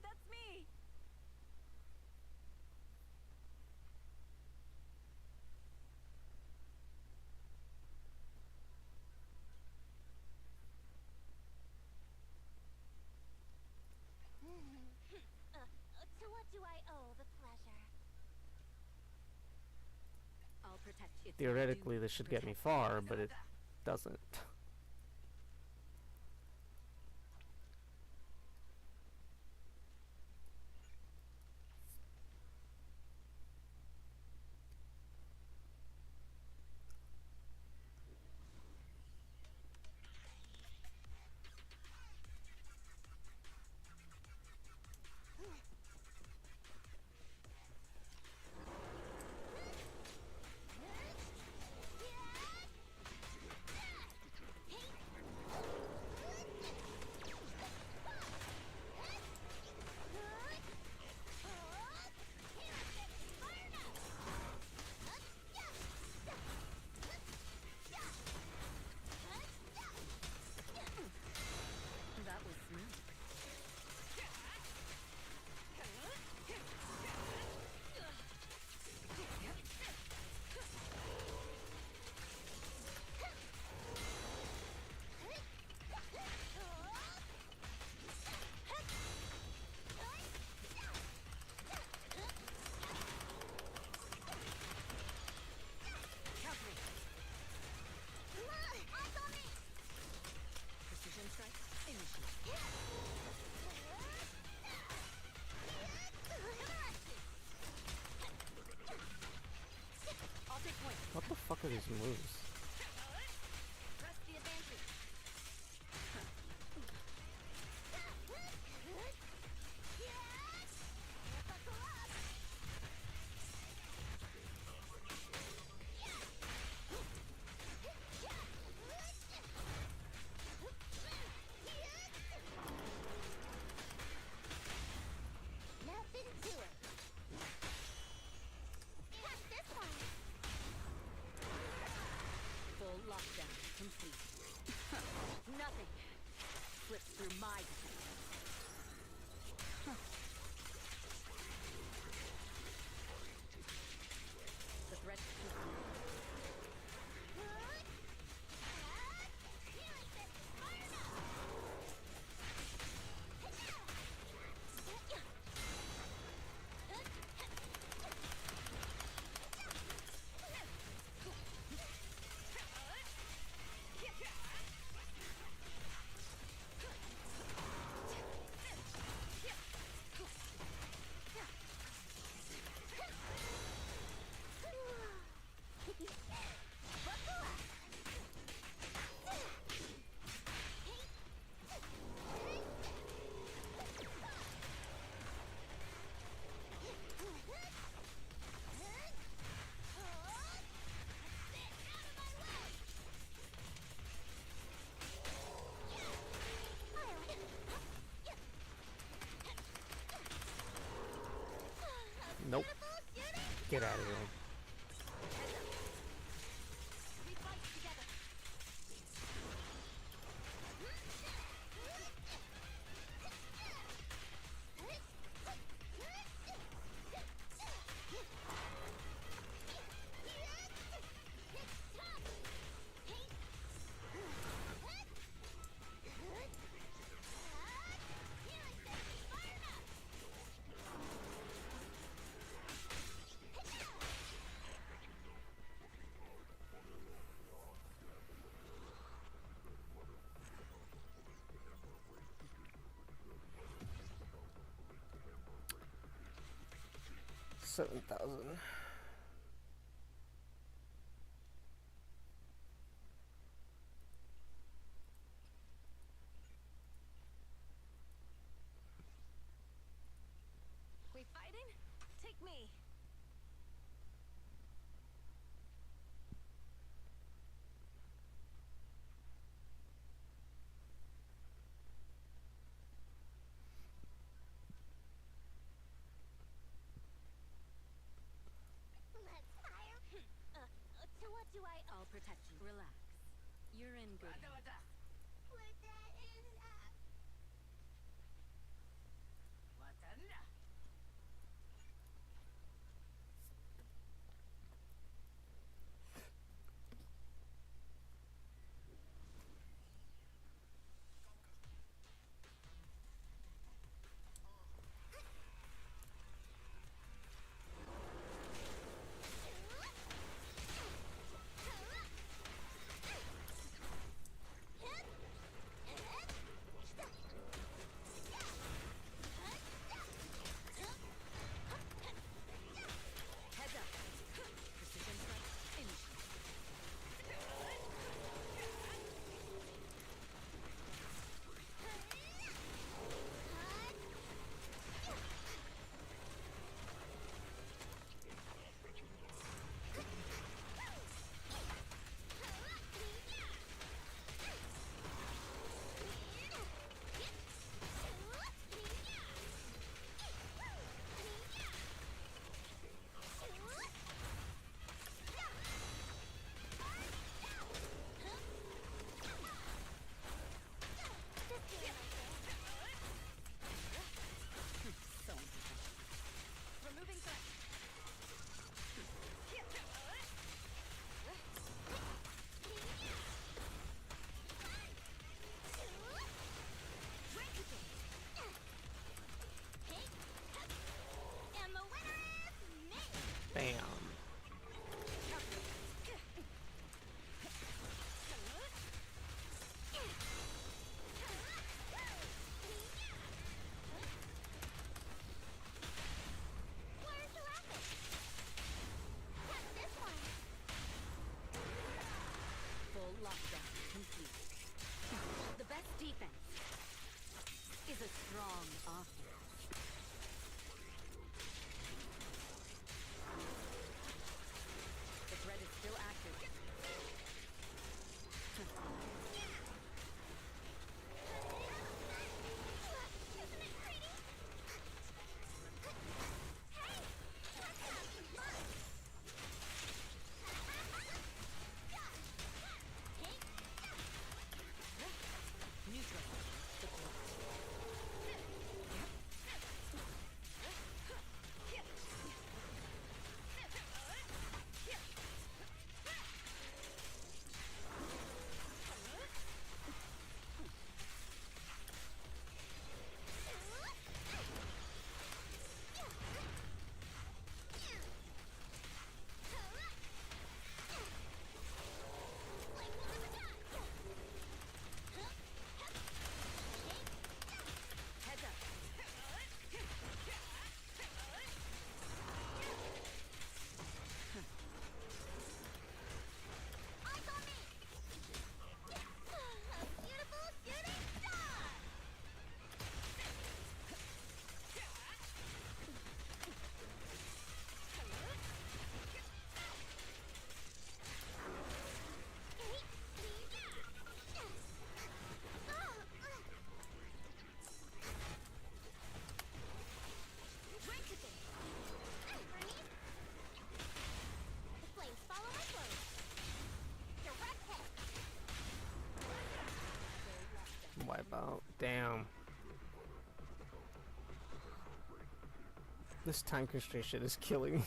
That's me! To what do I owe the pleasure? I'll protect you. Theoretically, this should get me far, but it doesn't. That was smooth. Precision strike, initiate. I'll take point. What the fuck are these moves? Press the advantage. Nothing to it. Catch this one. Full lockdown complete. Nothing slips through my defense. The threat is Nope. Get out of here. We fight together. $7,000. we fighting? Take me. do I... I'll protect you. Relax. You're in good hands. Put that in that. Heads up. Precision strike. Initiate. So unprofessional. Removing threat. And the winner is me! Bam. Where's the racket? What's this one? Full lockdown complete. The best defense is a strong offense. The threat is still active. Isn't it pretty? Hey! What's up? Look! Neutral. Heads up. Eyes on me! A beautiful shooting star! Drink to this! Freeze! The flames follow my clothes! Direct hit! Wipe out. Damn. This time constraint shit is killing me.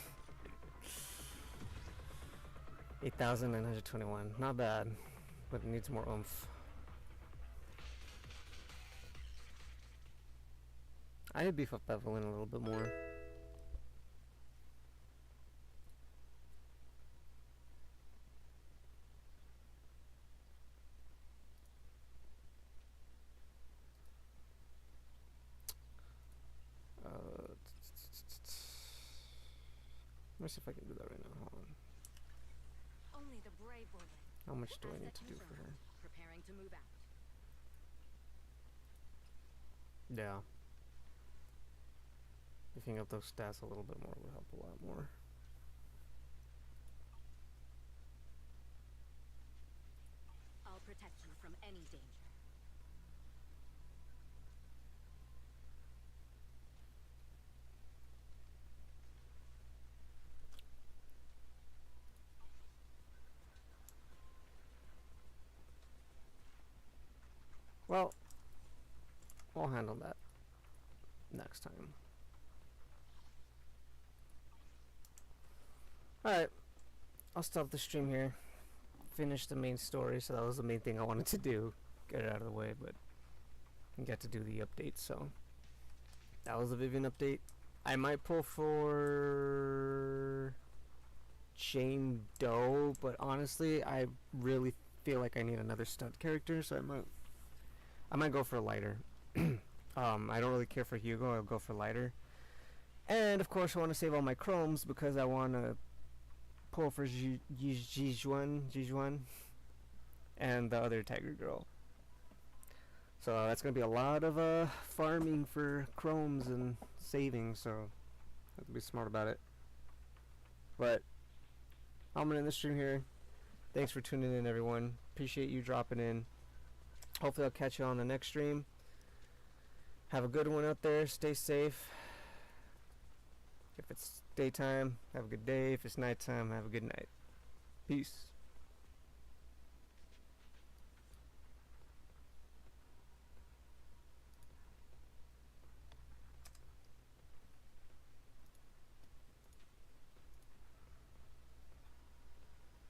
8,921. Not bad. But it needs more oomph. I need to beef up Evelyn a little bit more. Let me see if I can do that right now. Hold on. Only the brave will win. How much do I need Asset to do for her? confirmed. Preparing to move out. Yeah. Beefing up those stats a little bit more would help a lot more. I'll protect you from any danger. Well, we'll handle that next time. Alright, I'll stop the stream here. Finish the main story, so that was the main thing I wanted to do. Get it out of the way, but get to do the update, so that was the Vivian update. I might pull for Jane Doe, but honestly, I really feel like I need another stunt character, so I might go for lighter. I don't really care for Hugo. I'll go for lighter. And of course, I want to save all my chromes because I want to pull for Jijuan and the other tiger girl. So that's gonna be a lot of farming for chromes and saving. So I have to be smart about it. But I'm gonna end the stream here. Thanks for tuning in, everyone. Appreciate you dropping in. Hopefully I'll catch you on the next stream. Have a good one out there. Stay safe. If it's daytime, have a good day. If it's nighttime, have a good night. Peace.